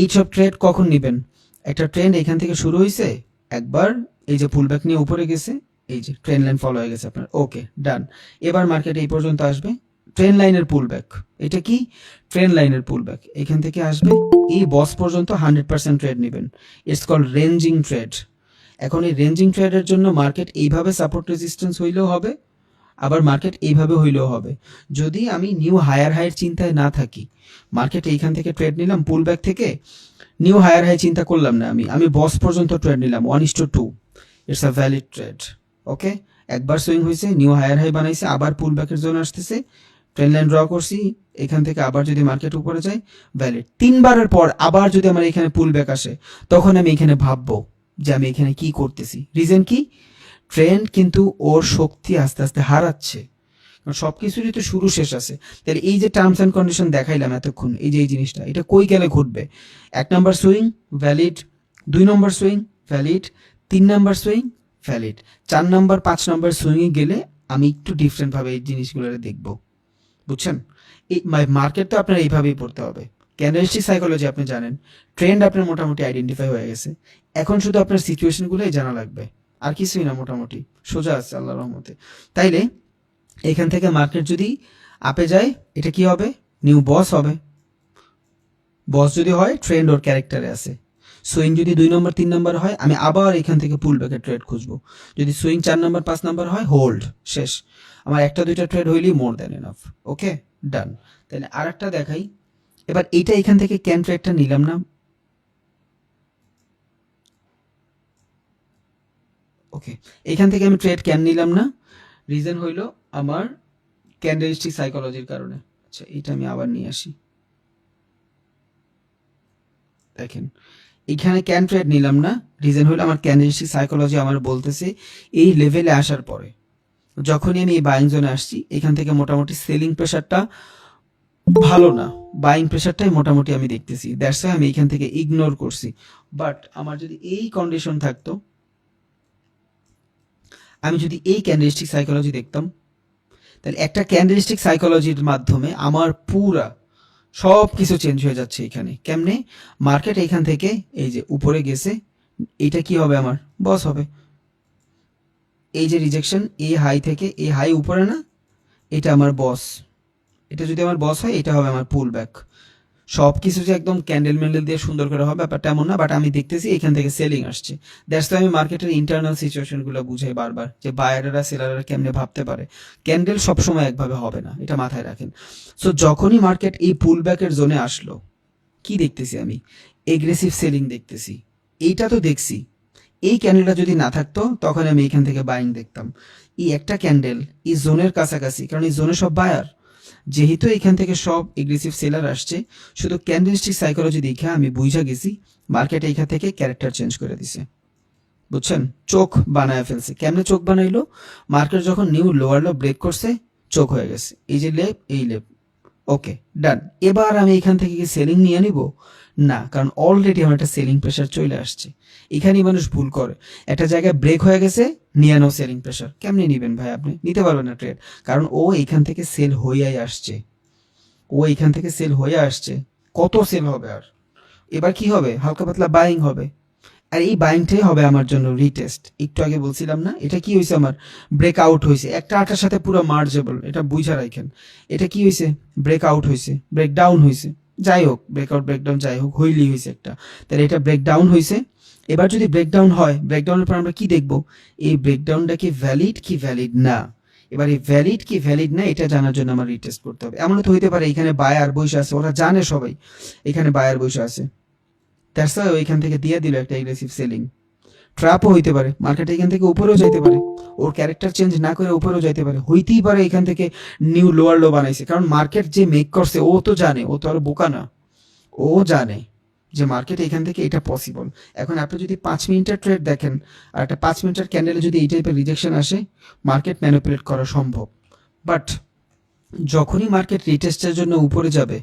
এইসব ট্রেড কখন নেবেন? একটা ট্রেন্ড এখান থেকে শুরু হয়েছে, একবার এই যে পুলব্যাক নিয়ে উপরে গেছে, এই যে ট্রেন্ড লাইন ফলো হয়ে গেছে আপনার, ওকে ডান। এবার মার্কেট এই পর্যন্ত আসবে, ট্রেন্ড লাইনের পুলব্যাক। এটা কি? ট্রেন্ড লাইনের পুলব্যাক। এখান থেকে আসবে এই বস পর্যন্ত 100% ট্রেড নেবেন। It's called ranging trade. এখন এই রেঞ্জিং ট্রেডের জন্য মার্কেট এইভাবে সাপোর্ট রেজিস্ট্যান্স হইলেও হবে, আবার মার্কেট এইভাবে হইলেও হবে। যদি আমি নিউ হায়ার হাইয়ের চিন্তায় না থাকি, মার্কেট এইখান থেকে ট্রেড নিলাম পুলব্যাক থেকে, নিউ হায়ার হাই চিন্তা করলাম না, আমি বস পর্যন্ত ট্রেড নিলাম 1:2, ইটস আ ভ্যালিড ট্রেড। ওকে, একবার সুইং হয়েছে, নিউ হায়ার হাই বানাইছে, আবার পুলব্যাকের জন্য আসতেছে, ট্রেন্ড লাইন ড্র করছি, এখান থেকে আবার যদি মার্কেট উপরে যায় ভ্যালিড। 3বারের পর আবার যদি আমার এখানে পুলব্যাক আসে, তখন আমি এখানে ভাববো যে আমি এখানে কি করতেছি। রিজন কি? ট্রেন্ড কিন্তু ওর শক্তি আস্তে আস্তে হারাচ্ছে, কারণ সবকিছুরই তো শুরু শেষ আছে। তাহলে এই যে টার্মস অ্যান্ড কন্ডিশন দেখাইলাম এতক্ষণ, এই যে এই জিনিসটা, এটা কই গেলে ঘটবে? 1 নম্বর সুইং ভ্যালিড, 2 নম্বর সুইং ভ্যালিড, 3 নম্বর সুইং ভ্যালিড, 4 নম্বর 5 নম্বর সুইংয়ে গেলে আমি একটু ডিফারেন্ট ভাবে এই জিনিসগুলো দেখবো। বুঝছেন? এই মার্কেট তো আপনার এইভাবেই পড়তে হবে। ক্যান্ডেলস্টিক সাইকোলজি আপনি জানেন, ট্রেন্ড আপনার মোটামুটি আইডেন্টিফাই হয়ে গেছে, এখন শুধু আপনার সিচুয়েশনগুলোই জানা লাগবে, আর কিছুই না, মোটামুটি সোজা আছে আল্লাহর রহমতে। তাইলে এখান থেকে মার্কেট যদি আপে যায়, এটা কি হবে? নিউ বস হবে। বস যদি হয়, ট্রেন্ড ওর ক্যারেক্টারে আছে। সুইং যদি 2 নম্বর 3 নম্বর হয়, আমি আবার এখান থেকে পুল ব্যাকের ট্রেড খুঁজবো। যদি সুইং 4 নম্বর 5 নম্বর হয়, হোল্ড, শেষ। আমার 1-2টা ট্রেড হইলেই মোর দ্যান এনাফ। ওকে ডান। তাহলে আর একটা দেখাই। এবার এইটা এখান থেকে ক্যান ট্রেডটা নিলাম না, ওকে, এখান থেকে আমি ট্রেড ক্যান নিলাম না, রিজন হইল আমার ক্যান্ডেলস্টিক সাইকোলজির কারণে। আচ্ছা, এটা আমি আবার নিয়ে আসি। দেখেন, এখানে ক্যান ট্রেড নিলাম না, রিজন হলো আমার ক্যান্ডেলস্টিক সাইকোলজি আমার বলতেছে এই লেভেলে আসার পরে, যখনই আমি এই বাইং জোনে আসছি, এখান থেকে মোটামুটি সেলিং প্রেশারটা ভালো না, বাইং প্রেশারটাই মোটামুটি আমি দেখতেছি, দ্যাটস ওয়াই আমি এখান থেকে ইগনোর করছি। বাট আমার যদি এই কন্ডিশন থাকতো, আমি যদি এই ক্যান্ডেলস্টিক সাইকোলজি দেখতাম, তাহলে একটা ক্যান্ডেলস্টিক সাইকোলজির মাধ্যমে আমার পুরা সব কিছু চেঞ্জ হয়ে যাচ্ছে। এখানে কেমনে? মার্কেট এখান থেকে এই যে উপরে গেছে, এটা কি হবে? আমার বস হবে। এই যে রিজেকশন, এই হাই থেকে এই হাই উপরে না, এটা আমার বস। এটা যদি আমার বস হয়, এটা হবে আমার পুল ব্যাক। সব কিছু যে একদম ক্যান্ডেল ম্যান্ডেল দিয়ে সুন্দর করে হবে ব্যাপারটা এমন না, বাট আমি দেখতেছি এখান থেকে সেলিং আসছে। দ্যাটস আমি মার্কেটের ইন্টারনাল সিচুয়েশনগুলো বুঝাই বারবার, যে বায়াররা সেলাররা কেমনে ভাবতে পারে। ক্যান্ডেল সবসময় একভাবে হবে না, এটা মাথায় রাখেন। সো যখনই মার্কেট এই পুল ব্যাকের জোনে আসলো, কি দেখতেছি আমি? এগ্রেসিভ সেলিং দেখতেছি। এইটা তো দেখছি, এই ক্যান্ডেলটা যদি না থাকতো, তখন আমি এখান থেকে বাইং দেখতাম। এই একটা ক্যান্ডেল এই জোনের কাছাকাছি, কারণ এই জোনে সব বায়ার, যেহেতু এখান থেকে সব এগ্রেসিভ সেলার আসছে, শুধু ক্যান্ডেলস্টিক সাইকোলজি দেখে আমি বুঝা গেছি মার্কেট এইখান থেকে ক্যারেক্টার চেঞ্জ করে দিছে। বুঝছেন? চোখ বানায় ফেলছে। কেমনে চোখ বানাইলো? মার্কেট যখন নিউ লোয়ার লো ব্রেক করছে, চোখ হয়ে গেছে, এই যে লেপ, এই লেপ, ওকে ডান। এবার আমি এখান থেকে কি সেলিং নিয়ে নিব? না, কারণ অলরেডি আমার একটা সেলিং প্রেশার চলে আসছে। এখানেই মানুষ ভুল করে, একটা জায়গায় ব্রেক হয়ে গেছে, নিয়ে নাও সেলিং প্রেশার। কেমনে নিবেন ভাই? আপনি নিতে পারবেন না ট্রেড, কারণ ও এখান থেকে সেল হইয়াই আসছে, ও এখান থেকে সেল হয়ে আসছে। কত সেল হবে আর? এবার কি হবে? হালকা পাতলা বাইং হবে, আর এই বাইংটাই হবে আমার জন্য রিটেস্ট। একটু আগে বলছিলাম না, এটা কি হয়েছে? আমার ব্রেক আউট হয়েছে, একটা আটার সাথে পুরো মার্জেবল, এটা বুঝা রাখেন। এটা কি হয়েছে? ব্রেক আউট হয়েছে, ব্রেক ডাউন হয়েছে, যাই হোক, ব্রেকআউট ব্রেকডাউন যাই হোক, হইলেই হয়েছে একটা। তাহলে এটা ব্রেক ডাউন হয়েছে। এবার যদি ব্রেকডাউন হয়, ব্রেকডাউনের পর আমরা কি দেখবো? এই ব্রেকডাউনটা কি ভ্যালিড কি ভ্যালিড না। এবার এই ভ্যালিড কি ভ্যালিড না, এটা জানার জন্য আমার রিটেস্ট করতে হবে। এমন তো হইতে পারে এখানে বায়ার বসে আছে, ওরা জানে সবাই এখানে বায়ার বসে আছে, দ্যাটস ওয়াই ওইখান থেকে দিয়ে দিল একটা এগ্রেসিভ সেলিং। ট্র্যাপও হইতে পারে, মার্কেট এখান থেকে উপরেও যাইতে পারে, ওর ক্যারেক্টার চেঞ্জ না করে উপরেও যাইতে পারে, হইতেই পারে এখান থেকে নিউ লোয়ার লো বানাইছে। কারণ মার্কেট যে মেক করছে, ও তো জানে, ও তো আর বোকা না, ও জানে যে মার্কেট এখান থেকে এটা পসিবল। এখন আপনি যদি 5 মিনিটের ট্রেড দেখেন, আর একটা 5 মিনিটের ক্যান্ডেলে যদি এই টাইপের রিজেকশন আসে, মার্কেট ম্যানিপুলেট করা সম্ভব। বাট যখনই মার্কেট রিটেস্টের জন্য উপরে যাবে,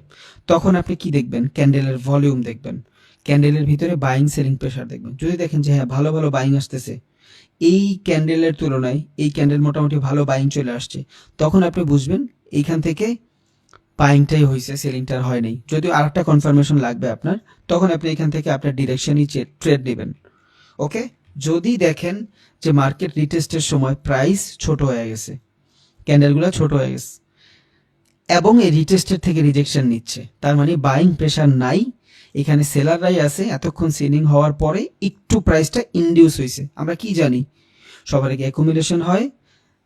তখন আপনি কি দেখবেন? ক্যান্ডেলের ভলিউম দেখবেন, ক্যান্ডেলের ভিতরে বাইং সেলিং প্রেশার দেখবেন। যদি দেখেন যে হ্যাঁ ভালো ভালো বাইং আসতেছে, এই ক্যান্ডেলের তুলনায় এই ক্যান্ডেল মোটামুটি ভালো বাইং চলে আসছে, তখন আপনি বুঝবেন এইখান থেকে বাইংটাই হয়েছে, সেলিংটার হয় নাই। যদিও আর একটা কনফার্মেশন লাগবে আপনার, তখন আপনি এখান থেকে আপনার ডিরেকশনই ট্রেড নেবেন। ওকে, যদি দেখেন যে মার্কেট রিটেস্টের সময় প্রাইস ছোট হয়ে গেছে, ক্যান্ডেলগুলো ছোট হয়ে গেছে এবং এই রিটেস্টের থেকে রিজেকশন নিচ্ছে, তার মানে বাইং প্রেশার নাই, এখানে সেলাররাই আছে। এতক্ষণ সেলিং হওয়ার পরে একটু প্রাইসটা ইনডিউস হয়েছে। আমরা কি জানি, সবার আগে অ্যাকুমুলেশন হয়,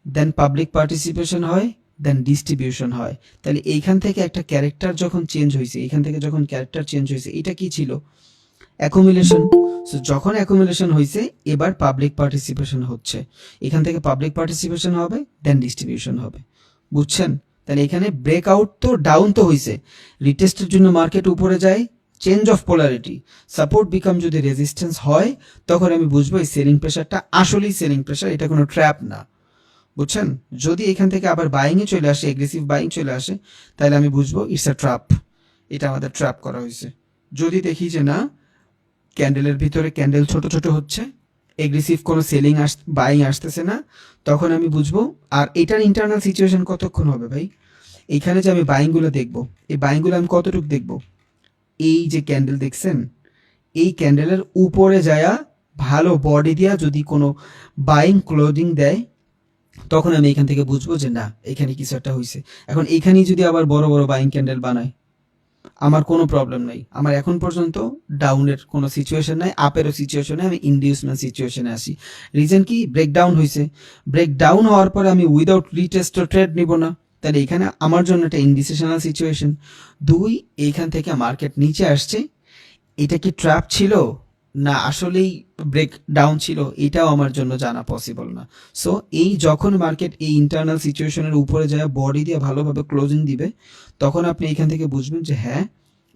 দেন পাবলিক পার্টিসিপেশন হয়, দেন ডিস্ট্রিবিউশন হয়। তাহলে এইখান থেকে একটা ক্যারেক্টার যখন চেঞ্জ হয়েছে, এখান থেকে যখন ক্যারেক্টার চেঞ্জ হয়েছে, এটা কি ছিল? অ্যাকুমুলেশন। সো যখন অ্যাকুমুলেশন হয়েছে, এবার পাবলিক পার্টিসিপেশন হচ্ছে, এখান থেকে পাবলিক পার্টিসিপেশন হবে, দেন ডিস্ট্রিবিউশন হবে। বুঝছেন? তাহলে এখানে ব্রেকআউট তো ডাউন তো হয়েছে, রিটেস্টের জন্য মার্কেট উপরে যায়, change of polarity, support become যদি রেজিস্ট্যান্স হয়, তখন আমি বুঝবো এই সেলিং প্রেশারটা আসলেই সেলিং প্রেশার, এটা কোনো ট্র্যাপ না। বুঝছেন? যদি এখান থেকে আবার বাইংয়ে চলে আসে, এগ্রেসিভ বাইং চলে আসে, তাহলে আমি বুঝবো ইটস আ ট্র্যাপ, এটা আমাদের ট্র্যাপ করা হয়েছে। যদি দেখি যে না, ক্যান্ডেলের ভিতরে ক্যান্ডেল ছোট ছোট হচ্ছে, এগ্রেসিভ কোনো সেলিং বাইং আসতেছে না, তখন আমি বুঝবো। আর এটার ইন্টারনাল সিচুয়েশন কতক্ষণ হবে ভাই? এইখানে যে আমি বাইংগুলো দেখবো, এই বাইংগুলো আমি কতটুকু দেখবো? এই যে ক্যান্ডেল দেখছেন, এই ক্যান্ডেলের উপরে যায়া ভালো বডি দিয়া যদি কোনো বাইং ক্লোজিং দেয়, তখন আমি এখান থেকে বুঝবো যে না, এখানে কিছু একটা হয়েছে। এখন এইখানেই যদি আবার বড় বড় বাইং ক্যান্ডেল বানায়, আমার কোনো প্রবলেম নাই। আমার এখন পর্যন্ত ডাউনের কোনো সিচুয়েশন নাই, আপেরও সিচুয়েশনে আমি ইনডিউসমেন্ট সিচুয়েশনে আসি। রিজন কি? ব্রেকডাউন হয়েছে। ব্রেকডাউন হওয়ার পরে আমি উইদাউট রিটেস্ট ট্রেড নিব না, তাহলে এখানে আমার জন্য একটা ইনডিসিশনাল সিচুয়েশন। দুই, এইখান থেকে মার্কেট নিচে আসছে, এটা কি ট্র্যাপ ছিল না আসলেই ব্রেক ডাউন ছিল, এটাও আমার জন্য জানা পসিবল না। সো এই যখন মার্কেট এই ইন্টারনাল সিচুয়েশনের উপরে যায় বডি দিয়ে ভালোভাবে ক্লোজিং দিবে, তখন আপনি এখান থেকে বুঝবেন যে হ্যাঁ,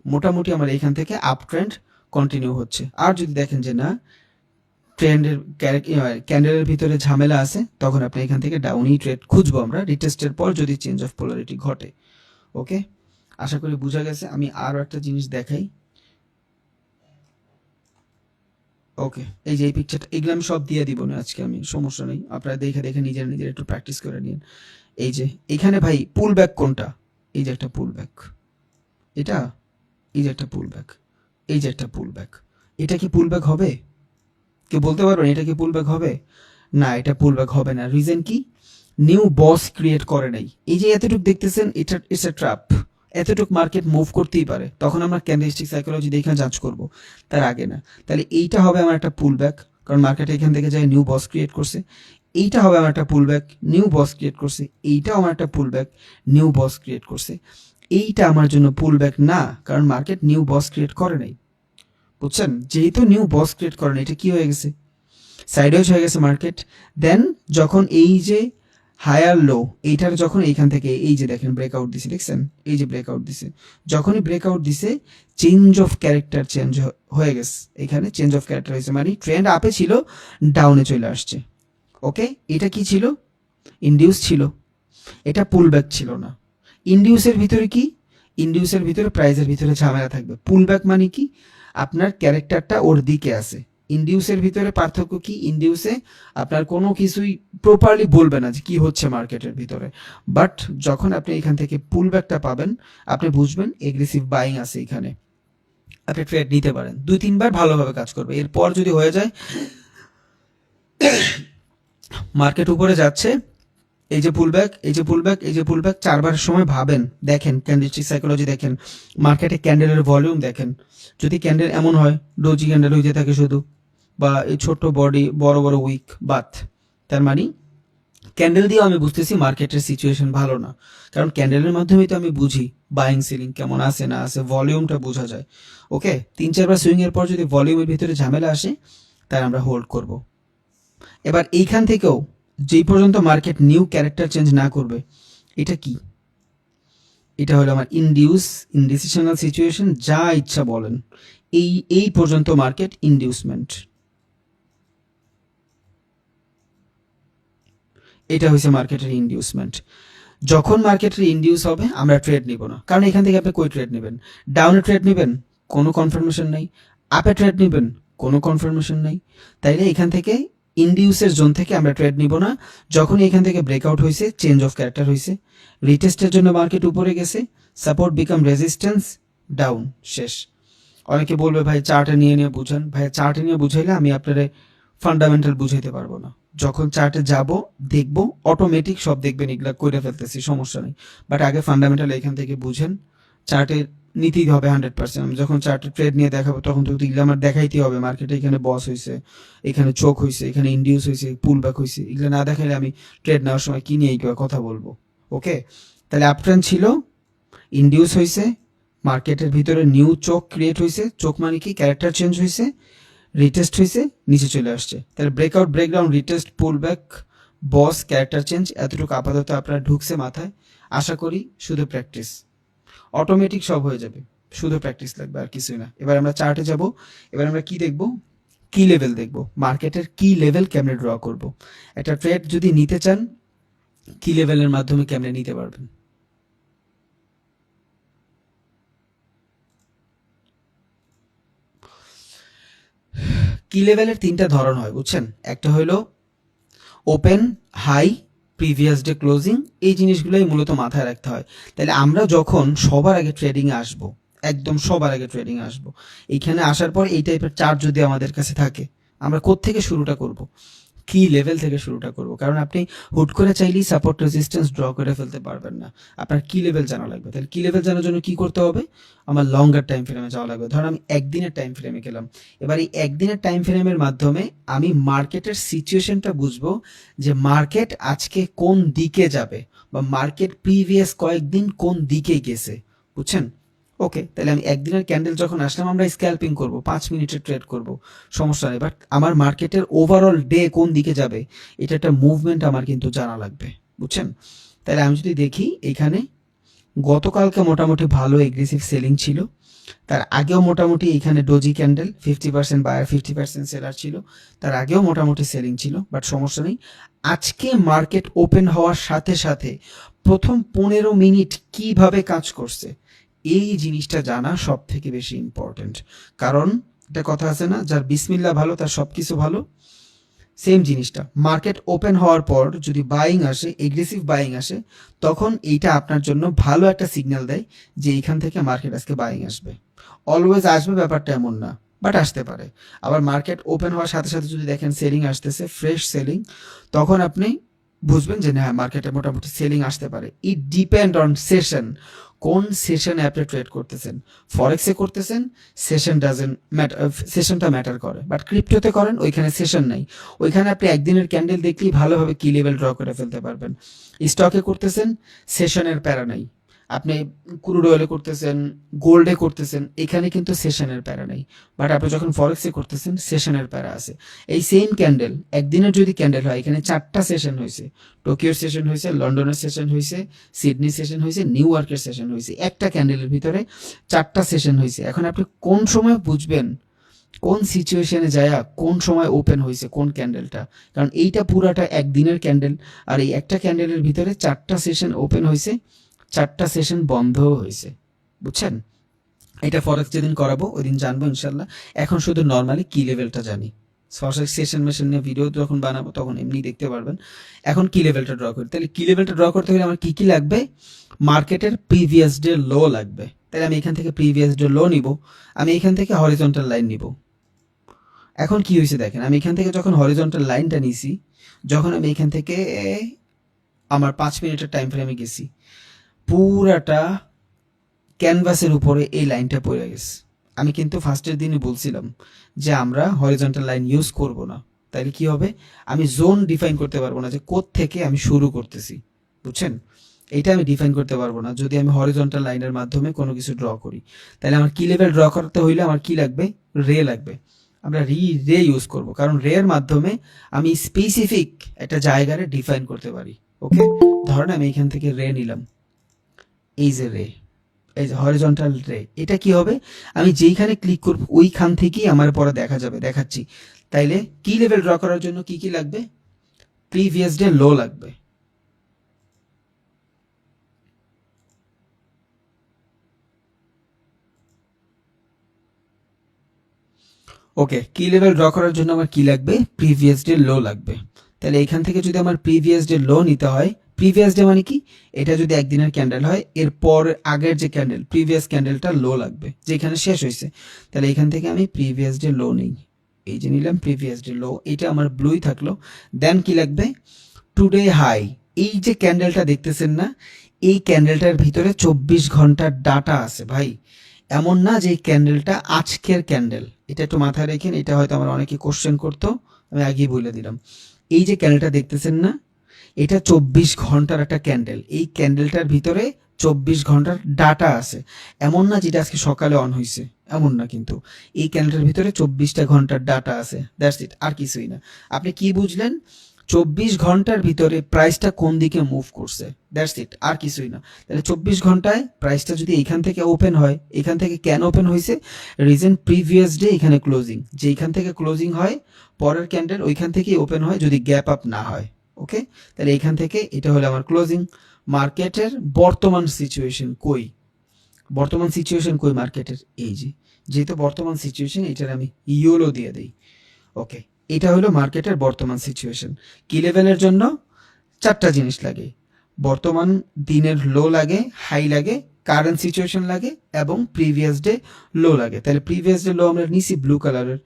মোটামুটি আমার এখান থেকে আপ ট্রেন্ড কন্টিনিউ হচ্ছে। আর যদি দেখেন যে না, ট্রেন্ডের ক্যান্ডেলের ভিতরে ঝামেলা আছে, তখন আপনি এখান থেকে ডাউনই ট্রেড খুঁজবো আমরা, রিটেস্টের পর যদি চেঞ্জ অফ পোলারিটি ঘটে। ওকে, আশা করি বোঝা গেছে। আমি আরও একটা জিনিস দেখাই। ওকে, এই যে এই পিকচারটা, এগুলো আমি সব দিয়ে দিব না আজকে, আমি সমস্যা নেই, আপনারা দেখে দেখে নিজের নিজের একটু প্র্যাকটিস করে নিন। এই যে এখানে ভাই পুল ব্যাক কোনটা? এই যে একটা পুল ব্যাক, এটা, এই যে একটা পুল ব্যাক, এই যে একটা পুল ব্যাক, এটা কি পুল ব্যাক হবে? কেউ বলতে পারবেন এটা কি পুল ব্যাক হবে? না, এটা পুল ব্যাক হবে না। রিজন কি? নিউ বস ক্রিয়েট করে নাই। এই যে এতটুকু দেখতেছেন, এটা ইটস এ ট্র্যাপ। এতটুকু মার্কেট মুভ করতেই পারে, তখন আমরা ক্যান্ডেলস্টিক সাইকোলজি দেখে জাজ করব, তার আগে না। তাহলে এইটা হবে আমার একটা পুল ব্যাক, কারণ মার্কেট এখান থেকে যায় নিউ বস ক্রিয়েট করছে। এইটা হবে আমার একটা পুল ব্যাক, নিউ বস ক্রিয়েট করছে। এইটাও আমার একটা পুল ব্যাক, নিউ বস ক্রিয়েট করছে। এইটা আমার জন্য পুল ব্যাক না, কারণ মার্কেট নিউ বস ক্রিয়েট করে নাই। বুঝছেন? যেহেতু নিউ বস ক্রিয়েট করে নাই, এটা কি হয়ে গেছে? সাইডওয়েজ হয়ে গেছে মার্কেট। দেন যখন এই যে হায়ার লো, এইটার যখন এইখান থেকে এই যে দেখেন ব্রেকআউট দিছে, দেখছেন এই যে ব্রেকআউট দিছে, যখনই ব্রেকআউট দিছে চেঞ্জ অফ ক্যারেক্টার চেঞ্জ হয়ে গেছে, এখানে চেঞ্জ অফ ক্যারেক্টার হয়েছে, মানে ট্রেন্ড আপে ছিল, ডাউনে চলে আসছে। ওকে, এটা কি ছিল? ইনডিউস ছিল, এটা পুল ব্যাক ছিল না। ইনডিউসের ভিতরে কি? ইনডিউসের ভিতরে প্রাইসের ভিতরে ঝামেলা থাকবে। পুল ব্যাক মানে কি? আপনার ক্যারেক্টারটা ওর দিকে আছে। ইনডিউসের ভিতরে পার্থক্য কি? ইনডিউসে আপনার কোনো কিছুই প্রপারলি বলবে না যে কি হচ্ছে মার্কেটের ভিতরে, বাট যখন আপনি এখান থেকে পুল ব্যাকটা পাবেন, আপনি বুঝবেন এগ্রেসিভ বাইং আছে এখানে, আপনি ট্রেড নিতে পারেন। 2-3 বার ভালোভাবে কাজ করবে, এরপর যদি হয়ে যায় মার্কেট উপরে যাচ্ছে, এই যে পুলব্যাক, এই যে পুলব্যাক, এই যে পুলব্যাক, 4বারের সময় ভাবেন, দেখেন ক্যান্ডেলস্টিক সাইকোলজি দেখেন, মার্কেটে ক্যান্ডেলের ভলিউম দেখেন। যদি ক্যান্ডেল এমন হয় ডোজি ক্যান্ডেল হইতে থাকে শুধু, বা এই ছোট্ট বডি বড় বড় উইক বাথ, তার মানে ক্যান্ডেল দিয়েও আমি বুঝতেছি মার্কেটের সিচুয়েশন ভালো না, কারণ ক্যান্ডেলের মাধ্যমেই তো আমি বুঝি বাইং সেলিং কেমন আছে না আছে, ভলিউমটা বোঝা যায়। ওকে, 3-4বার সুইং এর পর যদি ভলিউমের ভিতরে ঝামেলা আসে, তাই আমরা হোল্ড করব। এবার এইখান থেকেও যেই পর্যন্ত মার্কেট নিউ ক্যারেক্টার চেঞ্জ না করবে, এটা কি? এটা হলো আমার ইনডিসিশনাল সিচুয়েশন, যা ইচ্ছা বলেন, এই পর্যন্ত মার্কেট ইনডিউসমেন্ট। এটা হচ্ছে মার্কেটের ইনডিউসমেন্ট। যখন মার্কেটের ইনডিউস হবে, আমরা ট্রেড নিব না, কারণ এখান থেকে আপনি কই ট্রেড নেবেন? ডাউনে ট্রেড নেবেন, কোনো কনফার্মেশন নাই। আপে ট্রেড নেবেন, কোনো কনফার্মেশন নাই। তাইলে এখান থেকে ইনডিউসের জোন থেকে আমরা ট্রেড নিব না। যখনই এখান থেকে ব্রেকআউট হয়েছে, চেঞ্জ অফ ক্যারেক্টার হয়েছে, রিটেস্টের জন্য মার্কেট উপরে গেছে, সাপোর্ট বিকাম রেজিস্ট্যান্স, ডাউন, শেষ। অনেকে বলবে ভাই চার্টে নিয়ে নিয়ে বুঝান। ভাই চার্টে নিয়ে বুঝাইলে আমি আপনারে ফান্ডামেন্টাল বুঝাইতে পারবো না। যখন চার্টে যাব দেখব, অটোমেটিক সব দেখবেন এগুলা করে ফেলতেছি, সমস্যা নেই। বাট আগে ফান্ডামেন্টাল এখান থেকে বুঝেন। চার্টে নিতেই হবে 100%। আমি যখন চার্টে ট্রেড নিয়ে দেখাবো তখন তো এগুলো আমার দেখাইতে হবে। মার্কেটে এখানে বস হয়েছে, এখানে চোখ হয়েছে, এখানে ইন্ডিউস হয়েছে, পুল ব্যাক হয়েছে, এগুলো না দেখাইলে আমি ট্রেড নেওয়ার সময় কি নিয়ে কথা বলবো? ওকে, তাহলে আপট্রেন্ড ছিল, ইন্ডিউস হয়েছে, মার্কেটের ভিতরে নিউ চোখ ক্রিয়েট হয়েছে, চোখ মানে কি ক্যারেক্টার চেঞ্জ হয়েছে, রিটেস্ট হয়েছে, নিচে চলে আসছে। তাহলে breakout, breakdown, retest, pull back, boss, character change, এতটুকু আপাতত আপনার ঢুকছে মাথায়। আশা করি শুধু প্র্যাকটিস, অটোমেটিক সব হয়ে যাবে, শুধু প্র্যাকটিস লাগবে আর কিছুই না। এবার আমরা চার্টে যাব। এবার আমরা কি দেখব? কি লেভেল দেখব, মার্কেটের কি লেভেল কেমনে ড্র করব। একটা ট্রেড যদি নিতে চান, কি লেভেলের মাধ্যমে কেমনে নিতে পারবেন। কি লেভেলের তিনটা ধরন হয় বুঝছেন। একটা হলো open, high, previous day closing. এই জিনিসগুলোই মূলত মাথায় রাখতে হয়। তাহলে আমরা যখন সবার আগে ট্রেডিংয়ে আসবো, একদম সবার আগে ট্রেডিংয়ে আসবো, এইখানে আসার পর এই টাইপের চার্ট যদি আমাদের কাছে থাকে, আমরা কোত্থেকে শুরুটা করব? কি লেভেল থেকে শুরুটা করব। কারণ আপনি হুট করে চাইলেই সাপোর্ট রেজিস্ট্যান্স ড্র করে ফেলতে পারবেন না। আপনার কি লেভেল জানা লাগবে। তাহলে কি লেভেল জানার জন্য কি করতে হবে? আমার লঙ্গার টাইম ফ্রেমে যাওয়া লাগবে। ধরুন আমি একদিনের টাইম ফ্রেমে গেলাম। এবার এই একদিনের টাইম ফ্রেমের মাধ্যমে আমি মার্কেটের সিচুয়েশনটা বুঝবো, যে মার্কেট আজকে কোন দিকে যাবে, বা মার্কেট প্রিভিয়াস কয়েকদিন কোন দিকে গেছে, বুঝছেন। ওকে, তাহলে আমি একদিনের ক্যান্ডেল যখন আসলাম, আমরা স্ক্যাল্পিং করব, 5 মিনিটের ট্রেড করব, সমস্যা নেই। বাট আমার মার্কেটের ওভারঅল ডে কোন দিকে যাবে, এটা একটা মুভমেন্ট আমার কিন্তু জানা লাগবে, বুঝছেন। তাহলে আমি যদি দেখি এখানে গতকালকে মোটামুটি ভালো এগ্রেসিভ সেলিং ছিল, তার আগেও মোটামুটি এখানে ডোজি ক্যান্ডেল 50% বায়ার 50% সেলার ছিল, তার আগেও মোটামুটি সেলিং ছিল, বাট সমস্যা নেই। আজকে মার্কেট ওপেন হওয়ার সাথে সাথে প্রথম 15 মিনিট কিভাবে কাজ করছে, এই জিনিসটা জানা সব থেকে বেশি ইম্পর্টেন্ট। কারণ একটা কথা আছে না, যার বিসমিল্লাহ ভালো তার সব কিছু ভালো। সেম জিনিসটা মার্কেট ওপেন হওয়ার পর যদি বাইং আসে, এগ্রেসিভ বাইং আসে, তখন এইটা আপনার জন্য ভালো একটা সিগন্যাল দেয় যে এইখান থেকে মার্কেট আজকে বাইং আসবে। অলওয়েজ আসবে ব্যাপারটা এমন না, বাট আসতে পারে। আবার মার্কেট ওপেন হওয়ার সাথে সাথে যদি দেখেন সেলিং আসতেছে, ফ্রেশ সেলিং, তখন আপনি বুঝবেন যে না, মার্কেটে মোটামুটি সেলিং আসতে পারে। ইট ডিপেন্ড অন সেশন, কোন সেশনে আপনি ট্রেড করতেছেন। ফরেক্সে করতেছেন, সেশন ডাজেন্ট ম্যাটার, সেশনটা ম্যাটার করে। বাট ক্রিপ্টোতে করেন, ওইখানে সেশন নাই, ওইখানে আপনি একদিনের ক্যান্ডেল দেখলেই ভালোভাবে কি লেভেল ড্র করে ফেলতে পারবেন। স্টকে করতেছেন, সেশনের প্যারা নাই। আপনি ক্রুড অয়েলে করতেছেন, গোল্ডে করতেছেন, এখানে কিন্তু সেশনের প্যারা নেই। বাট আপনি যখন ফরেক্সে করতেছেন, সেশনের প্যারা আছে। এই সেম ক্যান্ডেল একদিনের যদি ক্যান্ডেল হয়, এখানে 4টা সেশন হয়েছে, টোকিওর সেশন হয়েছে, লন্ডনের সেশন হয়েছে, সিডনি সেশন হয়েছে, নিউ ইয়র্কের সেশন হয়েছে, একটা ক্যান্ডেলের ভিতরে 4টা সেশন হয়েছে। এখন আপনি কোন সময় বুঝবেন কোন সিচুয়েশনে যায় কোন সময় ওপেন হয়েছে কোন ক্যান্ডেলটা? কারণ এইটা পুরাটা একদিনের ক্যান্ডেল, আর এই একটা ক্যান্ডেলের ভিতরে 4টা সেশন ওপেন হয়েছে, 4টা সেশন বন্ধ হয়েছে, বুঝছেন। এটা ফরেক্স যেদিন করাবো ওই দিন জানবো ইনশাল্লাহ। এখন শুধু নর্মালি কি লেভেলটা জানি, ফরেক্স সেশন মেশিন নিয়ে ভিডিও যখন বানাবো তখন এমনি দেখতে পারবেন। এখন কি লেভেলটা ড্র করি, তাহলে কি লেভেলটা ড্র করতে হলে আমার কি কি লাগবে? মার্কেটের প্রিভিয়াস ডে লো লাগবে। তাহলে আমি এখান থেকে প্রিভিয়াস ডে লো নিব, আমি এখান থেকে হরিজন্টাল লাইন নিব। এখন কি হয়েছে দেখেন, আমি এখান থেকে যখন হরিজন্টাল লাইনটা নিছি, যখন আমি এখান থেকে আমার 5 মিনিটের টাইম ফ্রেমে গেছি, পুরাটা ক্যানভাসের উপরে এই লাইনটা পড়ে গেছে। আমি কিন্তু ফার্স্টের দিনই বলছিলাম যে আমরা হরিজন্টাল লাইন ইউজ করব না। তাইলে কি হবে, আমি জোন ডিফাইন করতে পারবো না যে কোথ থেকে আমি শুরু করতেছি, বুঝছেন। এইটা আমি ডিফাইন করতে পারবো না যদি আমি হরিজন্টাল লাইনের মাধ্যমে কোনো কিছু ড্র করি। তাহলে আমার কি লেভেল ড্র করতে হইলে আমার কি লাগবে? রে লাগবে। আমরা রে ইউজ করব, কারণ রে এর মাধ্যমে আমি স্পেসিফিক একটা জায়গারে ডিফাইন করতে পারি। ওকে, ধরেন আমি এখান থেকে রে নিলাম, এই যে রে, এই যে হরিজন্টাল রে, এটা কি হবে, আমি যেইখানে ক্লিক করব ওইখান থেকেই আমার পরে দেখা যাবে, দেখাচ্ছি। তাইলে কি লেভেল ড্র করার জন্য কি কি লাগবে? প্রিভিয়াস ডে লো লাগবে, ওকে, কি লেভেল ড্র করার জন্য আমার কি লাগবে, প্রিভিয়াস ডে লো লাগবে। তাহলে এখান থেকে যদি আমার প্রিভিয়াস ডে লো নিতে হয়, প্রিভিয়াস ডে মানে কি, এটা যদি একদিনের ক্যান্ডেল হয় এরপর আগের যে ক্যান্ডেল প্রিভিয়াস ক্যান্ডেলটা লো লাগবে যেখানে শেষ হয়েছে। তাহলে এখান থেকে আমি প্রিভিয়াস ডে লো নিই, এই যে নিলাম প্রিভিয়াস ডে লো, এটা আমার ব্লুই থাকলো। দেন কি লাগবে, টুডে হাই। এই যে ক্যান্ডেলটা দেখতেছেন না, এই ক্যান্ডেলটার ভিতরে 24 ঘন্টার ডাটা আছে ভাই। এমন না যে এই ক্যান্ডেলটা আজকের ক্যান্ডেল, এটা একটু মাথায় রেখেন, এটা হয়তো আমার অনেকে কোশ্চেন করতো, আমি আগেই বলে দিলাম। এই যে ক্যান্ডেলটা দেখতেছেন না, এটা 24 ঘন্টার একটা ক্যান্ডেল, এই ক্যান্ডেলটার ভিতরে 24 ঘন্টার ডাটা আছে। এমন না যেটা আজকে সকালে অন হয়েছে, এমন না, কিন্তু এই ক্যান্ডেলটার ভিতরে 24টা ঘন্টার ডাটা আছে, দ্যাটস ইট, আর কিছুই না। আপনি কি বুঝলেন, 24 ঘন্টার ভিতরে প্রাইসটা কোন দিকে মুভ করছে, দ্যাটস ইট, আর কিছুই না। তাহলে 24 ঘন্টায় প্রাইসটা যদি এখান থেকে ওপেন হয়, এখান থেকে কেন ওপেন হয়েছে, রিজন প্রিভিয়াস ডে এখানে ক্লোজিং, যে এখান থেকে ক্লোজিং হয় পরের ক্যান্ডেল ওইখান থেকেই ওপেন হয় যদি গ্যাপ আপ না হয়। ওকে, তাহলে এখান থেকে এটা হলো আমার ক্লোজিং। মার্কেটের বর্তমান সিচুয়েশন কই, বর্তমান সিচুয়েশন কই মার্কেটের, এই যে, যেহেতু বর্তমান সিচুয়েশন এটার আমি ইউলো দিয়ে দিই। ওকে, এটা হলো মার্কেটের বর্তমান সিচুয়েশন। কি লেভেলের জন্য 4টা জিনিস লাগে, বর্তমান দিনের লো লাগে, হাই লাগে, কারেন্ট সিচুয়েশন লাগে এবং প্রিভিয়াস ডে লো লাগে। তাহলে প্রিভিয়াস ডে লো আমরা নিছি ব্লু কালারের,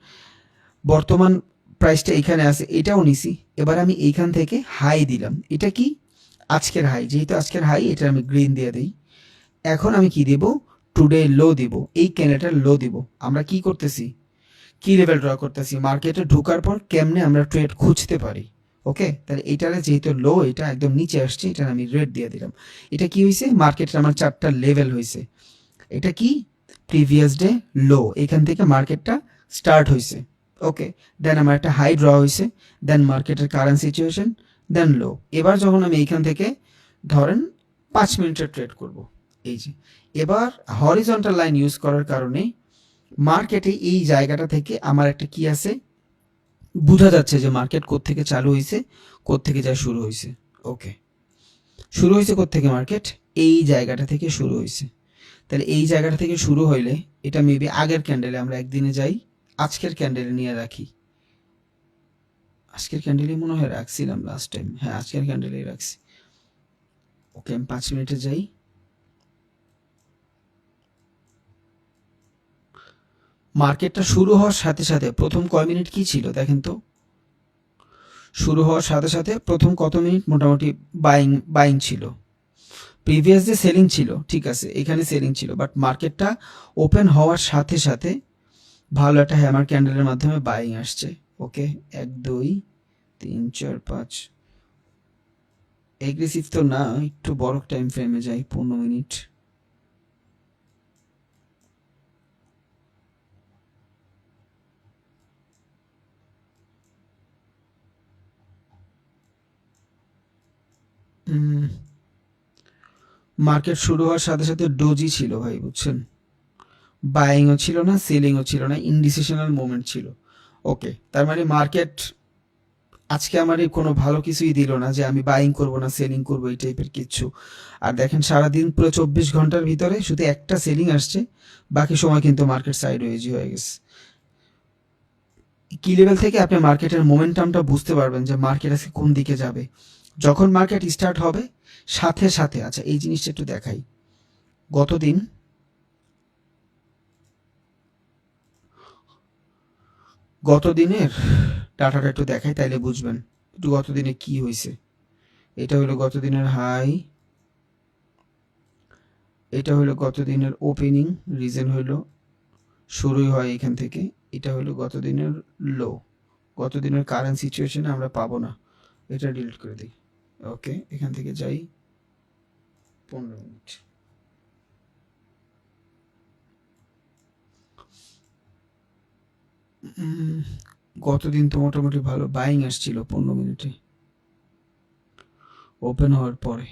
বর্তমান প্রাইসটা এখানে আছে এটাও নিছি। এবার আমি এইখান থেকে হাই দিলাম, এটা কি আজকের হাই, যেহেতু আজকের হাই এটা আমি গ্রিন দিয়ে দিই। এখন আমি কি দেব, টুডে লো দিব, এই ক্যান্ডেলটার লো দিব। আমরা কি করতেছি, কি লেভেল ড্র করতেছি, মার্কেটে ঢোকার পর কেমনে আমরা ট্রেড খুঁজতে পারি। ওকে, তাহলে এইটারে যেহেতু লো, এটা একদম নিচে আসছে, এটা আমি রেড দিয়ে দিলাম। এটা কি হয়েছে, মার্কেটের আমার 4টা লেভেল হয়েছে। এটা কি, প্রিভিয়াস ডে লো, এখান থেকে মার্কেটটা স্টার্ট হয়েছে। ওকে, দেন আমার একটা হাই ড্র হয়েছে, দেন মার্কেটের কারেন্ট সিচুয়েশন, দেন লো। এবার যখন আমি এইখান থেকে ধরেন 5 মিনিটের ট্রেড করব, এই যে, এবার হরিজন্টাল লাইন ইউজ করার কারণে মার্কেটে এই জায়গাটা থেকে আমার একটা কি আছে, বোঝা যাচ্ছে যে মার্কেট কোত্থেকে চালু হয়েছে, কোত্থেকে যা শুরু হয়েছে। ওকে, শুরু হয়েছে কোত্থেকে, মার্কেট এই জায়গাটা থেকে শুরু হয়েছে। তাহলে এই জায়গাটা থেকে শুরু হইলে এটা মেবি আগের ক্যান্ডেলে, আমরা একদিনে যাই, আজকের ক্যান্ডেলে নিয়ে রাখি, আজকের ক্যান্ডেলে মনে হয় রাখছিলাম লাস্ট টাইম, হ্যাঁ আজকের ক্যান্ডেলেই রাখছি। ওকে, আমি 5 মিনিটে যাই, মার্কেটটা শুরু হওয়ার সাথে সাথে প্রথম কয় মিনিট কি ছিল দেখেন তো, শুরু হওয়ার সাথে সাথে প্রথম কত মিনিট মোটামুটি বাইং বাইং ছিল, প্রিভিয়াস ডে সেলিং ছিল, ঠিক আছে এখানে সেলিং ছিল, বাট মার্কেটটা ওপেন হওয়ার সাথে সাথে ভালো একটা হ্যামার ক্যান্ডেলের মাধ্যমে বাইং আসছে। ওকে, 1 2 3 4 5, এগ্রেসিভ তো না, একটু বড় টাইম ফ্রেমে যাই, 15 মিনিট। মার্কেট শুরু হওয়ার সাথে সাথে ডোজি ছিল ভাই, বুঝছেন, বাইংও ছিল না, সেলিংও ছিল না, ইনডিসিশনাল মোমেন্ট ছিল। ওকে, তার মানে মার্কেট আজকে আমার কোনো ভালো কিছুই দিল না যে আমি বাইং করব না সেলিং করব, এই টাইপের কিচ্ছু। আর দেখেন সারাদিন পুরো 24 ঘন্টার ভিতরে শুধু একটা সেলিং আসছে, বাকি সময় কিন্তু মার্কেট সাইড হয়ে গেছে। কি লেভেল থেকে আপনি মার্কেটের মোমেন্টামটা বুঝতে পারবেন যে মার্কেট আজকে কোন দিকে যাবে, যখন মার্কেট স্টার্ট হবে সাথে সাথে। আচ্ছা এই জিনিসটা একটু দেখাই, গতদিন গতদিনের ডাটাটা একটু দেখাই তাইলে বুঝবেন একটু গতদিনে কি হয়েছে। এটা হলো গতদিনের হাই, এটা হলো গতদিনের ওপেনিং, রিজন হলো শুরুই হয় এখান থেকে। এটা হলো গতদিনের লো, গতদিনের কারেন্ট সিচুয়েশনে আমরা পাবো না, এটা ডিলিট করে দিই। ওকে, এখান থেকে যাই 15 মিনিট। গতদিন তো মোটামুটি ভালো বাইং আসছিল 15 মিনিটে ওপেন হওয়ার পরে।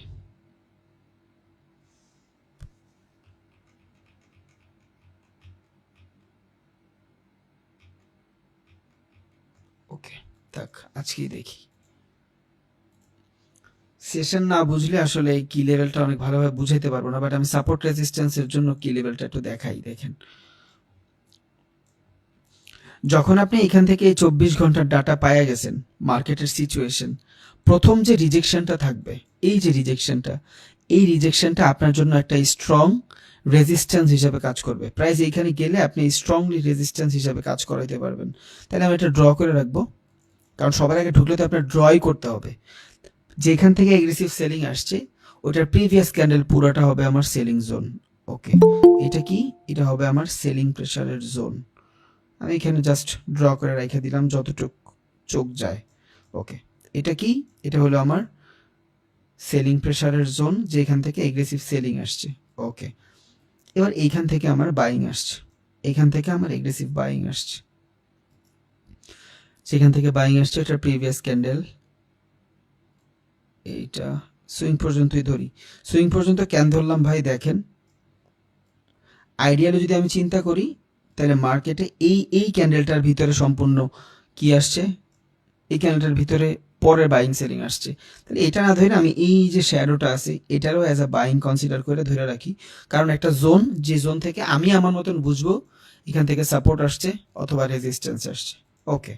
ওকে, থাক আজকেই দেখি। সেশন না বুঝলে আসলে এই কি লেভেলটা অনেক ভালোভাবে বুঝাইতে পারবো না, বাট আমি সাপোর্ট রেজিস্ট্যান্সের জন্য কি লেভেলটা একটু দেখাই। দেখেন যখন আপনি এখান থেকে এই 24 ঘন্টার ডাটা পাইয়া গেছেন, মার্কেটের সিচুয়েশন, প্রথম যে রিজেকশনটা থাকবে, এই যে রিজেকশনটা, এই রিজেকশনটা আপনার জন্য একটা স্ট্রং রেজিস্ট্যান্স হিসাবে কাজ করবে। প্রাইস এইখানে গেলে আপনি স্ট্রংলি রেজিস্ট্যান্স হিসাবে কাজ করাইতে পারবেন। তাহলে আমি এটা ড্র করে রাখবো, কারণ সবার আগে ঢুকলে তো আপনার ড্রই করতে হবে। যেখান থেকে এগ্রেসিভ সেলিং আসছে ওটার প্রিভিয়াস ক্যান্ডেল পুরোটা হবে আমার সেলিং জোন। ওকে, এটা কি? এটা হবে আমার সেলিং প্রেসারের জোন। আমি এখানে জাস্ট ড্র করে রেখে দিলাম যতটুকু চোখ যায়। ওকে, এটা কি? এটা হলো আমার সেলিং প্রেসারের জোন, যেখান থেকে এগ্রেসিভ সেলিং আসছে। ওকে, এবার এইখান থেকে আমার বাইং আসছে, এখান থেকে আমার এগ্রেসিভ বাইং আসছে, সেখান থেকে বাইং আসছে। এটার প্রিভিয়াস ক্যান্ডেল, এইটা সুইং পর্যন্তই ধরি। সুইং পর্যন্ত কেন ধরলাম ভাই? দেখেন, আইডিয়ালি যদি আমি চিন্তা করি তাহলে মার্কেটে এই ক্যান্ডেলটার ভিতরে সম্পূর্ণ কি আসছে, এই ক্যান্ডেলটার ভিতরে পরের বাইং সেলিং আসছে। তাহলে এটা না ধরে আমি এই যে শ্যাডোটা আছে এটারও অ্যাজ আ বাইং কনসিডার করে ধরে রাখি, কারণ একটা জোন, যে জোন থেকে আমি আমার মতন বুঝবো এখান থেকে সাপোর্ট আসছে অথবা রেজিস্ট্যান্স আসছে। ওকে,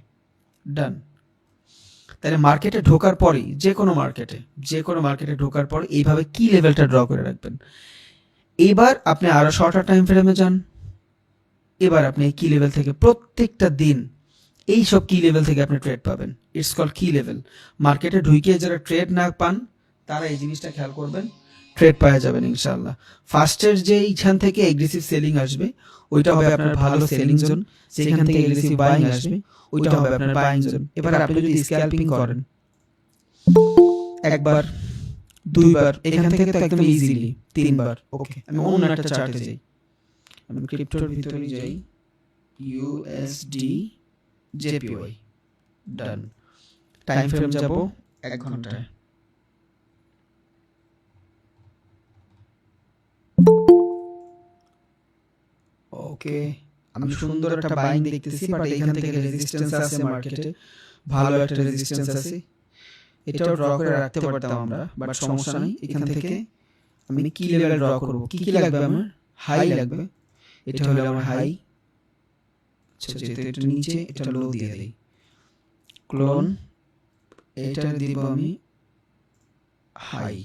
ডান। তাহলে মার্কেটে ঢোকার পরেই, যে কোনো মার্কেটে ঢোকার পর এইভাবে কি লেভেলটা ড্র করে রাখবেন। এবার আপনি আরো শর্টার টাইম ফ্রেমে যান। এবার আপনি এই কি লেভেল থেকে প্রত্যেকটা দিন এই সব কি লেভেল থেকে আপনি ট্রেড পাবেন। ইটস কল কি লেভেল। মার্কেটে ঢুকে যারা ট্রেড না পান তারা এই জিনিসটা খেয়াল করবেন, ট্রেড পাওয়া যাবেন ইনশাআল্লাহ। ফার্স্টের যে এইখান থেকে এগ্রেসিভ সেলিং আসবে ওইটা হবে আপনার ভালো সেলিং জোন, যেখান থেকে এগ্রেসিভ বাইং আসবে ওইটা হবে আপনার বাইং জোন। এবার আপনি যদি স্ক্যাল্পিং করেন একবার, দুইবার, এখান থেকে তো একদম ইজিলি তিনবার। ওকে, আমি অন্য একটা চার্টে যাই, আমি ক্রিপ্টোর ভিতরে যাই, ইউএসডি জেপিওয়াই, ডান। টাইম ফ্রেম যাব 1 ঘন্টায়। ওকে, আমি সুন্দর একটা বাইং দেখতেছি, বাট এখান থেকে রেজিস্ট্যান্স আছে মার্কেটে, ভালো একটা রেজিস্ট্যান্স আছে। এটাও ড্র করে রাখতে পারতাম আমরা, বাট সমস্যা নেই। এখান থেকে আমি কি লেভেল ড্র করব? কি লাগবে আমার? হাই লাগবে। এটা হলো আমার হাই। আচ্ছা, যেহেতু এটা নিচে, এটা লো দিয়ে দেই। ক্লোন, এটা দিব আমি হাই।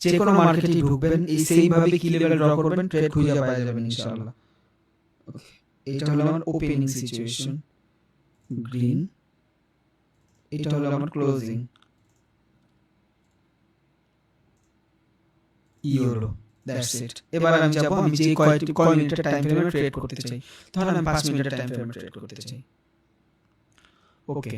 যে কোনো মার্কেটে ঢুকবেন এই সেইভাবে কি লেভেল ড্র করবেন, ট্রেড খুঁজে পাওয়া যাবেন ইনশাআল্লাহ। ওকে, এটা হলো আমার ওপেনিং সিচুয়েশন, গ্রিন। এটা হলো আমার ক্লোজিং, ইয়েলো। That's it. এবার আমি যাব, আমি যে কয় মিনিটের টাইম ফ্রেমে ট্রেড করতে চাই। ধরেন আমি 5 মিনিটের টাইম ফ্রেমে ট্রেড করতে চাই। ওকে,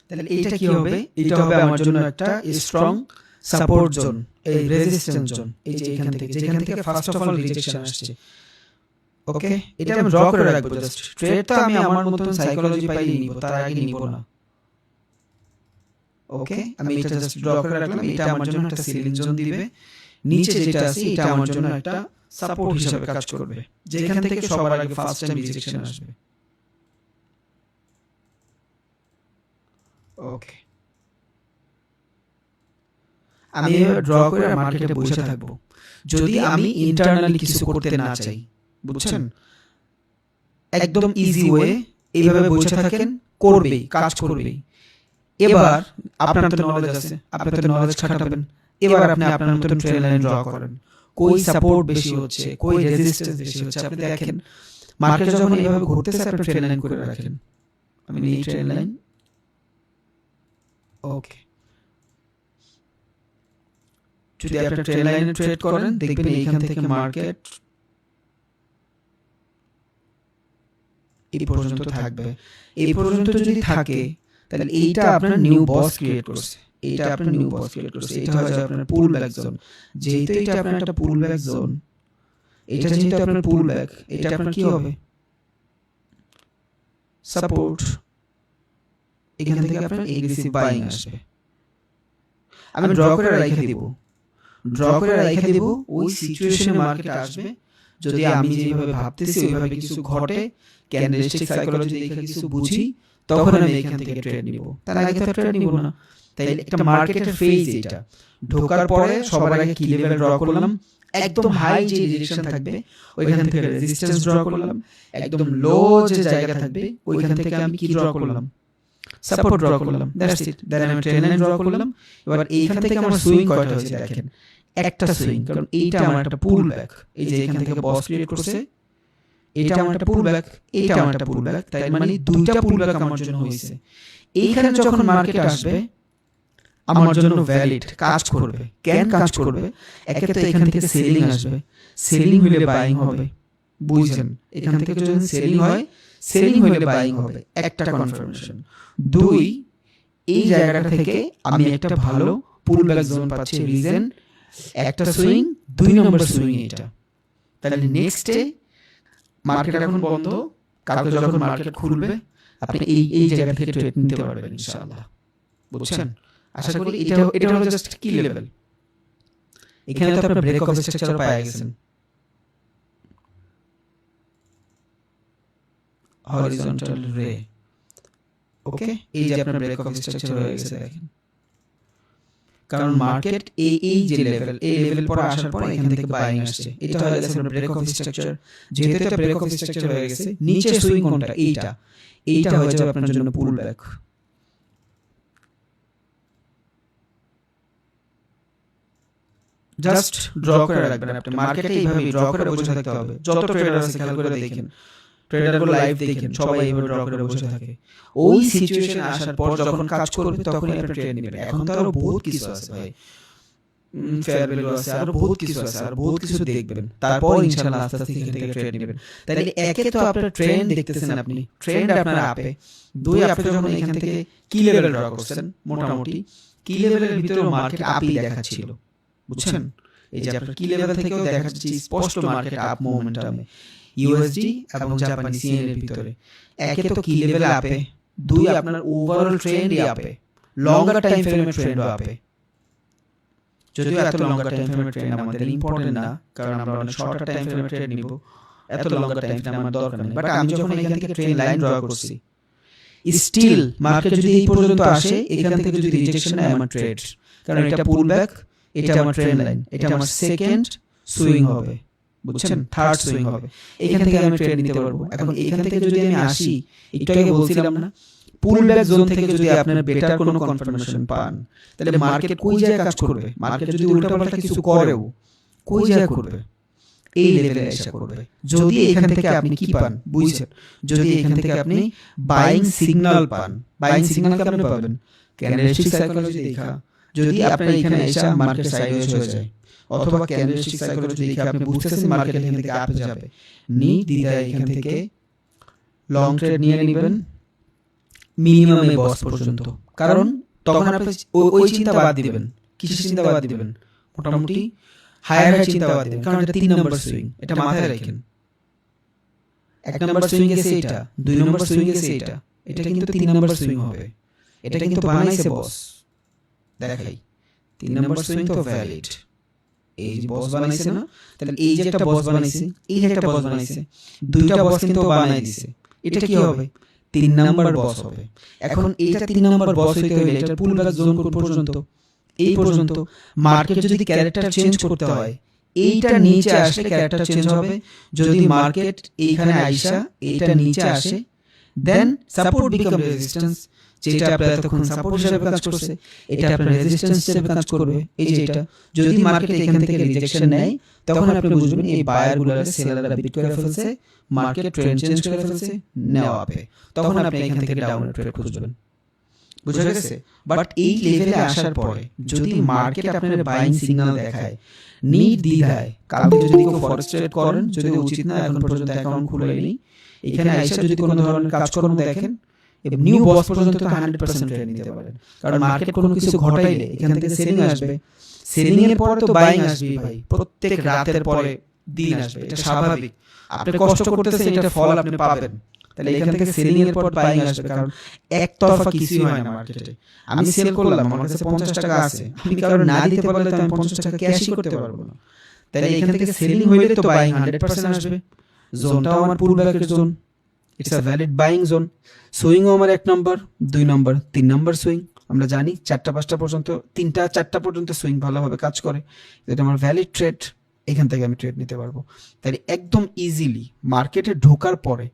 তাহলে এইটা কি হবে? এটা হবে আমার জন্য একটা স্ট্রং সাপোর্ট জোন, এই রেজিস্ট্যান্স জোন। এই যে এখান থেকে, যেখান থেকে ফার্স্ট অফ অল রিজেকশন আসছে। ওকে, এটা আমি ড্র করে রাখবো জাস্ট। ট্রেড তো আমি আমার মতন সাইকোলজি পাইলেই নিব, তার আগে নিব না। ওকে, আমি এটা জাস্ট ড্র করে রাখলাম। এটা আমার জন্য একটা সিলিং জোন দিবে, নিচে যেটা আছে এটা আমার জন্য একটা সাপোর্ট হিসেবে কাজ করবে, যেখান থেকে সবার আগে ফার্স্ট টাইম রিজেকশন আসবে। ওকে, আমি এবার ড্র করে মার্কেটে বসে থাকবো। যদি আমি ইন্টারনালি কিছু করতে না চাই, বুঝছেন, একদম ইজি ওয়ে, এইভাবে বসে থাকেন, করবেই, কাজ করবেই। এবার আপনার তো নলেজ আছে, আপনি তো নলেজ খাটাবেন। এবার আপনি আপনার মতন ট্রেন লাইন ড্র করেন, কই সাপোর্ট বেশি হচ্ছে, কই রেজিস্ট্যান্স বেশি হচ্ছে। আপনি দেখেন মার্কেট যখন এইভাবে ঘুরতেছে, আপনি ট্রেন লাইন করে রাখেন। আমি এই ট্রেন লাইন। ওকে, যদি আপনি ট্রেন লাইনে ট্রেড করেন দেখবেন এইখান থেকে মার্কেট এই পর্যন্ত থাকবে। এই পর্যন্ত যদি থাকে তাহলে এইটা আপনার নিউ বস ক্রিয়েট করছে, এইটা আপনার নিউ বস ক্রিয়েট করছে। এটা হচ্ছে আপনার পুল ব্যাক জোন। যেহেতু এটা আপনার একটা পুল ব্যাক জোন, এটা যেহেতু আপনার পুল ব্যাক, এটা আপনার কি হবে? সাপোর্ট। এখান থেকে আপনার এগ্রেসিভ বাইং আসবে। আমি ড্র করে রেখে দিব, ওই সিচুয়েশনে মার্কেট আসবে। যদি আমি যেভাবে ভাবতেছি ওইভাবে কিছু ঘটে, ক্যান্ডেলস্টিক সাইকোলজি দেখে কিছু বুঝি, তখন আমি এখান থেকে ট্রেড নিব। তার আগে তো ট্রেড নিব না। তাই একটা মার্কেটের ফেজ এটা। ঢোকার পরে সবার আগে কি লেভেল ড্র করলাম, একদম হাই যে ডিরেকশন থাকবে ওইখান থেকে রেজিস্ট্যান্স ড্র করলাম, একদম লো যে জায়গা থাকবে ওইখান থেকে আমি কি ড্র করলাম, সাপোর্ট ড্র করলাম। That's it. দেন আমি ট্রেন লাইন ড্র করলাম। এবার এইখান থেকে আমার সুইং কয়টা হয়েছে দেখেন, একটা সুইং, কারণ এইটা আমার একটা পুল ব্যাক। এই যে এখান থেকে বস ক্রিয়েট করছে, এটা আমার একটা পুল ব্যাক, এটা আমার একটা পুল ব্যাক, তাই মানে দুইটা পুল ব্যাক আমার জন্য হয়েছে। এইখানে যখন মার্কেট আসবে আমার জন্য ভ্যালিড কাজ করবে। কেন কাজ করবে? একে তো এখান থেকে সেলিং আসবে, সেলিং হইলে বাইং হবে, বুঝছেন? এখান থেকে যদি সেলিং হয়, সেলিং হইলে বাইং হবে, একটা কনফার্মেশন। দুই, এই জায়গাটা থেকে আমি একটা ভালো পুল ব্যাক জোন পাচ্ছি, রিজন একটা সুইং, 2 নম্বর সুইং এটা। তাহলে নেক্সটে মার্কেট এখন বন্ধ, কালকে যখন মার্কেট খুলবে আপনি এই জায়গা থেকে ট্রেড নিতে পারবেন ইনশাআল্লাহ, বুঝছেন? আশা করি এটা হলো জাস্ট কি লেভেল। এখানে তো আপনারা ব্রেক অফ স্ট্রাকচার পেয়ে গেছেন, হরিজন্টাল রে। ওকে, এই যে আপনার ব্রেক অফ স্ট্রাকচার হয়ে গেছে দেখেন, কারণ মার্কেট এই যে লেভেল, এই লেভেল পর আসার পর এখান থেকে বাইং আসছে। এটা হয়ে গেছে আপনার ব্রেক অফ স্ট্রাকচার। যেহেতু এটা ব্রেক অফ স্ট্রাকচার হয়ে গেছে, নিচে সুইং কোনটা? এইটা হয়ে যাবে আপনার জন্য পুল ব্যাক। জাস্ট ড্র করে রাখবেন আপনি, মার্কেটে এইভাবে ড্র করে বসে থাকতে হবে। যত ট্রেডার আছে খেয়াল করে দেখেন, ট্রেডারগুলো লাইভ দেখেন, সবাই এইভাবে ড্র করে বসে থাকে। ওই সিচুয়েশন আসার পর যখন কাজ করবে তখনই আপনি ট্রেড নেবেন। এখন তো আরো বহুত কিছু আছে ভাই, ফেয়ার ভ্যালু আছে, আরো বহুত কিছু আছে, আর বহুত কিছু দেখবেন, তারপর ইনশাআল্লাহ আস্তে আস্তে এখান থেকে ট্রেড নেবেন। তাহলে একে তো আপনার ট্রেন্ড দেখতেছেন আপনি, ট্রেন্ড আপনার আপে। দুই, আপনি যখন এখান থেকে কি লেভেল ড্র করছেন, মোটামুটি কি লেভেলের ভিতরে মার্কেট আপই দেখাচ্ছিল, বুঝছেন? এই যে আপনার কি লেভেল থেকেও দেখাচ্ছি স্পষ্ট মার্কেট আপ মোমেন্টামে ইউএসডি এবং জাপানি সিএন এর ভিতরে। একে তো কি লেভেল আপে, দুই আপনার ওভারঅল ট্রেন্ডই আপে, লঙ্গার টাইম ফ্রেমের ট্রেন্ডও আপে। যদিও এত লঙ্গার টাইম ফ্রেমের ট্রেন্ড আমাদের ইম্পর্টেন্ট না, কারণ আমরা অনেক শর্টার টাইম ফ্রেমের ট্রেন্ড নিব, এত লঙ্গার টাইম ফ্রেম আমার দরকার নেই। বাট আমি যখন এখান থেকে ট্রেন্ড লাইন ড্র করছি, স্টিল মার্কেট যদি এই পর্যন্ত আসে, এখান থেকে যদি রিজেকশন হয় আমার ট্রেড, কারণ এটা পুল ব্যাক, এটা আমার ট্রেন্ড লাইন, এটা আমার সেকেন্ড সুইং হবে, বুঝছেন? থার্ড সুইং হবে, এখান থেকে আমি ট্রেড নিতে পারবো। এখন এখান থেকে যদি আমি আসি, একটু আগে বলছিলাম না, পুল ব্যাক জোন থেকে যদি আপনারা বেটার কোনো কনফার্মেশন পান, তাহলে মার্কেট কোন জায়গায় কাজ করবে? মার্কেট যদি উল্টাপাল্টা কিছু করেও কোন জায়গায় করবে? এই লেভেলে এসে করবে। যদি এখান থেকে আপনি কি পান, বুঝছেন? যদি এখান থেকে আপনি বাইং সিগন্যাল পান, বাইং সিগন্যাল কেমন পাবেন? ক্যান্ডেলস্টিক সাইকোলজি দেখা, যদি আপনার এখানে এসে মার্কেট সাইডওয়েজ হয়ে যায়, অথবা ক্যান্ডেলস্টিক সাইকোলজি দেখে আপনি বুঝতেছেন মার্কেট এখান থেকে আপে যাবে, দ্বিধায় এখান থেকে লং ট্রেড নিয়ে নেবেন মিনিমাম এই বস পর্যন্ত। কারণ তখন আপনি ওই চিন্তা বাদ দিবেন। কিছু চিন্তা বাদ দিবেন, মোটামুটি হায়ার চিন্তা বাদ দিবেন, কারণ এটা 3 নম্বর সুইং, এটা মাথায় রাখেন। 1 নম্বর সুইং গেছে এটা, 2 নম্বর সুইং গেছে এটা, এটা কিন্তু 3 নম্বর সুইং হবে। এটা কিন্তু বানাইছে বস, দেখাই 3 নম্বর সুইং তো ভ্যালিড। এই যে বস বানাইছে না, তাহলে এই যে একটা বস বানাইছে, এই যে একটা বস বানাইছে, দুইটা বস কিন্তু বানাই দিছে। এটা কি হবে? 3 নাম্বার বস হবে। এখন এইটা 3 নাম্বার বস হইতে হলে এটার পুল ব্যাক জোন কোন পর্যন্ত? এই পর্যন্ত। মার্কেট যদি ক্যারেক্টার চেঞ্জ করতে হয়, এইটা নিচে আসলে ক্যারেক্টার চেঞ্জ হবে। যদি মার্কেট এইখানে আইসা এইটা নিচে আসে, দেন সাপোর্ট বিকাম রেজিস্ট্যান্স, যেটা আপনার এতক্ষণ সাপোর্ট হিসেবে কাজ করছে, এটা আপনার রেজিস্ট্যান্স হিসেবে কাজ করবে। এই যে এটা যদি মার্কেট এখান থেকে রিজেকশন নেয়, তখন আপনি বুঝবেন এই বায়ারগুলোর সেলাররা বিট করে ফেলছে, মার্কেট ট্রেন্ড চেঞ্জ করে ফেলছে, নেওয়া হবে। তখন আপনি এখান থেকে ডাউন ট্রেড খুঁজবেন, বুঝা গেছে? বাট এই লেভেলে আসার পরে যদি মার্কেট আপনার বাইং সিগন্যাল দেখায়, নির্দ্বিধায় কালকে যদি কেউ ফরেক্স ট্রেড করেন, যদি উচিত না, এখন পর্যন্ত অ্যাকাউন্ট খুলেনি, এখানে আইসা যদি কোনো ধরনের কাজকর্ম দেখেন, নিউ বস পর্যন্ত তো 100% ট্রেড নিতে পারেন। কারণ মার্কেট কোনো কিছু ঘটাইলে এখান থেকে সেলিং আসবে, সেলিং এর পরে তো বাইং আসবে ভাই, প্রত্যেক রাতের পরে দিন আসবে, এটা স্বাভাবিক। আপনি কষ্ট করতেছেন, এটা ফল আপনি পাবেন। তাহলে এখান থেকে সেলিং এর পর বাইং আসবে, কারণ একতরফা কিছুই হয় না মার্কেটে। আমি সেল করলাম, আমার কাছে 50 টাকা আছে, আমি কারণ না দিতে পারলে তো আমি 50 টাকা ক্যাশই করতে পারবো না। তাহলে এখান থেকে সেলিং হইলে তো বাইং 100% আসবে। জোনটাও আমার পুল ব্যাকের zone, it's a valid buying zone. সুইংও আমার 1 নম্বর, 2 নম্বর, 3 নম্বর সুইং আমরা জানি 4টা-5টা পর্যন্ত, 3টা-4টা পর্যন্ত সুইং ভালোভাবে কাজ করে। এটা আমার ভ্যালিড ট্রেড, এখান থেকে আমি ট্রেড নিতে পারবো। তাই একদম ইজিলি মার্কেটে ঢোকার পরে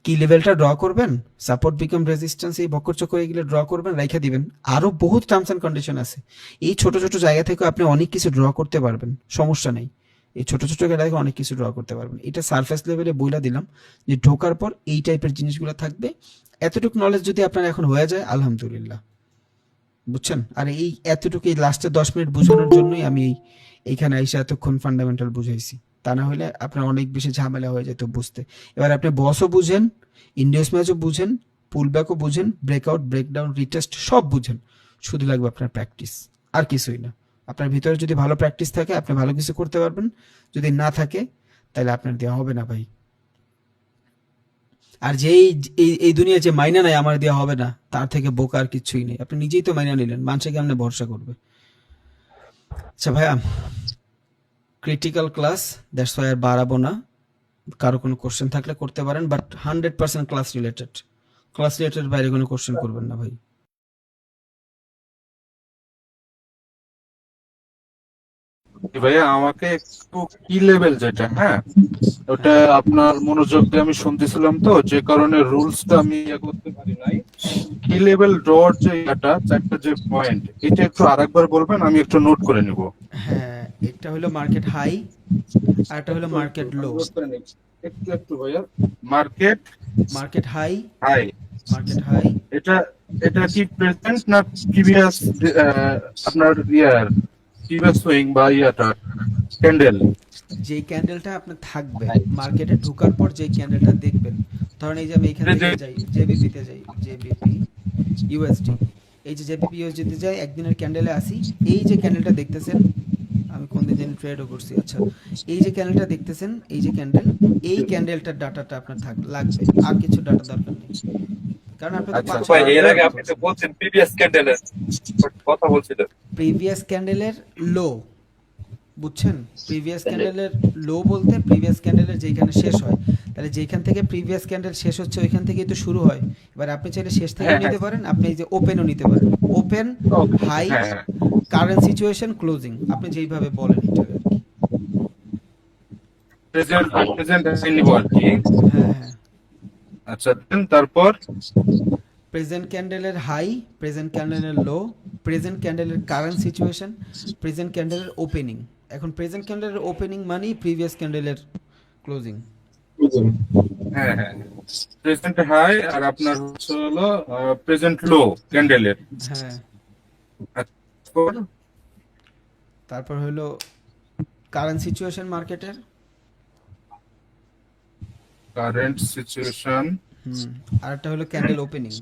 কি লেভেলটা ড্র করবেন, সাপোর্ট বিকাম রেজিস্ট্যান্স, এই বক্কর চক্কর এগুলো ড্র করবেন, রাইখা দিবেন। আরো বহুত টার্মস এন্ড কন্ডিশন আছে, এই ছোট ছোট জায়গা থেকে আপনি অনেক কিছু ড্র করতে পারবেন, সমস্যা নেই। এই ছোট ছোট জায়গা থেকে অনেক কিছু ড্র করতে পারবেন। এটা সারফেস লেভেলে বইলা দিলাম যে ঢোকার পর এই টাইপের জিনিসগুলো থাকবে। এতটুকু নলেজ যদি আপনার এখন হয়ে যায়, আলহামদুলিল্লাহ, বুঝছেন। আর এই এতটুকু এই লাস্টে 10 মিনিট বোঝানোর জন্যই আমি এইখানে এসে এতক্ষণ ফান্ডামেন্টাল বুঝাইছি। তা না হলে আপনার অনেক বেশি ঝামেলা হয়ে যেত বুঝতে। এবার আপনি বসও বুঝেন, ইন্ডিয়াস ম্যাচও বুঝেন, পুলব্যাকও বুঝেন, ব্রেকআউট, ব্রেকডাউন, রিটেস্ট সব বুঝেন। শুধু লাগবে আপনার প্র্যাকটিস, আর কিছুই না। আপনার ভিতরে যদি ভালো প্র্যাকটিস থাকে, আপনি ভালো কিছু করতে পারবেন। যদি না থাকে, তাহলে আপনার দেওয়া হবে না ভাই। আর যেই এই দুনিয়া যে মাইনা নাই আমার দেওয়া হবে না, তার থেকে বোকা আর কিছুই নেই। আপনি নিজেই তো মাইনা নিলেন, মানুষে কেমনে ভরসা করবে। আচ্ছা ভাইয়া, ক্রিটিক্যাল ক্লাস, দ্যাটস ওয়াই আর বাড়াবো না। কারো কোনো কোশ্চেন থাকলে করতে পারেন, but 100% class related. Class related বাইরে কোনো কোশ্চেন করবেন না ভাই। ভাইয়া আমাকে একটু কি লেভেল যেটা, হ্যাঁ ওটা আপনার মনোযোগ দিয়ে আমি শুনতেছিলাম, তো যে কারণে রুলসটা আমি ইয়ে করতে পারি নাই। কি লেভেল ড্রর যে এটা 4টা যে পয়েন্ট, এটা একটু আরেকবার বলবেন, আমি একটু নোট করে নিব। হ্যাঁ, একটা হলো মার্কেট হাই, আর একটা হলো মার্কেট লো। একটু একটু ভাইয়া, market market high, high, market high, এটা এটা কি প্রেজেন্ট না প্রিভিয়াস, আপনার ইয়ার প্রিভিয়াস সুইং বা ইয়াটা ক্যান্ডেল? যেই ক্যান্ডেলটা আপনার থাকবে মার্কেটে ঢোকার পর, যেই ক্যান্ডেলটা দেখবেন, ধরেন এই যে আমি এখান থেকে যাই জেবিপি তে যাই, জেবিপি ইউএসডি, এই যে জেবিপি ইউএসডি তে যাই, একদিনের ক্যান্ডেলে আসি, এই যে ক্যান্ডেলটা দেখতেছেন, আমি কোন দিন জানি ট্রেডও করছি। আচ্ছা, এই যে ক্যান্ডেলটা দেখতেছেন, এই যে ক্যান্ডেল, এই ক্যান্ডেলটার ডাটাটা আপনার লাগবে, আর কিছু ডাটা দরকার নেই। কারণ আপনি তো আচ্ছা পাঁচ ভাই, এর আগে আপনি তো বলছেন প্রিভিয়াস ক্যান্ডেলের কথা বলছিলেন। প্রিভিয়াস ক্যান্ডেলের লো, বুঝছেন, প্রিভিয়াস ক্যান্ডেলের লো বলতে প্রিভিয়াস ক্যান্ডেলের যেখানে শেষ হয়, তাহলে যেখান থেকে প্রিভিয়াস ক্যান্ডেল শেষ হচ্ছে ওইখান থেকেই তো শুরু হয়। এবার আপনি চাইলে শেষ থেকে হ্যাঁ, নিতে পারেন, আপনি এই যে ওপেনও নিতে পারেন, ওপেন, হাই, হ্যাঁ, কারেন্ট সিচুয়েশন, ক্লোজিং, আপনি যেইভাবে বলেন এটা আর কি। প্রেজেন্ট প্রেজেন্ট নিব আর কি। হ্যাঁ হ্যাঁ, আচ্ছা দেন তারপর প্রেজেন্ট ক্যান্ডেলের হাই, প্রেজেন্ট ক্যান্ডেলের লো, প্রেজেন্ট ক্যান্ডেলের কারেন্ট সিচুয়েশন, প্রেজেন্ট ক্যান্ডেলের ওপেনিং। এখন প্রেজেন্ট ক্যান্ডেলের ওপেনিং মানেই প্রিভিয়াস ক্যান্ডেলের ক্লোজিং। হ্যাঁ হ্যাঁ, প্রেজেন্ট হাই আর আপনার হচ্ছে হলো প্রেজেন্ট লো ক্যান্ডেলের। হ্যাঁ, তারপর তারপর হলো কারেন্ট সিচুয়েশন মার্কেটের। কারেন্ট সিচুয়েশন, হুম, আর একটা হলো ক্যান্ডেল ওপেনিং।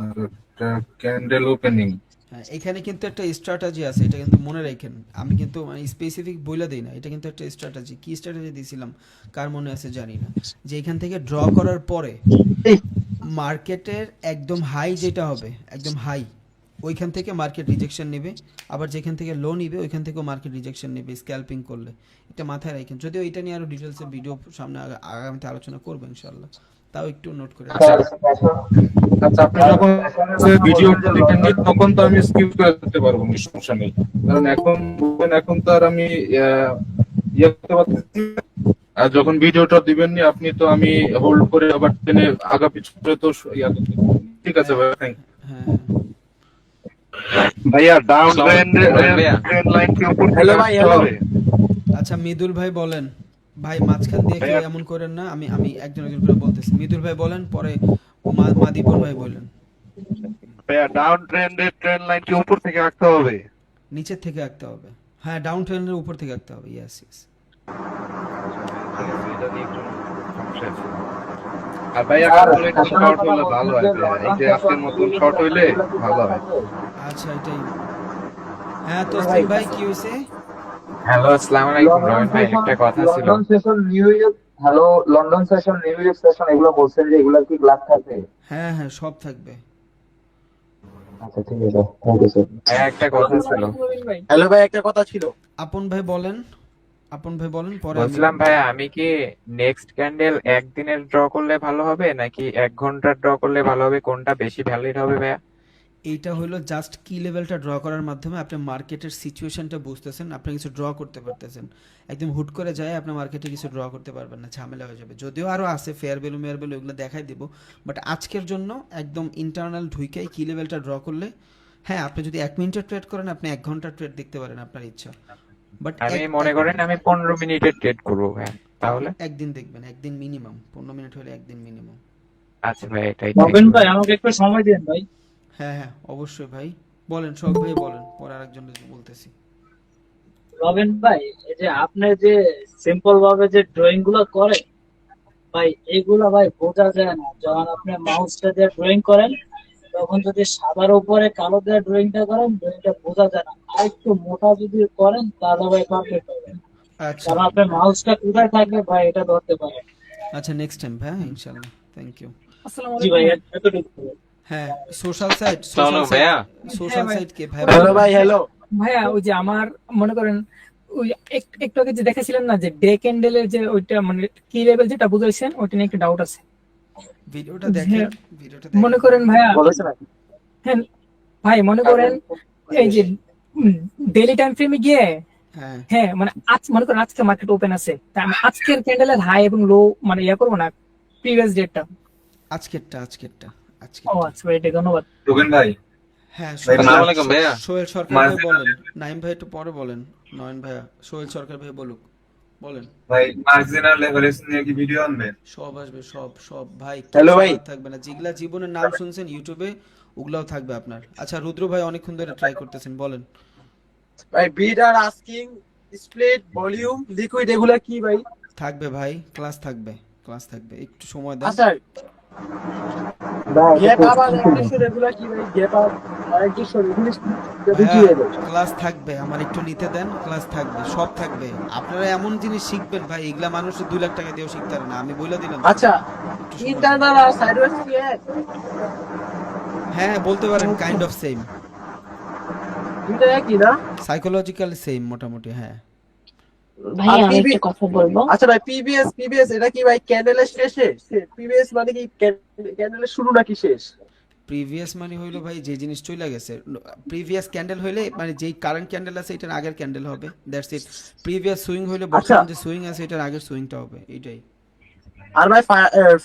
আর একটা ক্যান্ডেল ওপেনিং। হ্যাঁ, এখানে কিন্তু একটা স্ট্র্যাটেজি আছে, এটা কিন্তু মনে রাখেন। আমি কিন্তু মানে স্পেসিফিক বইলা দেই না, এটা কিন্তু একটা স্ট্র্যাটেজি। কি স্ট্র্যাটেজি দিয়েছিলাম কার মনে আছে জানি না, যে এখান থেকে ড্র করার পরে মার্কেটের একদম হাই যেটা হবে, একদম হাই, ওইখান থেকে মার্কেট রিজেকশন নেবে, আবার যেখান থেকে লো নিবে ওইখান থেকেও মার্কেট রিজেকশন নেবে স্ক্যাল্পিং করলে। এটা মাথায় রাখেন। যদিও এটা নিয়ে আরো ডিটেলসে ভিডিও সামনে আগামীতে আলোচনা করবো ইনশাল্লাহ, তাও একটু নোট করে আচ্ছা আচ্ছা, আপনি যখন ভিডিও দেখেন তখন তো আমি স্কিপ করে দিতে পারবো, কোনো সমস্যা নেই। কারণ এখন তো আর আমি ইয়ে করতে পারতেছি না। আর যখন ভিডিওটা দিবেন নি আপনি, তো আমি হোল্ড করে আবার টেনে আগা পিছু করে তো ইয়া করতে পারবো না। ঠিক আছে ভাই, থ্যাংক হ্যাঁ ভাইয়া ডাউন ট্রেন্ড লাইন কি উপর হ্যালো ভাই, হ্যালো। আচ্ছা, মৃদুল ভাই বলেন। ভাই মাঝখান দিয়ে কেউ এমন করেন না, আমি আমি একজন একজন করে বলতেছি। মৃদুল ভাই বলেন, পরে মাদিপুর ভাই বলেন। ভাইয়া ডাউন ট্রেন্ড লাইন কি উপর থেকে আঁকতে হবে? নিচের থেকে আঁকতে হবে। হ্যাঁ, ডাউন ট্রেন্ডের উপর থেকে আঁকতে হবে। Yes yes. আর ভাইয়া আসলে একটু শর্ট হলে ভালো হয় ভাইয়া, এই যে আজকের মতন শর্ট হইলে ভালো হয়। আচ্ছা, এটাই। হ্যাঁ, তসলিম ভাই কি হয়েছে? হ্যালো, আসসালামু আলাইকুম রবিন ভাই, একটা কথা ছিল। London session new York, hello London session new York session এগুলো বলছেন যে এগুলা কি গ্লাস থাকবে? হ্যাঁ হ্যাঁ, সব থাকবে। আচ্ছা ঠিক আছে, থ্যাংক ইউ স্যার। ভাই একটা কথা ছিল। হ্যালো ভাই, একটা কথা ছিল। আপন ভাই বলেন। আপন ভাই বলেন, পরে আমি বলছিলাম ভাইয়া, আমি কি নেক্সট ক্যান্ডেল একদিনের ড্র করলে ভালো হবে নাকি 1 ঘন্টার ড্র করলে ভালো হবে, কোনটা বেশি ভ্যালিড হবে ভাইয়া? এইটা হলো জাস্ট কি লেভেলটা ড্র করার মাধ্যমে আপনি মার্কেটের সিচুয়েশনটা বুঝতেছেন, আপনি কিছু ড্র করতে পারতেছেন। একদম হুট করে যায় আপনি মার্কেটে কিছু ড্র করতে পারবেন না, ঝামেলা হয়ে যাবে। যদিও আরও আছে ফেয়ার ভ্যালু মেয়ার ভ্যালু, এগুলো দেখাই দিব, বাট আজকের জন্য একদম ইন্টারনাল ঢুইকাই কি লেভেলটা ড্র করলে, হ্যাঁ আপনি যদি 1 মিনিটের ট্রেড করেন আপনি 1 ঘন্টার ট্রেড দেখতে পারেন আপনার ইচ্ছা, বাট আমি মনে করেন আমি 15 মিনিটের ট্রেড করবো ভাইয়া, তাহলে? একদিন দেখবেন, একদিন মিনিমাম, 15 মিনিট হলে একদিন মিনিমাম। আচ্ছা ভাই, এটাই রবিন ভাই আমাকে একটু সময় দিন ভাই। হ্যাঁ হ্যাঁ অবশ্যই ভাই, বলেন সব ভাই বলেন, পরে আরেকজন বলতেছি। রবিন ভাই, এই যে আপনি যে সিম্পল ভাবে যে ড্রয়িং গুলো করেন ভাই, এগুলা ভাই বোঝা যায় না। যখন আপনি মাউসটা দিয়ে ড্রয়িং করেন তখন যদি সাদার উপরে কালো দিয়ে ড্রয়িংটা করেন, ড্রয়িংটা বোঝা যায় না। আর একটু মোটা যদি করেন তাহলে ভাই পারফেক্ট হবে। আচ্ছা কারণ আপনার মাউসটা কোথায় থাকবে ভাই এটা ধরতে পারে। আচ্ছা, নেক্সট টাইম ভাই, ইনশাল্লাহ, থ্যাংক ইউ। জি ভাই, এতটুকু। হ্যাঁ সোশ্যাল সাইট, চলো ভাইয়া। সোশ্যাল সাইট কে ভাই? হ্যালো ভাই, হ্যালো ভাইয়া, ওই যে আমার মনে করেন ওই একটু আগে যে দেখাছিলেন না যে ডে ক্যান্ডেলের যে ওইটা মানে কি লেভেল যেটা বুঝাইছেন, ওইটা নিয়ে একটু ডাউট আছে। ভিডিওটা দেখেন, হ্যাঁ, ভিডিওটা মনে দেখেন। করেন ভাইয়া, বলেছে নাকি? হ্যাঁ ভাই মনে করেন এই যে ডেইলি টাইম ফ্রেমে গিয়ে, হ্যাঁ হ্যাঁ মানে আজ মনে করেন আজকে মার্কেট ওপেন আছে, তা আমি আজকের ক্যান্ডেলের হাই এবং লো মানে ইয়া করবো না, প্রিভিয়াস ডেটটা। আজকেরটা ও আজকেরটা। আচ্ছা ভাই, এটা ধন্যবাদ। রবিন ভাই, হ্যাঁ আসসালামু আলাইকুম ভাইয়া। সোহেল সরকার ভাই বলেন, নাইম ভাই একটু পরে বলেন, নয়ন ভাইয়া সোহেল সরকার ভাই বলুক, বলেন। ভাই মার্জিনাল লেভারেজ নিয়ে কি ভিডিও আনবেন? সব আসবে, সব সব ভাই, হ্যালো কিছু ভাই। বাদ থাকবে না, যেগুলা জীবনের নাম শুনছেন ইউটিউবে ওগুলাও থাকবে আপনার। আচ্ছা রুদ্র ভাই অনেকক্ষণ ধরে ট্রাই করতেছেন, বলেন। ভাই বিড আর আস্কিং, স্প্লিট, ভলিউম, লিকুইড এগুলা কি ভাই? থাকবে ভাই, ক্লাস থাকবে, ক্লাস থাকবে, একটু সময় দেন। আচ্ছা গ্যাপ আপ আর অ্যাডিশন এগুলা কি ভাই? গ্যাপ আপ আর অ্যাডিশন এগুলো কি ভাইয়া, ভাই? ক্লাস থাকবে, আমার একটু নিতে দেন, ক্লাস থাকবে, সব থাকবে। আপনারা এমন জিনিস শিখবেন ভাই, এগুলা মানুষ 2 লাখ টাকা দিয়েও শিখতে পারে না, আমি বলে দিলাম। আচ্ছা একটু সময় দেন। ইন্টারনাল আর সাইডওয়েজ কি এক? হ্যাঁ বলতে পারেন, কাইন্ড অফ সেম, দুইটা একই না? সাইকোলজিক্যাল সেম মোটামুটি, হ্যাঁ। ভাইয়া আমি PB একটা কথা বলবো। আচ্ছা ভাই, পিবিএস এটা কি ভাই ক্যান্ডেলের শেষে? পিবিএস মানে কি ক্যান্ডেলের শুরু নাকি শেষ? প্রিভিয়াস মানে হইলো ভাই যে জিনিস চলে গেছে, প্রিভিয়াস ক্যান্ডেল হইলে মানে যেই কারেন্ট ক্যান্ডেল আছে এটার আগের ক্যান্ডেল হবে, দ্যাটস ইট। প্রিভিয়াস সুইং হইলে বর্তমান যে সুইং আছে এটার আগের সুইংটা হবে, এইটাই। আর ভাই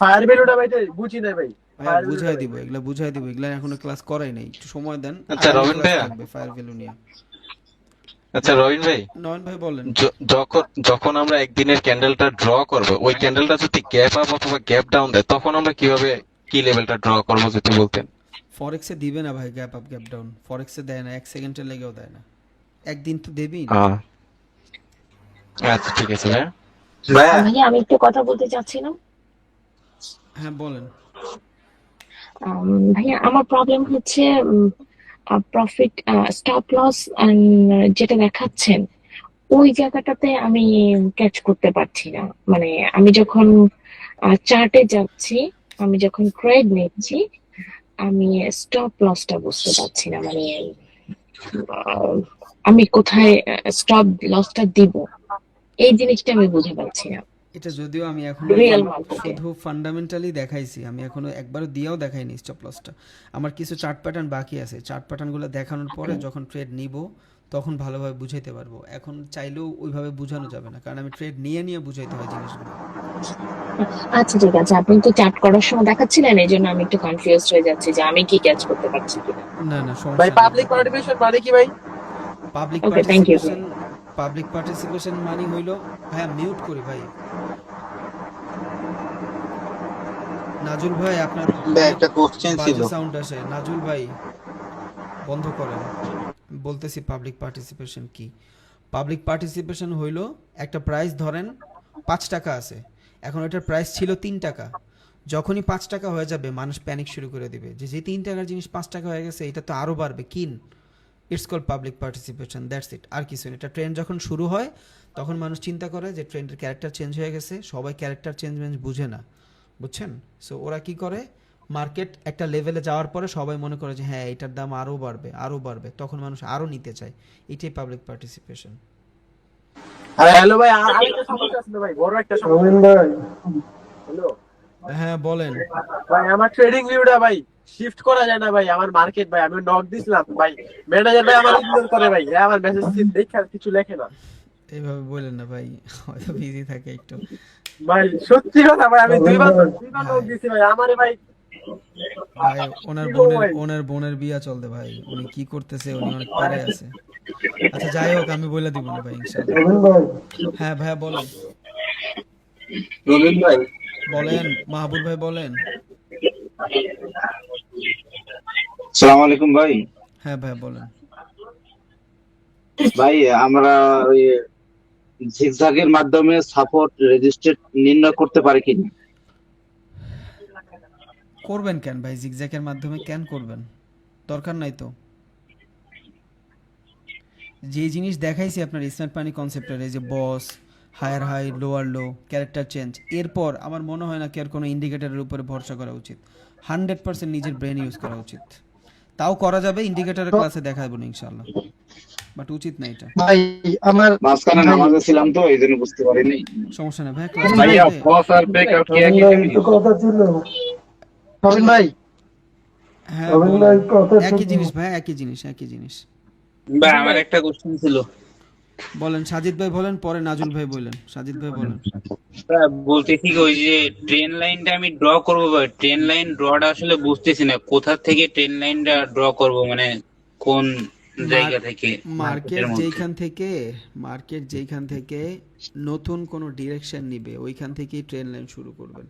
ফায়ার ভ্যালুটা ভাই বুঝি না ভাই। ভাই বুঝাই দিব, এগুলা বুঝাই দিব, এগুলা এখনো ক্লাস করাই নাই, একটু সময় দেন। আচ্ছা, রবিন ভাইয়া। ফায়ার ভ্যালু নিয়ে। আচ্ছা রবিন ভাই, নয়ন ভাই বলেন। যখন আমরা একদিনের ক্যান্ডেলটা ড্র করব, ওই ক্যান্ডেলটা যদি গ্যাপ আপ অথবা গ্যাপ ডাউন দেয়, তখন আমরা কিভাবে কি লেভেলটা ড্র করব যদি বলতেন? ফরেক্সে দিবে না ভাই গ্যাপ আপ গ্যাপ ডাউন, ফরেক্সে দেয় না, 1 সেকেন্ডের লেগেও দেয় না, একদিন তো দেবেই না। আচ্ছা ঠিক আছে ভাইয়া। ভাইয়া আমি একটু কথা বলতে চাচ্ছিলাম। হ্যাঁ বলেন। ভাইয়া আমার প্রবলেম হচ্ছে প্রফিট স্টপ লস যেটা দেখাচ্ছেন ওই জায়গাটাতে আমি ক্যাচ করতে পারছি না। মানে আমি যখন চার্টে যাচ্ছি, আমি যখন ট্রেড নিচ্ছি, আমি স্টপ লসটা বুঝতে পারছি না। মানে আহ, আমি কোথায় স্টপ লসটা দিব এই জিনিসটা আমি বুঝে পাচ্ছি না। এটা যদিও আমি এখন Real market এ। শুধু ফান্ডামেন্টালি দেখাইছি, আমি এখনো একবারও দিয়েও দেখাইনি স্টপ লসটা। আমার কিছু চার্ট প্যাটার্ন বাকি আছে, চার্ট প্যাটার্নগুলো দেখানোর পরে যখন ট্রেড নিব তখন ভালোভাবে বুঝাইতে পারবো, এখন চাইলেও ওইভাবে বোঝানো যাবে না, কারণ আমি ট্রেড নিয়ে নিয়ে বুঝাইতে হয় জিনিসগুলো। আচ্ছা ঠিক আছে, আপনি তো চার্ট করার সময় দেখাচ্ছিলেন, এই জন্য আমি একটু কনফিউজড হয়ে যাচ্ছি যে আমি কি ক্যাচ করতে পারছি কিনা। না না ভাই সমস্যা পাবলিক পার্টিসিপেশন মানে কি ভাই? Public Okay, thank you. Participation মানে হইলো, হ্যাঁ মিউট করি ভাই। নাজুল ভাই আপনার একটা কোশ্চেন ছিল। সাউন্ড আসে, নাজুল ভাই বন্ধ করেন। বলতেছি পাবলিক পার্টিসিপেশন কি। পাবলিক পার্টিসিপেশন হইলো একটা প্রাইস ধরেন 5 টাকা আছে, এখন ওটার প্রাইস ছিল 3 টাকা, যখনই 5 টাকা হয়ে যাবে মানুষ প্যানিক শুরু করে দিবে যে 3 টাকার জিনিস 5 টাকা হয়ে গেছে, এটা তো আরো বাড়বে, কিন। It's call public participation, that's it, আর কিছু না। এটা ট্রেন্ড যখন শুরু হয় তখন মানুষ চিন্তা করে যে ট্রেন্ডের ক্যারেক্টার চেঞ্জ হয়ে গেছে, সবাই ক্যারেক্টার চেঞ্জ বুঝে না, বুঝছেন? সো ওরা কি করে, মার্কেট একটা লেভেলে যাওয়ার পরে সবাই মনে করে যে হ্যাঁ এটার দাম আরও বাড়বে আরও বাড়বে, তখন মানুষ আরও নিতে চায়, এটাই পাবলিক পার্টিসিপেশন। হ্যালো ভাই, আরেকটা সমস্যা আছে ভাই, বড় একটা সমস্যা। হ্যালো হ্যাঁ বলেন। ভাই, আমার ট্রেডিং ভিউটা ভাই শিফট করা যায় না ভাই, আমার মার্কেট ভাই, আমি নক দিছিলাম ভাই, ম্যানেজার ভাই আমার ইগনোর করে ভাই, আমার মেসেজ দেখে আর কিছু লেখে না এইভাবে বলেন না ভাই, হয়তো বিজি থাকে একটু। ভাই। সত্যি কথা ভাই, আমি দুইবার নক দিছি ভাই, আমারে ভাই ভাই ওনার কি বলবো বোনের ভাই? ওনার বোনের বিয়া চলতে ভাই, উনি কি করতেছে, উনি অনেক প্যারায় আছে। আচ্ছা যাই হোক, আমি বলে দিব না ভাই ইনশাআল্লাহ। হ্যাঁ ভাইয়া বলেন। রবিন ভাই, বলেন মাহবুব ভাই বলেন। আসসালামু আলাইকুম ভাই। হ্যাঁ ভাইয়া বলেন। ভাই আমরা ওই জিগজ্যাগের মাধ্যমে সাপোর্ট রেজিস্ট্রেট নির্ণয় করতে পারি কিনা? করবেন কেন ভাই, জিগজ্যাগের মাধ্যমে কেন করবেন, দরকার নাই তো। যে জিনিস দেখাইছি আপনার স্মার্ট মানি কনসেপ্টের, এই যে boss, higher high, lower low, character change, এরপর আমার মনে হয় না কি আর কোনো ইন্ডিকেটরের উপরে ভরসা করা উচিত। 100% নিজের ব্রেন ইউজ করা উচিত। তাও করা যাবে, ইন্ডিকেটরের ক্লাসে দেখাবো না ইনশাআল্লাহ, বাট উচিত না এটা। ভাই আমার মাঝখানে নামাজে ছিলাম তো এই জন্য বুঝতে পারিনি। সমস্যা নেই ভাই, ক্লাস ভাইয়া বস আর ব্রেকআউট কি একই জিনিস? কথা ছিল রবিন ভাই, হ্যাঁ রবিন বলেন। ভাই কথা একই ছিল। জিনিস ভাই, একই জিনিস, একই জিনিস। ভাই আমার একটা কোশ্চেন ছিল। বলেন সাজিদ ভাই বলেন, পরে নাজুল ভাই বলেন। সাজিদ ভাই বলেন। বলতেছি কি, ওই যে ট্রেন লাইনটা আমি ড্র করবো ভাই, ট্রেন লাইন ড্রটা আসলে বুঝতেছি না কোথা থেকে ট্রেন লাইনটা ড্র করব, মানে কোন জায়গা থেকে মার্কেট মার্কেটের মধ্যে? মার্কেট যেইখান থেকে নতুন কোনো ডিরেকশন নিবে ওইখান থেকেই ট্রেন লাইন শুরু করবেন,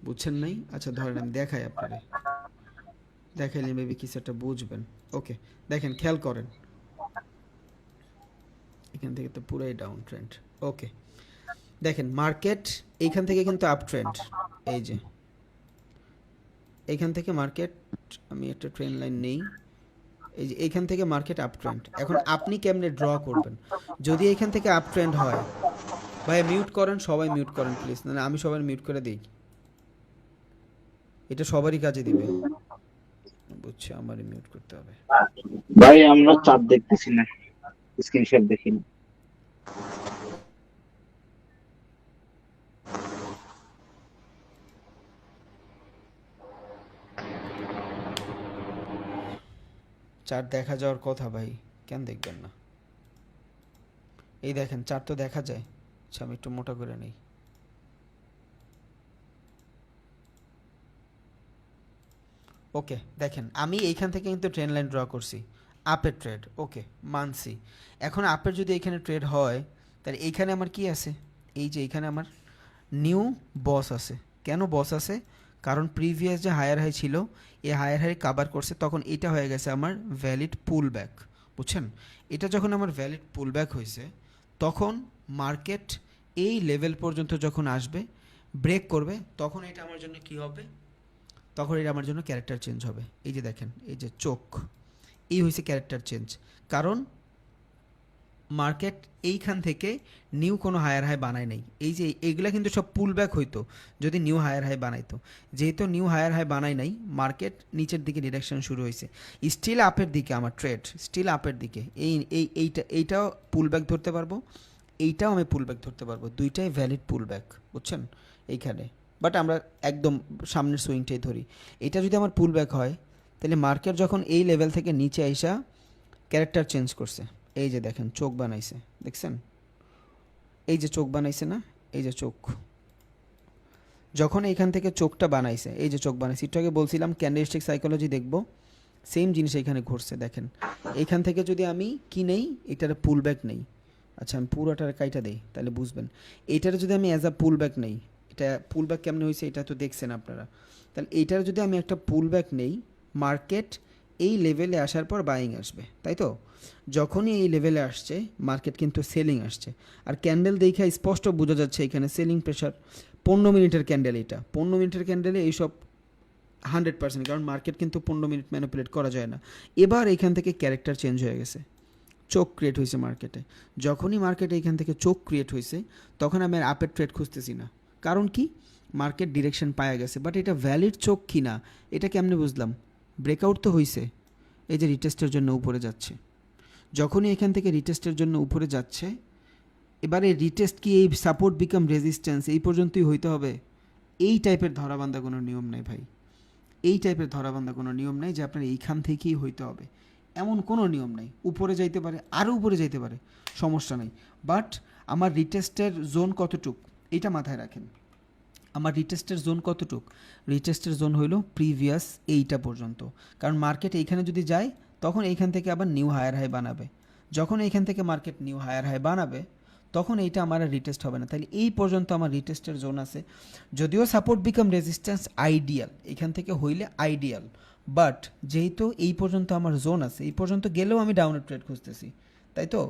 বুঝছেন নাই? আচ্ছা ধরেন আমি দেখাই আপনারে, দেখাইলে মেবি কিছু একটা বুঝবেন। ওকে দেখেন, খেয়াল করেন, এখান থেকে তো পুরাই ডাউন ট্রেন্ড। ওকে দেখেন, মার্কেট এইখান থেকে কিন্তু আপ ট্রেন্ড, এই যে এইখান থেকে মার্কেট, আমি একটা ট্রেন লাইন নেই, এই যে এইখান থেকে মার্কেট আপ ট্রেন্ড। এখন আপনি কেমনে ড্র করবেন? যদি এইখান থেকে আপ ট্রেন্ড হয়, ভাই মিউট করেন, সবাই মিউট করেন প্লিজ, না আমি সবাই মিউট করে দিই, এটা সবারই কাজে দিবে। বুঝছি, আমারই মিউট করতে হবে। ভাই আমরা চার্ট দেখতেছি না, স্ক্রিনশট দেখি না। চার্ট দেখা যাওয়ার কথা ভাই, কেন দেখবেন না? এই দেখেন চার্ট তো দেখা যায়। আচ্ছা আমি একটু মোটা করে নেই। ওকে দেখেন, আমি এইখান থেকে কিন্তু ট্রেন লাইন ড্র করছি, আপের ট্রেড, ওকে মানছি। এখন আপের যদি এখানে ট্রেড হয়, তাহলে এইখানে আমার কি আছে? এই যে এইখানে আমার নিউ বস আছে। কেন বস আছে? কারণ প্রিভিয়াস যে হায়ার হাই ছিল, এই হায়ার হাই কাভার করছে, তখন এটা হয়ে গেছে আমার ভ্যালিড পুল ব্যাক, বুঝছেন? এটা যখন আমার ভ্যালিড পুল ব্যাক হয়েছে, তখন মার্কেট এই লেভেল পর্যন্ত যখন আসবে, ব্রেক করবে, তখন এটা আমার জন্য কি হবে? তখন এটা আমার জন্য ক্যারেক্টার চেঞ্জ হবে। এই যে দেখেন, এই যে চোখ, এই হয়েছে ক্যারেক্টার চেঞ্জ। কারণ মার্কেট এইখান থেকে নিউ কোনো হায়ার হাই বানায় নাই। এই যে এইগুলা কিন্তু সব পুল ব্যাক হইতো যদি নিউ হায়ার হাই বানাইতো। যেহেতু নিউ হায়ার হাই বানাই নাই, মার্কেট নিচের দিকে ডিরেকশন শুরু হয়েছে, স্টিল আপের দিকে আমার ট্রেড, স্টিল আপের দিকে। এইটাও পুল ব্যাক ধরতে পারবো, এইটাও আমি পুল ব্যাক ধরতে পারবো, দুইটাই ভ্যালিড পুল ব্যাক, বুঝছেন? এইখানে বাট আমরা একদম সামনের সুইংটাই ধরি। এটা যদি আমার পুল ব্যাক হয়, তাহলে মার্কেট যখন এই লেভেল থেকে নিচে আইসা ক্যারেক্টার চেঞ্জ করছে, এই যে দেখেন চোখ বানাইছে, দেখছেন? এই যে চোখ বানাইছে না, এই যে চোখ, যখন এইখান থেকে চোখটা বানাইছে, এই যে চোখ বানাইছে, একটু আগে বলছিলাম ক্যান্ডেলস্টিক সাইকোলজি দেখব, সেম জিনিস এখানে ঘটছে। দেখেন এইখান থেকে যদি আমি কি নেই, এটার পুল ব্যাক নেই, আচ্ছা আমি পুরোটার কাইটা দেই তাহলে বুঝবেন। এইটার যদি আমি অ্যাজ আ পুল ব্যাক নেই, এটা পুল ব্যাক কেমন হয়েছে এটা তো দেখছেন আপনারা, তাহলে এইটার যদি আমি একটা পুল ব্যাক নেই, মার্কেট এই লেভেলে আসার পর বাইং আসবে, তাই তো? যখনই এই লেভেলে আসছে, মার্কেট কিন্তু সেলিং আসছে। আর ক্যান্ডেল দেখে স্পষ্ট বোঝা যাচ্ছে এখানে সেলিং প্রেশার। 15 মিনিটের ক্যান্ডেল, এটা 15 মিনিটের ক্যান্ডেলে এইসব 100%, কারণ মার্কেট কিন্তু 15 মিনিট ম্যানিপুলেট করা যায় না। এবার এখান থেকে ক্যারেক্টার চেঞ্জ হয়ে গেছে, চোখ ক্রিয়েট হয়েছে মার্কেটে। যখনই মার্কেটে এখান থেকে চোখ ক্রিয়েট হয়েছে, তখন আমি আর আপের ট্রেড খুঁজতেছি না। কারণ কি? মার্কেট ডিরেকশন পাওয়া গেছে। বাট এটা ভ্যালিড চোখ কি না এটা কেমনে বুঝলাম? ব্রেকআউট তো হয়েছে, এই যে রিটেস্টের জন্য উপরে যাচ্ছে। যখনই এখান থেকে রিটেস্টের জন্য উপরে যাচ্ছে, এবারে রিটেস্ট কি এই সাপোর্ট বিকাম রেজিস্ট্যান্স এই পর্যন্তই হইতে হবে? এই টাইপের ধরাবান্ধা কোনো নিয়ম নেই ভাই, এই টাইপের ধরাবান্ধা কোনো নিয়ম নেই যে আপনার এইখান থেকেই হইতে হবে, এমন কোনো নিয়ম নেই। উপরে যাইতে পারে, আরও উপরে যাইতে পারে, সমস্যা নেই। বাট আমার রিটেস্টের জোন কতটুক এটা মাথায় রাখেন। আমার রিটেস্টের জোন কতটুক? রিটেস্টের জোন হইল প্রিভিয়াস এইটা পর্যন্ত, কারণ মার্কেট এইখানে যদি যায় তখন এইখান থেকে আবার নিউ হায়ার হাই বানাবে। যখন এইখান থেকে মার্কেট নিউ হায়ার হাই বানাবে তখন এইটা আমার আর রিটেস্ট হবে না। তাহলে এই পর্যন্ত আমার রিটেস্টের জোন আছে। যদিও সাপোর্ট বিকাম রেজিস্ট্যান্স আইডিয়াল, এখান থেকে হইলে আইডিয়াল, বাট যেহেতু এই পর্যন্ত আমার জোন আছে, এই পর্যন্ত গেলেও আমি ডাউনের ট্রেড খুঁজতেছি, তাই তো?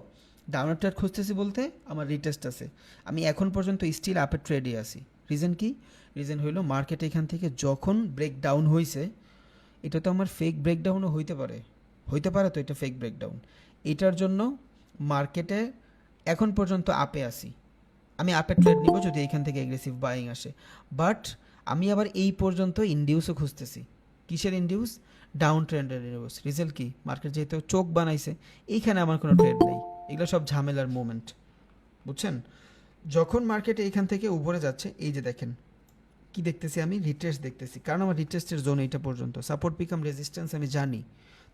ডাউনের ট্রেড খুঁজতেছি বলতে আমার রিটেস্ট আছে, আমি এখন পর্যন্ত স্টিল আপের ট্রেডে আছি। রিজন কি? রিজন হইলো মার্কেট এখান থেকে যখন ব্রেকডাউন হয়েছে, এটা তো আমার ফেক ব্রেকডাউনও হইতে পারে তো এটা ফেক ব্রেকডাউন। এটার জন্য মার্কেটে এখন পর্যন্ত আপে আসি, আমি আপে ট্রেড নিব যদি এখান থেকে এগ্রেসিভ বাইং আসে। বাট আমি আবার এই পর্যন্ত ইন্ডিউসও খুঁজতেছি। কিসের ইন্ডিউস? ডাউন ট্রেন্ডের ইন্ডিউস। রিজাল্ট কি? মার্কেট যেহেতু চোখ বানাইছে, এইখানে আমার কোনো ট্রেড নেই, এগুলো সব ঝামেলার মোমেন্ট, বুঝছেন? যখন মার্কেট এইখান থেকে উপরে যাচ্ছে, এই যে দেখেন কি দেখতেছি আমি? রিটেস্ট দেখতেছি, কারণ আমার রিটেস্টের জোন এইটা পর্যন্ত। সাপোর্ট বিকাম রেজিস্ট্যান্স আমি জানি,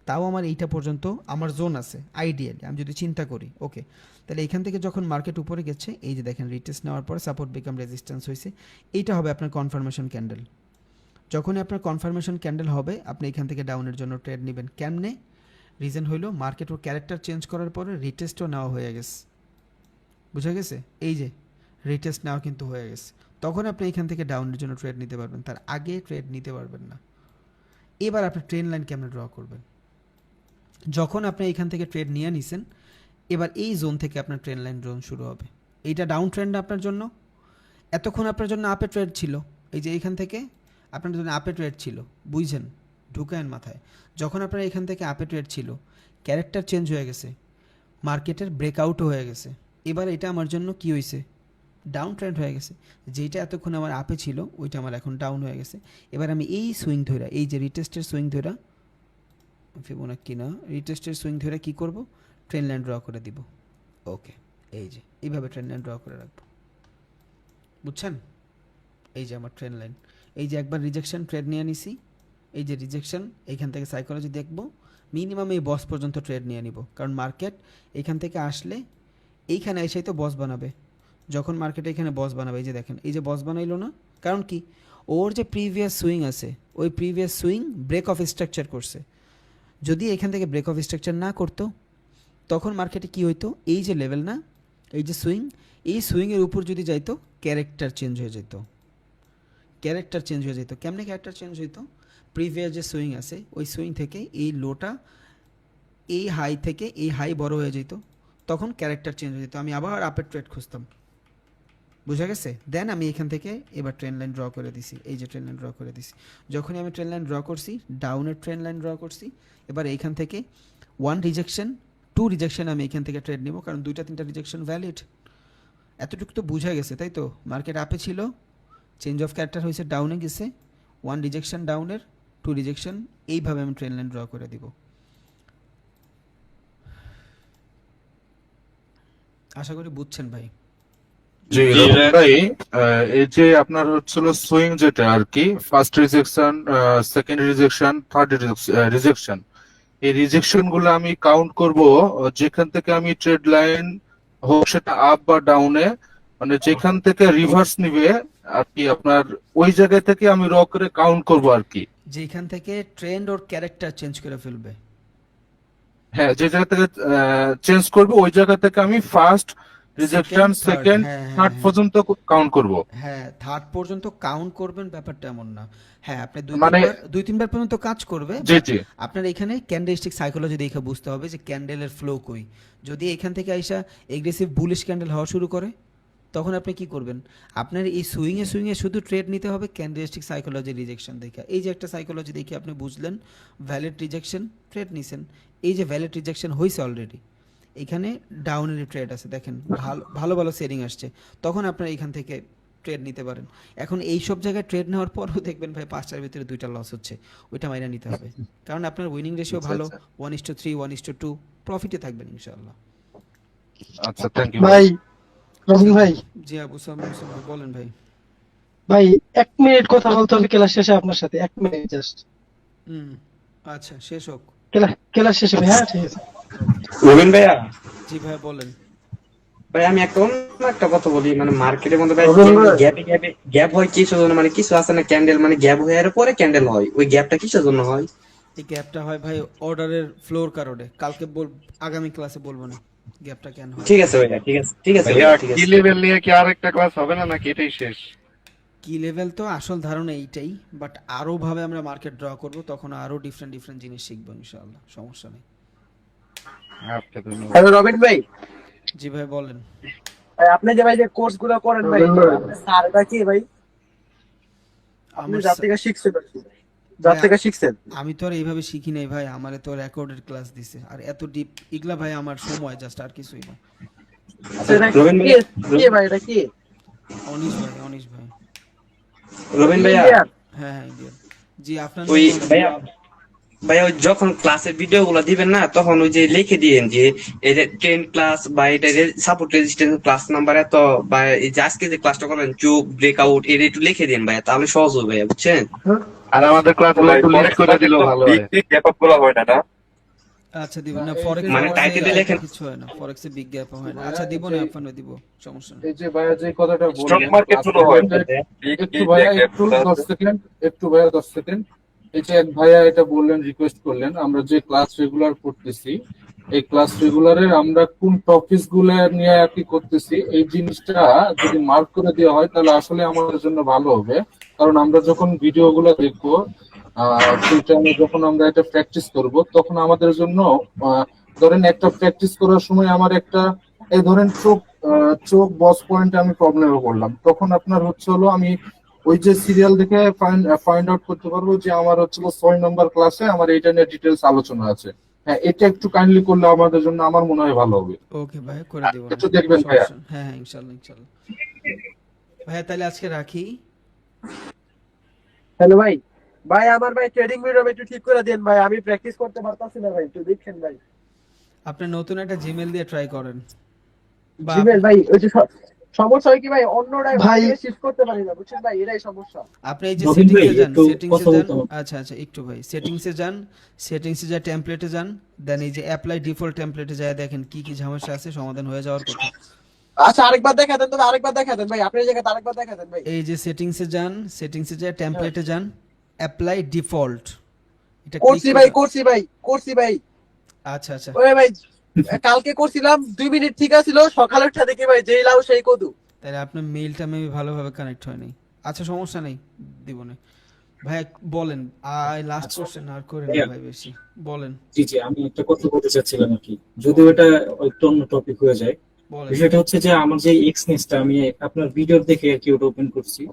তাও আমার এইটা পর্যন্ত আমার জোন আছে আইডিয়ালি, আমি যদি চিন্তা করি। ওকে, তাহলে এইখান থেকে যখন মার্কেট উপরে গেছে, এই যে দেখেন রিটেস্ট নেওয়ার পর সাপোর্ট বিকাম রেজিস্ট্যান্স হয়েছে, এইটা হবে আপনার কনফার্মেশন ক্যান্ডেল। যখনই আপনার কনফার্মেশন ক্যান্ডেল হবে, আপনি এখান থেকে ডাউনের জন্য ট্রেড নেবেন। কেমনে? রিজন হইলো মার্কেট ওর ক্যারেক্টার চেঞ্জ করার পরে রিটেস্টও নেওয়া হয়ে গেছে, বুঝা গেছে? এই যে রিটেস্ট নেওয়া কিন্তু হয়ে গেছে, তখন আপনি এখান থেকে ডাউনের জন্য ট্রেড নিতে পারবেন, তার আগে ট্রেড নিতে পারবেন না। এবার আপনি ট্রেন লাইন কেমন ড্র করবেন? যখন আপনি এখান থেকে ট্রেড নিয়ে নিছেন, এবার এই জোন থেকে আপনার ট্রেন লাইন জোন শুরু হবে। এইটা ডাউন ট্রেন্ড আপনার জন্য, এতক্ষণ আপনার জন্য আপে ট্রেড ছিল। এই যে এইখান থেকে আপনার জন্য আপে ট্রেড ছিল, বুঝছেন? ঢুকায়েন মাথায়। যখন আপনার এখান থেকে আপে ট্রেড ছিল, ক্যারেক্টার চেঞ্জ হয়ে গেছে, মার্কেটের ব্রেকআউটও হয়ে গেছে, এবার এটা আমার জন্য কি হয়েছে? ডাউন ট্রেন্ড হয়ে গেছে। যেটা এতক্ষণ আমার আপে ছিল, ওইটা আমার এখন ডাউন হয়ে গেছে। এবার আমি এই সুইং ধরা, এই যে রিটেস্টের সুইং ধরা, ফিবোনাক্কি না, রিটেস্টের সুইং ধরে কি করব? ট্রেন লাইন ড্র করে দিব। ওকে, এই যে এইভাবে ট্রেন লাইন ড্র করে রাখবো, বুঝছেন? এই যে আমার ট্রেন লাইন, এই যে একবার রিজেকশন ট্রেড নিয়ে নিছি, এই যে রিজেকশন, এইখান থেকে সাইকোলজি দেখবো, মিনিমাম এই বস পর্যন্ত ট্রেড নিয়ে নিব, কারণ মার্কেট এইখান থেকে আসলে এইখানে এসেই তো বস বানাবে। যখন মার্কেট এখানে বস বানাবে, এই যে দেখেন, এই যে বস বানাইলো না, কারণ কি? ওর যে প্রিভিয়াস সুইং আছে, ওই previous swing break of structure করছে। যদি এখান থেকে ব্রেক অফ স্ট্রাকচার না করতো, তখন মার্কেটে কি হইতো? এই যে লেভেল না, এই যে সুইং, এই সুইংয়ের উপর যদি যাইতো, ক্যারেক্টার চেঞ্জ হয়ে যেত। ক্যারেক্টার চেঞ্জ হয়ে যেত। কেমনে ক্যারেক্টার চেঞ্জ হইতো? প্রিভিয়াস যে সুইং আছে, ওই সুইং থেকে এই লোটা, এই হাই থেকে এই হাই বড় হয়ে যেত, তখন ক্যারেক্টার চেঞ্জ হয়ে যেত, আমি আবার আপের ট্রেড খুঁজতাম, বুঝা গেছে? দেন আমি এখান থেকে এবার ট্রেন লাইন ড্র করে দিছি, এই যে ট্রেন লাইন ড্র করে দিছি। যখনই আমি ট্রেন লাইন ড্র করছি, ডাউনের ট্রেন লাইন ড্র করছি, এবার এইখান থেকে 1 রিজেকশন 2 রিজেকশন আমি এখান থেকে ট্রেড নিব, কারণ 2টা 3টা রিজেকশন ভ্যালিড। এতটুকু তো বোঝা গেছে, তাই তো? মার্কেট আপে ছিল, চেঞ্জ অফ ক্যারেক্টার হয়েছে, ডাউনে গেছে, 1 রিজেকশন ডাউনের, 2 রিজেকশন, এইভাবে আমি ট্রেন লাইন ড্র করে দিব। আশা করি বুঝছেন ভাই। জি ভাই, এই যে আপনার হচ্ছিল সুইং যেটা আর কি, first rejection, second rejection, third rejection, এই রিজেকশন গুলো আমি কাউন্ট করব যেখান থেকে আমি ট্রেড লাইন হোক সেটা আপ বা ডাউনে, মানে যেখান থেকে রিভার্স নিবে আর কি, আপনার ওই জায়গা থেকে আমি র করে কাউন্ট করব আর কি। যেখান থেকে ট্রেন্ড ওর ক্যারেক্টার চেঞ্জ করে ফেলবে, হ্যাঁ, যে জায়গা থেকে চেঞ্জ করবে, ওই জায়গা থেকে আমি ফার্স্ট রিজেকশন, সেকেন্ড, থার্ড পর্যন্ত কাউন্ট করব। হ্যাঁ, থার্ড পর্যন্ত কাউন্ট করবেন, ব্যাপারটা এমন না। হ্যাঁ, আপনি মানে 2-3 বার পর্যন্ত কাজ করবে। জি জি, আপনার এখানে ক্যান্ডেলস্টিক সাইকোলজি দেখে বুঝতে হবে যে ক্যান্ডেলের ফ্লো কই। যদি এখান থেকে আইসা এগ্রেসিভ বুলিশ ক্যান্ডেল হওয়া শুরু করে, তখন আপনি কি করবেন? আপনার এই সুইংয়ে শুধু ট্রেড নিতে হবে ক্যান্ডেলস্টিক সাইকোলজি রিজেকশন দেখে। এই যে একটা সাইকোলজি দেখে আপনি বুঝলেন ভ্যালিড রিজেকশন, ট্রেড নিছেন। এই যে ভ্যালিড রিজেকশন হয়েছে অলরেডি, এখানে ডাউনের ট্রেড আছে, দেখেন ভালো ভালো সেলিং আসছে, তখন আপনার এখান থেকে ট্রেড নিতে পারেন। এখন এই সব জায়গায় ট্রেড নেওয়ার পরও দেখবেন ভাই 5টার ভিতরে 2টা লস হচ্ছে, ওইটা মাইনা নিতে হবে, কারণ আপনার উইনিং রেশিও ভালো, 1:3, 1:2, প্রফিটে থাকবেন ইনশাআল্লাহ। আচ্ছা, থ্যাংক ইউ ভাই রবিন ভাই, জি আবু সালাম ভাই, বলেন ভাই। ভাই 1 মিনিট কথা বলতে হবে ক্লাস শেষে আপনার সাথে, 1 মিনিট জাস্ট। হুম, আচ্ছা শেষ হোক। ক্লাস শেষে ভাই, হ্যাঁ ঠিক আছে। রবিন ভাইয়া, জি ভাই বলেন। ভাই আমি একটা কথা বলি, মানে মার্কেটের মধ্যে ভাই রবিন ভাই, গ্যাপে গ্যাপে গ্যাপ হয় কিসের জন্য, মানে কিছু আছে না ক্যান্ডেল মানে গ্যাপ হয়ে এর পরে ক্যান্ডেল হয়, ওই গ্যাপটা কিসের জন্য হয়? এই গ্যাপটা হয় ভাই অর্ডারের ফ্লোর কারণে, কালকে আগামী ক্লাসে বলবো না গ্যাপটা কেন হয়। ঠিক আছে ভাইয়া, ঠিক আছে, ঠিক আছে ভাইয়া ভাইয়া, ঠিক কি আছে। লেভেল নিয়ে কি আর একটা ক্লাস হবে না নাকি এটাই শেষ? কি লেভেল তো আসল ধারণা এইটাই, বাট আরো ভাবে আমরা মার্কেট ড্র করব, তখন আরো ডিফারেন্ট ডিফারেন্ট জিনিস শিখবো ইনশাআল্লাহ, সমস্যা নেই। আচ্ছা ধন্যবাদ। হ্যালো রবিন ভাই, জি ভাই বলেন। ভাই আপনি যে ভাই যে কোর্স গুলো করেন ভাই, রবিন ভাই, আপনার স্যারটা কি ভাই? আপনি আমার যার থেকে শিখছেন আর কি, যার থেকে শিখছেন। আমি তো আর এইভাবে শিখি নাই ভাই, আমারে তো রেকর্ডের ক্লাস দিছে, আর এত ডিপ ইগলা ভাই আমার সময় জাস্ট, আর কিছুই না। আচ্ছা, এটা রবিন কি ভাই, কি ভাই, এটা কি অনিশ ভাই, অনিশ ভাই। রবিন ভাইয়া, ইন্ডিয়ান? হ্যাঁ হ্যাঁ ইন্ডিয়ান। জি আপনার ওই নাম বলেন। ভাইয়া, ভাইয়া ওই যখন ক্লাসের ভিডিও গুলো দিবেন না, তখন ওই যে লিখে দিয়েন যে এই যে 10 ক্লাস বা এটা সাপোর্ট রেজিস্ট্যান্স ক্লাস নাম্বার এত, বা এই যে আজকে যে ক্লাসটা করবেন চোখ ব্রেকআউট, এটা একটু লিখে দিন ভাইয়া, তাহলে সহজ হবে ভাইয়া, বুঝছেন? আর আমাদের ক্লাসগুলো একটু লেট করে দিলেও ভালো হয়। গ্যাপ আপ গুলো হয় না না? আচ্ছা দিব না, ফরেক্স মানে টাইটেলে লেখেন। কিছু হয় না, ফরেক্সে বিগ গ্যাপ হয় না। আচ্ছা দিব না, আপনাকে দিব, সমস্যা নেই। এই যে ভাইয়া যে কথাটা স্টক বললেন, মার্কেট গুলো হয় একটু ভাইয়া একটু 10 সেকেন্ড, একটু ভাইয়া 10 সেকেন্ড। এই যে এক ভাইয়া এটা বললেন, রিকোয়েস্ট করলেন, আমরা যে ক্লাস রেগুলার করতেছি, এই ক্লাস রেগুলারের আমরা কোন টপিকস গুলো নিয়ে আর কি করতেছি, এই জিনিসটা যদি মার্ক করে দেওয়া হয় তাহলে আসলে আমাদের জন্য ভালো হবে। কারণ আমরা যখন ভিডিও গুলো দেখবো, ফ্রি টাইমে যখন আমরা এটা প্র্যাকটিস করব, তখন আমাদের জন্য ধরেন একটা প্র্যাকটিস করার সময় আমার একটা, এই ধরেন চোখ বস পয়েন্টে আমি প্রবলেমে পড়লাম, তখন আপনার হচ্ছে হলো আমি ওই যে সিরিয়াল দেখে ফাইন্ড আউট করতে পারবো যে আমার হচ্ছে 6 নম্বর ক্লাসে আমার এইটা নিয়ে ডিটেলস আলোচনা আছে। হ্যাঁ, এটা একটু কাইন্ডলি করলে আমাদের জন্য আমার মনে হয় ভালো হবে। ওকে ভাই, করে দিব। একটু দেখবেন ভাইয়া। হ্যাঁ হ্যাঁ ইনশাআল্লাহ ইনশাআল্লাহ। ভাইয়া তাহলে আজকে রাখি। হ্যালো ভাই, ভাই আমার ভাই ট্রেডিং ভিডিও একটু ঠিক করে দেন ভাই, আমি প্র্যাকটিস করতে পারতাছি না ভাই, একটু দেখেন ভাই। আপনি নতুন একটা জিমেল দিয়ে ট্রাই করেন। বা জিমেল ভাই, ওই যে সমস্যা হয় কি ভাই, অন্যটাই ভাই, শিফট করতে পারি না, বুঝছেন ভাই, এটাই সমস্যা। আপনি এই যে সেটিংসে যান, সেটিংসে যান। আচ্ছা আচ্ছা একটু ভাই সেটিংসে যান, সেটিংসে যা টেমপ্লেটে যান, দেন এই যে অ্যাপ্লাই ডিফল্ট টেমপ্লেটে যায় দেখেন কি কি সমস্যা আছে, সমাধান হয়ে যাওয়ার কথা। আচ্ছা আরেকবার দেখা দেন, তবে আরেকবার দেখা দেন ভাই, আপনার জায়গায় আরেকবার দেখা দেন ভাই। এই যে সেটিংসে যান, সেটিংসে যায় টেমপ্লেটে যান, অ্যাপ্লাই ডিফল্ট, এটা করছি ভাই, করছি ভাই, করছি ভাই। আচ্ছা আচ্ছা ওই ভাই কালকে করছিলাম, 2 মিনিট ঠিক আছিল, সকালে উঠে দেখি ভাই যেই লাউ সেই কদু। তাহলে আপনার মেইলটা মেবি ভালোভাবে কানেক্ট হয়নি। আচ্ছা সমস্যা নেই, দিব না। ভাই বলেন, লাস্ট কোশ্চেন আর করেন না ভাই বেশি, বলেন। জি জি, আমি একটা কথা বলতে চাচ্ছিলাম আর কি, যদিও এটা একটু অন্য টপিক হয়ে যায়। বলেন। বিষয়টা হচ্ছে যে আমার যে এক্সনেসটা আমি আপনার ভিডিও দেখে আর কি ওটা ওপেন করছি,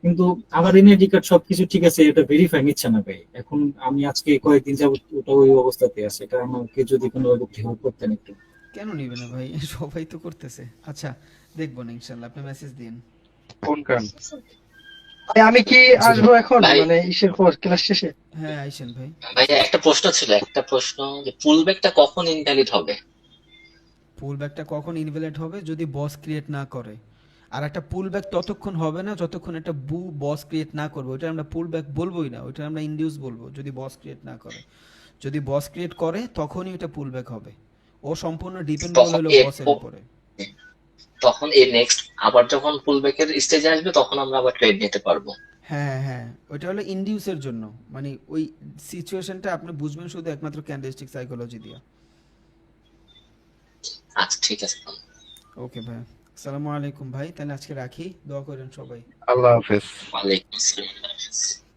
কিন্তু আমার এনআইডি কার্ড সবকিছু ঠিক আছে, এটা ভেরিফাই নিচ্ছে না ভাই। এখন আমি আজকে কয়েকদিন যাবত ওটা ওই অবস্থাতে আছে, এটা আমাকে যদি কোনো হেল্প করতেন একটু। কেন নিবে না ভাই, সবাই তো করতেছে। আচ্ছা দেখবো না ইনশাআল্লাহ, আপনি মেসেজ দিন। কোন কান? ভাই, আমি কি আসবো এখন মানে ইসের পর ক্লাস শেষে? হ্যাঁ আইসেন ভাই। ভাইয়া একটা প্রশ্ন ছিল, যে পুলব্যাকটা কখন ইনভ্যালিড হবে? পুলব্যাকটা কখন ইনভ্যালিড হবে? যদি বস ক্রিয়েট না করে। আর একটা পুলব্যাক ততক্ষণ হবে না যতক্ষণ একটা বস ক্রিয়েট না করবে, ওটা আমরা পুলব্যাক বলবোই না, ওটা আমরা ইনডিউস বলবো, যদি বস ক্রিয়েট না করে। যদি বস ক্রিয়েট করে তখনই এটা পুলব্যাক হবে, ও সম্পূর্ণ ডিপেন্ডেবল হলো বসের উপরে। তখন এই নেক্সট আবার যখন পুলব্যাকের স্টেজে আসবে তখন আমরা আবার ট্রেড নিতে পারবো। হ্যাঁ হ্যাঁ, ওটা হলো ইনডিউসের জন্য, মানে ওই সিচুয়েশনটা আপনি বুঝবেন শুধু একমাত্র ক্যান্ডেলস্টিক সাইকোলজি দিয়ে। আচ্ছা ঠিক আছে। ওকে ভাই, আসসালামু আলাইকুম ভাই, তাহলে আজকে রাখি, দোয়া করেন সবাই। আল্লাহ হাফেজ। ওয়ালাইকুম আসসালাম।